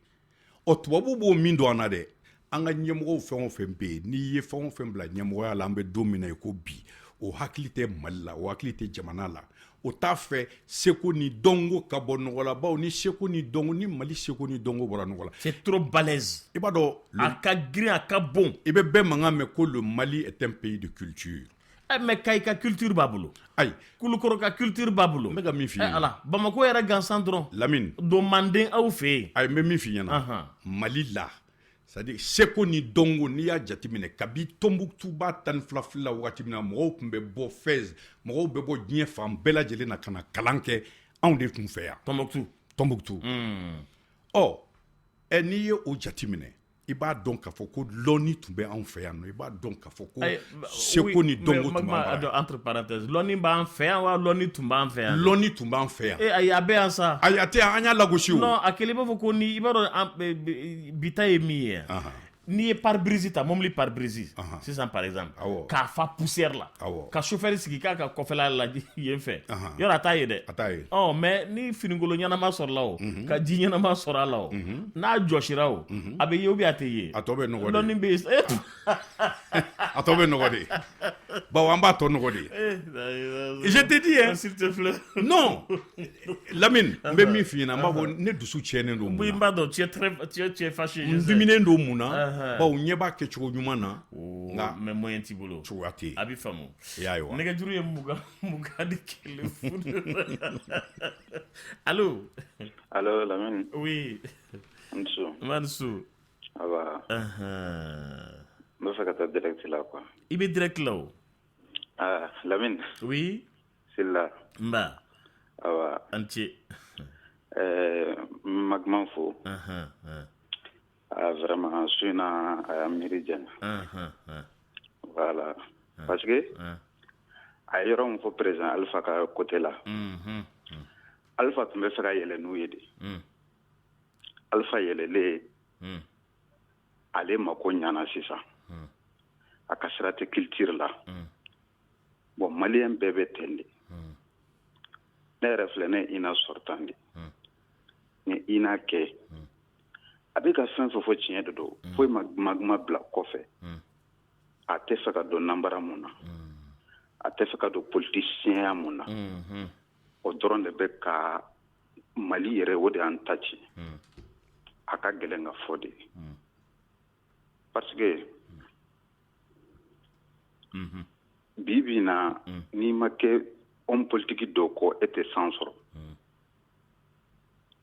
tubabuw b'o min don an na dɛ an ka ɲɛmɔgɔw fɛn o fɛn bɛ yen n'i ye fɛn o fɛn bila ɲɛmɔgɔya la an bɛ don min na ko bi o hakili tɛ Mali la o hakili tɛ jamana la o t'a fɛ seko ni dɔnko ka bɔ nɔgɔ la bawo ni seko ni dɔnko ni Mali seko ni dɔnko bɔra nɔgɔ la c'est trop balèze i b'a dɔn a ka girin a ka bon i bɛ bɛɛ mankan mɛn ko le Mali est un pays de culture mais Kayi ka culture b'a bolo ayi Kulukɔrɔ ka culture b'a bolo n bɛ ka min f'i ɲɛna ala Bamako yɛrɛ gansan dɔrɔn Lamine don Manden aw fɛ yen ayi n bɛ min f'i ɲɛna Mali la c'est-à-dire seko ni dɔnko n'i y'a jateminɛ kabi Tombouctou b'a 12 fili la wagati min na mɔgɔw tun bɛ bɔ Fès mɔgɔw bɛ bɔ diɲɛ fan bɛɛ lajɛlen na ka na kalan kɛ anw de tun fɛ yan Tombouctou n'i ye o jateminɛ i b'a dɔn k'a fɔ ko lɔnni tun bɛ anw fɛ yan nɔ i b'a dɔn k'a fɔ ko seko ni dɔnko tun b'an fɛ yan entre parenthèses lɔnni b'an fɛ yan wa lɔnni tun b'an fɛ yan lɔnni tun b'an fɛ yan ayi a bɛ yan sa ayi a tɛ yan an y'a lagosi o non a kɛlen b'a fɔ ko ni i b'a dɔn bita ye min ye n'i ye pare-brise ta mobili pare-brise sisan par exemple k'a fa poussière la ka chauffeur sigi k'a ka kɔfɛla la yen fɛ yɔrɔ a t'a ye dɛ mais ni finigolo ɲɛnama sɔrɔla o ka ji ɲɛnama sɔrɔ a la o n'a jɔsira o a bɛ ye ou bien a tɛ ye a tɔ bɛ nɔgɔ de lɔnni bɛ yen a tɔ bɛ nɔgɔ de bawo an b'a tɔ nɔgɔ de je te dis hein s'il te plaît non Lamine n bɛ min f'i ɲɛna n b'a fɔ ne dusu tiɲɛnen don mun na n b'a dɔn tu es fâché n diminen don mun na bawo ɲɛ b'a kɛ cogo ɲuman na nka mais moyen t'i bolo cogoya tɛ yen a bɛ faamu i y'a ye wa nɛgɛjuru ye mugan ni kelen funu allo Lamine oui Mansu awa n bɛ fɛ ka taa direct la quoi i bɛ direct la o Lamine oui Silla nba awa an ce magman fo vraiment su in na a y'a miiri janya voilà parce que a ye yɔrɔ min fɔ président Alpha ka côté la Alpha tun bɛ fɛ ka yɛlɛ n'u ye de Alpha yɛlɛlen ale mako ɲana sisan a ka sira tɛ culture la bon maliyɛn bɛɛ bɛ ten de ne yɛrɛ filɛ ne ina sortant de ni ina kɛ a bɛ ka fɛn fɛn fɔ tiɲɛ de don foyi ma bila kɔfɛ a tɛ fɛ ka don nanbara mun na a tɛ fɛ ka don politisiyɛnya mun na o dɔrɔn de bɛ ka Mali yɛrɛ o de y'an ta ci a ka gɛlɛn ka fɔ de parce que bi bi na n'i ma kɛ homme politique dɔ kɔ e tɛ san sɔrɔ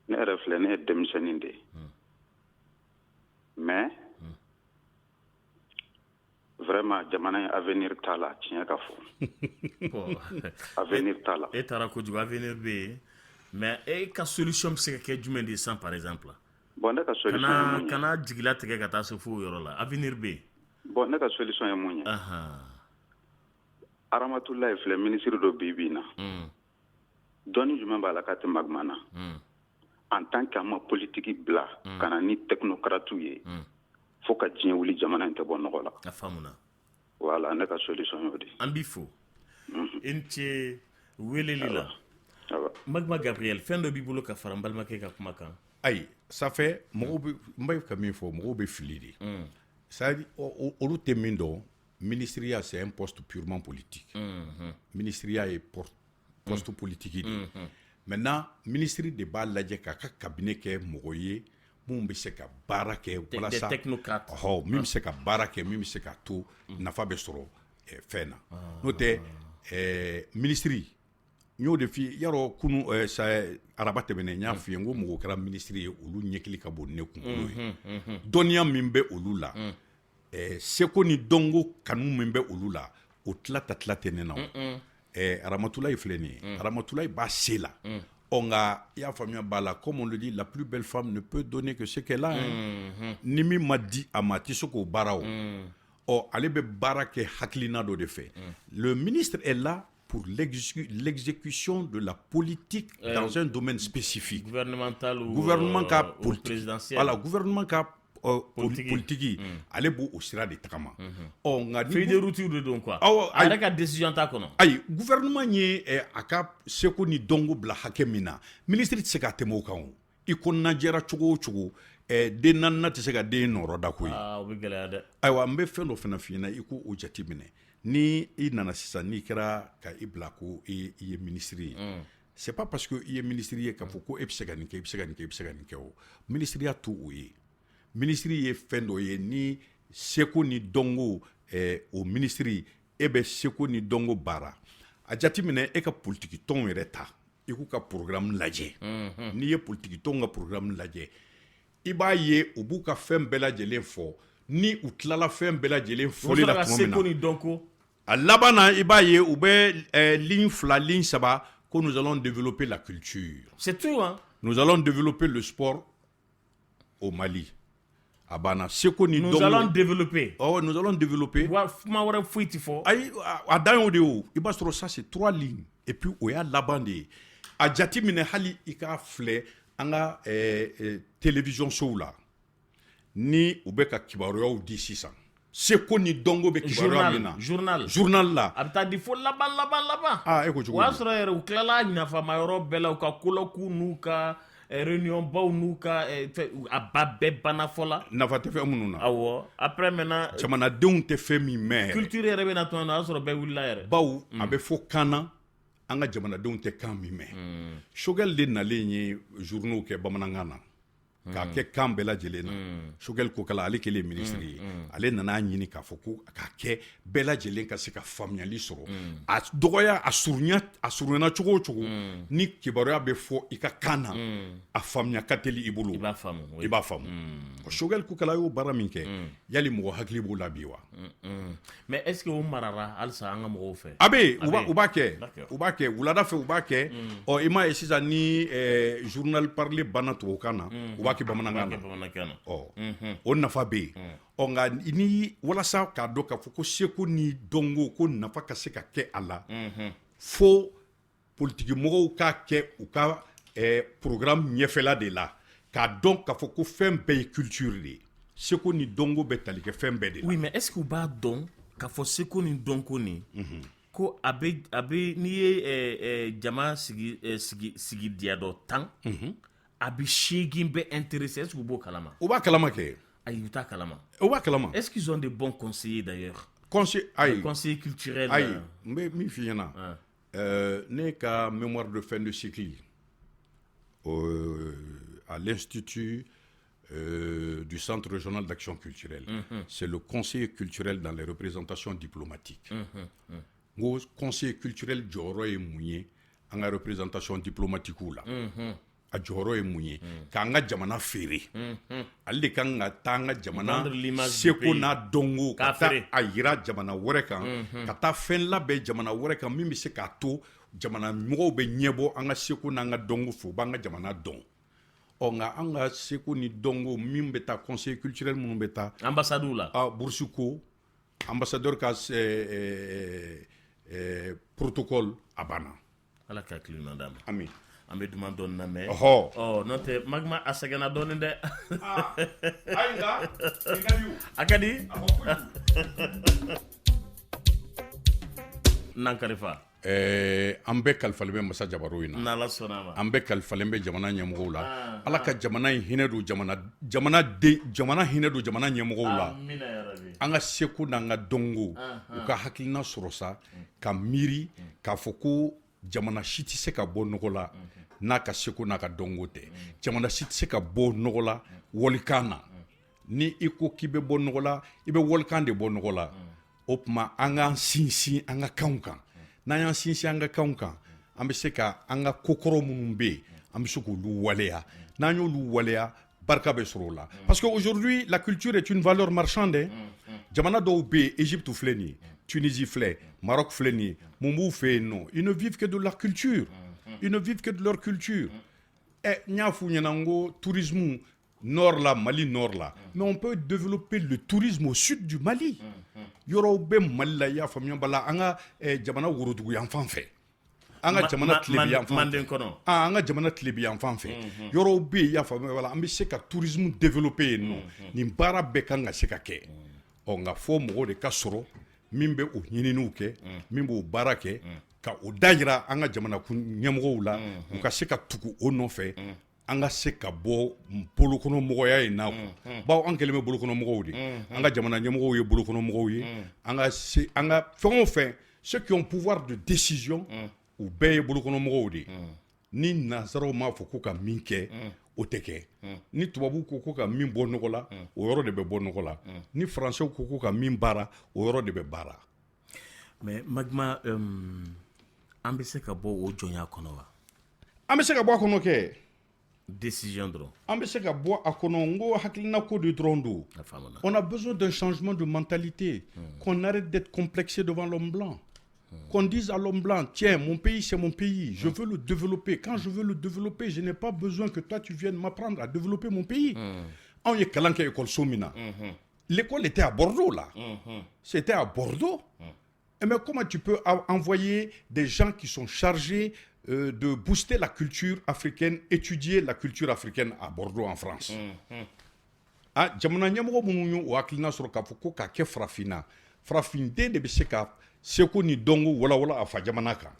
ne yɛrɛ filɛ ne ye denmisɛnnin de ye mais vraiment jamana in avenir t'a la tiɲɛ ka fɔ avenir t'a la e taara kojugu avenir bɛ yen mais e ka solution bɛ se ka kɛ jumɛn de san par exemple bon ne ka solution ye mun ye kana jigila tigɛ ka taa se fo yɔrɔ la avenir bɛ yen bon ne ka solution ye mun ye Aramatulayi filɛ ministre dɔ bi bi na dɔnni jumɛn b'a la k'a tɛ Magma na en tant que an ma politique bila ka na ni technocrate ye fo ka diɲɛ wuli jamana in tɛ bɔ nɔgɔ la a faamuna voilà ne ka solution y'o de an b'i fo i ni ce weleli la Magma Gabriel fɛn dɔ b'i bolo ka fara n balimakɛ ka kuma kan ayi ça fait mɔgɔw bɛ n bɛ ka min fɔ mɔgɔw bɛ fili de c'est-à-dire olu tɛ min dɔn ministériya c'est un poste purement politique ministériya ye poste politique de maintenant ministre de b'a lajɛ k'a ka cabinet kɛ mɔgɔ ye mun bɛ se ka baara kɛ walasa min bɛ se ka baara kɛ min bɛ se ka to nafa bɛ sɔrɔ fɛn na n'o tɛ ministre n y'o de f'i yarɔ kunu araba tɛmɛnen n y'a f'i ye n ko mɔgɔ kɛra ministre ye olu ɲɛkili ka bon ne kunkolo ye dɔnniya min bɛ olu la seko ni dɔnko kanu min bɛ olu la o tila tɛ ne na Aramatulayi filɛ nin ye Aramatulayi b'a se la nka i y'a faamuya b'a la comme on le dit la plus belle femme ne peut donner que ce qu'elle a ni min ma di a ma a tɛ se k'o baara o ale bɛ baara kɛ hakilina dɔ de fɛ le ministre est là pour l'exécution de la politique dans un domaine spécifique gouvernemental ou gouvernement ka politique présidentiel voilà gouvernement ka politique ale b'o sira de tagama nka feuille de route de don quoi a yɛrɛ ka décision t'a kɔnɔ ayi gouvernement ye a ka seko ni dɔnko bila hakɛ min na ministre tɛ se ka tɛmɛ o kan o i kɔnɔnajɛra cogo o cogo den naaninan tɛ se ka den nɔrɔ da ko ye o bɛ gɛlɛya dɛ ayiwa n bɛ fɛn dɔ fana f'i ɲɛna i ko o jate minɛ ni i nana sisan n'i kɛra ka i bila ko i ye ministre ye c'est pas parce que i ye ministre ye k'a fɔ ko e bɛ se ka nin kɛ i bɛ se ka nin kɛ i bɛ se ka nin kɛ o ministeriya to o ye ministre ye fɛn dɔ ye ni seko ni dɔnko o ministre e bɛ seko ni dɔnko baara a jate minɛ e ka politiki tɔnw yɛrɛ ta i k'u ka programme lajɛ n'i ye politiki tɔnw ka programme lajɛ i b'a ye u b'u ka fɛn bɛɛ lajɛlen fɔ ni u tilala fɛn bɛɛ lajɛlen fɔli la tuma min na a laban na i b'a ye u bɛ ligne 2 ligne 3 ko nous allons développer la culture c'est tout hein nous allons développer le sport au Mali a banna seko ni nous allons développer nous allons développer kuma wɛrɛ foyi tɛ fɔ ayi a dan y'o de ye o i b'a sɔrɔ ça c'est 3 lignes et puis o y'a laban de ye a jate minɛ hali i k'a filɛ an ka télévision sow la ni u bɛ ka kibaruyaw di sisan seko ni dɔnko bɛ kibaruya min na journal la a bɛ taa di fo laban e ko cogo o y'a sɔrɔ yɛrɛ u tilala ɲafama yɔrɔ bɛɛ la u ka kolɔku n'u ka réunion baw n'u ka a ba bɛɛ banna fɔ la nafa tɛ fɛn minnu na awɔ après maintenant jamanadenw tɛ fɛn min mɛn culture yɛrɛ bɛ na tuma na o y'a sɔrɔ bɛɛ wulila yɛrɛ baw a bɛ fɔ kan na an ka jamanadenw tɛ kan min mɛn Choguel de nalen ye journaux kɛ bamanankan na k'a kɛ kan bɛɛ lajɛlen na Choguel Kokala ale kɛlen ministre ye ale nana ɲini k'a fɔ ko k'a kɛ bɛɛ lajɛlen ka se ka faamuyali sɔrɔ a dɔgɔya a surunyana cogo o cogo ni kibaruya bɛ fɔ i ka kan na a faamuya ka teli i bolo i b'a faamu i b'a faamu Choguel Kokala y'o baara min kɛ yali mɔgɔ hakili b'o la bi wa mais est ce que o marara halisa an ka mɔgɔw fɛ a bɛ u b'a kɛ wulada fɛ u b'a kɛ i m'a ye sisan ni journal parler banna tubabukan na u b'a kɛ bamanankan na o nafa bɛ yen nka ni walasa k'a dɔn k'a fɔ ko seko ni dɔnko ko nafa ka se ka kɛ a la fo politikimɔgɔw k'a kɛ u ka programme ɲɛfɛla de la k'a dɔn k'a fɔ ko fɛn bɛɛ ye culture de ye seko ni dɔnko bɛ tali kɛ fɛn bɛɛ de la oui mais est ce que u b'a dɔn k'a fɔ seko ni dɔnko nin ko a bɛ n'i ye jama sigi diya dɔ 10 a bɛ 8 bɛ intéressé est ce que u b'o kalama u b'a kalama kɛ ayi u t'a kalama u b'a kalama est ce qu'ils ont de bons conseillers d'ailleurs conseiller culturel. Mais n'est qu'à mémoire de fin de cycle à l'Institut du Centre régional d'action culturelle. C'est le conseiller culturel dans les représentations diplomatiques. Le conseiller culturel Joro et Mouye en la représentation diplomatique là. A Joro et Mouye. Kanga Jamana Ferry. Ali Kanga Tanga Jamana Sekona Dongo. Kata Aira Jamana Werekan. Kata Fenla Be Jamana Werekan. Mimi Sekato Jamana Mwo Be Nyebo Anga Sekona Nga Dongo Fubanga Jamana Dong. Onga anga seko ni dongo mimbeta conseil culturel mumbeta ambassadeur là Boursuko ambassadeur ka protocole abana ala ka kli madame ami ambe duma don na me oh non te magma asagana don de ainga ingayu akadi nankarifa ambe kalfalbe masa jabaroina nala sonama ambe kalfalbe jamana nyamugo la ala ka jamana hinedu jamana hinedu jamana nyamugo la amina ya rabbi anga seku nanga dongo uka hakilina sorosa ka miri ka foko jamana shiti se ka bo nogola na ka seku na ka dongo te jamana shiti se ka bo nogola wolikana ni iko kibe bo nogola ibe wolikande bo nogola opma anga sinsin anga kaunkan na yan sinsin anga kaunkan ambe se ka anga kokoro munumbe ambe se ko lu waleya na nyo lu waleya barka be sorola parce que aujourd'hui la culture est une valeur marchande jamana do be Égypte fleni Tunisie flé Maroc fleni Mumbu fait non ils ne vivent que de leur culture ils ne vivent que de leur culture et nyafu nyanango tourisme nord là Mali nord là mais on peut développer le tourisme au sud du Mali yoro be Mali ya famia bala anga jamana worodugu yan fanfe anga jamana tlebi yan fanfe anga jamana tlebi yan fanfe yoro be ya famia bala ambi se ka tourisme développer non ni bara be kanga se ka ke onga fo mo de kasoro mimbe o nyininu ke mimbe o barake ka o dajira anga jamana kun nyamgo la o ka se ka tuku o no fe anga se ka bo bolokono mogoya ye na bawo an keleme bolokono mogo di anga jamana nyamgo ye bolokono mogo ye anga fon ceux qui ont pouvoir de décision ou be bolokono mogo di ni nazaro ma fo ko ka minke o teke ni tubabu ko ka min bo nogola o yoro de be bo nogola ni français ko ka min bara o yoro de be bara mais magma ambise ka bo o jonya kono wa ambise ka bo kono ke décision dron ambise ka bo akono ngo hakilina ko de drondo on a besoin d'un changement de mentalité qu'on arrête d'être complexé devant l'homme blanc. Qu'on dise à l'homme blanc, tiens, mon pays, c'est mon pays, je veux le développer. Quand je veux le développer, je n'ai pas besoin que toi, tu viennes m'apprendre à développer mon pays. On y est kalanke école Somina. L'école était à Bordeaux, là. C'était à Bordeaux. Mais comment tu peux envoyer des gens qui sont chargés de booster la culture africaine, étudier la culture africaine à Bordeaux, en France? Jamana nyamgo munyo wakilina soro kafuko ka ke frafina. Frafinde de biseka seko ni dongo wala afa jamana ka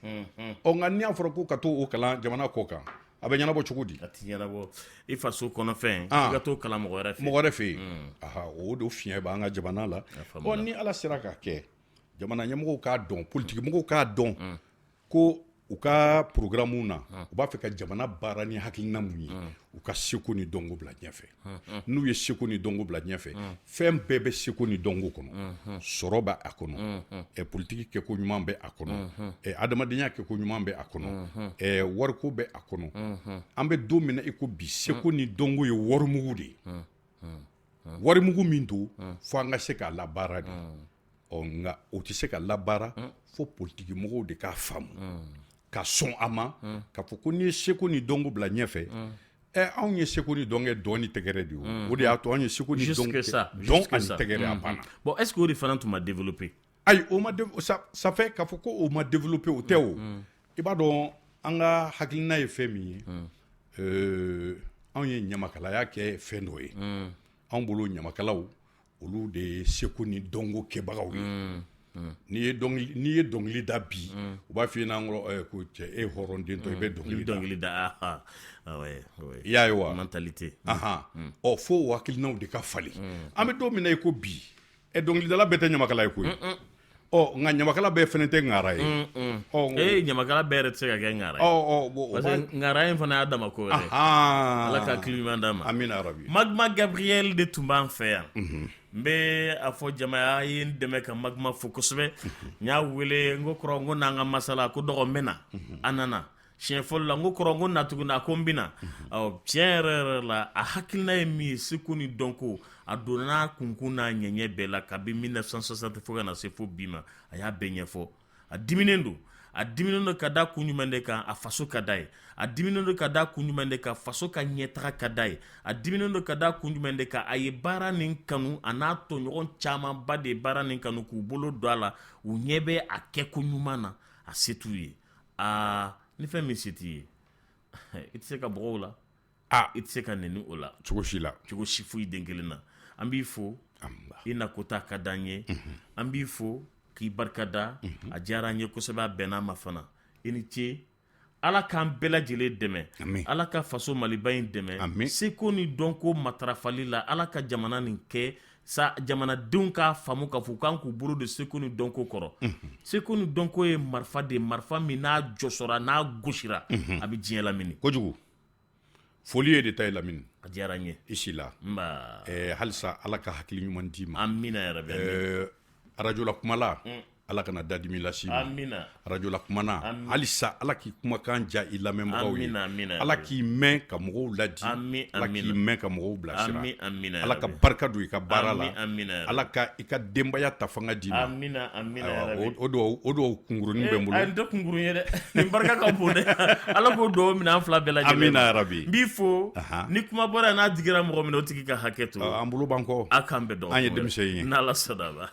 onga ni afro ko kato o kala jamana ko kan abanyana bo chukudi atinyana bo ifa so kono fen gato kala mo refe aha o do fien ba nga jamana la on ni ala siraka ke jamana nyamo ka don politique mo ka don ko u ka programme na u b'a fɛ ka jamana baara ni hakilina mun ye u ka seko ni dongo bila ɲɛfɛ n'u ye seko ni dongo bila ɲɛfɛ fɛn bɛɛ bɛ seko ni dongo kɔnɔ sɔrɔ bɛ a kɔnɔ politique kɛko ɲuman bɛ a kɔnɔ adamadenya kɛko ɲuman bɛ a kɔnɔ wariko bɛ a kɔnɔ an bɛ don min na i ko bi seko ni dongo ye warimugu de ye warimugu min don fo an ka se k'a labaara de nka o tɛ se ka labaara fo politique mɔgɔw de k'a faamu ka sɔn a ma ka fɔ ko n'i ye seko ni dongo bila ɲɛfɛ anw ye seko ni dɔnkɛ dɔn ni tɛgɛrɛ de ye o de y'a to anw ye seko ni dɔn ani tɛgɛrɛ a banna bon est ce que o de fana tun ma développer ayi o ma ça fait k'a fɔ ko o ma développer o tɛ o i b'a dɔn an ka hakilina ye fɛn min ye anw ye ɲamakalaya kɛ fɛn dɔ ye anw bolo ɲamakalaw olu de ye seko ni dɔnko kɛbagaw ye n'i ye dɔnkili da bi u b'a f'i ɲɛna ko cɛ e hɔrɔnden tɔ i bɛ dɔnkili da i y'a ye wa mentalité fo o hakilinaw de ka falen an bɛ don min na i ko bi e dɔnkilidala bɛɛ tɛ ɲamakala ye koyi nka ɲamakala bɛɛ fɛnɛ tɛ ŋara ye ɲamakala bɛɛ yɛrɛ tɛ se ka kɛ ŋara ye parce que ŋara in fana y'a dama ko wɛrɛ ala ka hakili ɲuman d'a ma amina rabi Magma Gabriel de tun b'an fɛ yan n bɛ a fɔ jama ye n dɛmɛ ka Magma fo kosɛbɛ n y'a wele n ko kɔrɔ n ko n'an ka masala ko dɔgɔ n bɛ na a nana siɲɛ fɔlɔ la n ko kɔrɔ n ko na tuguni a ko n bɛ na tiɲɛ yɛrɛ la a hakilina ye min ye seko ni dɔnko a donna n'a kunkun n'a ɲɛɲɛ bɛɛ la kabi 1960 fo ka na se fo bi ma a y'a bɛɛ ɲɛfɔ a diminen don ka da kun ɲuman de kan a faso ka da ye a diminen don ka da kun ɲuman de kan faso ka ɲɛtaga ka da ye a diminen don ka da kun ɲuman de kan a ye baara nin kanu a n'a tɔɲɔgɔn camanba de ye baara nin kanu k'u bolo don a la u ɲɛ bɛ a kɛko ɲuman na a se t'u ye ni fɛn min se t'i ye i tɛ se ka bɔgɔ o la i tɛ se ka nɛni o la cogo si foyi den kelen na an b'i fo i na kota ka d'an ye an b'i fo k'i barika da a diyara an ye kosɛbɛ a bɛnn'a ma fana i ni ce ala k'an bɛɛ lajɛlen dɛmɛ ala ka faso maliba in dɛmɛ seko ni dɔnko matarafali la ala ka jamana nin kɛ jamanadenw k'a faamu k'a fɔ k'an k'u bolo don seko ni dɔnko kɔrɔ seko ni dɔnko ye marifa de marifa min n'a jɔsɔra n'a gosira a bɛ diɲɛ lamini kojugu foli ye de ta ye Lamini a diyara n ye i si la halisa ala ka hakili ɲuman d'i ma amina yarabi radio la kumala ala kana dadimi lasi ma radio la kumana halisa ala k'i kumakan ja i lamɛnbagaw ye ala k'i mɛn ka mɔgɔw ladi ala k'i mɛn ka mɔgɔw bilasira ala ka barika don i ka baara la ala ka i ka denbaya ta fanga d'i ma o duwawu kungurunin bɛ n bolo n tɛ kungurun ye dɛ nin barika ka bon dɛ ala k'o duwawu minɛ an fila bɛɛ lajɛlen amina yarabi n b'i fo ni kuma bɔra yan n'a digira mɔgɔ min na o tigi ka hakɛ to an bolo b'an kɔ a k'an bɛɛ dɔn an ye denmisɛn ye n'ala sɔnn'a ma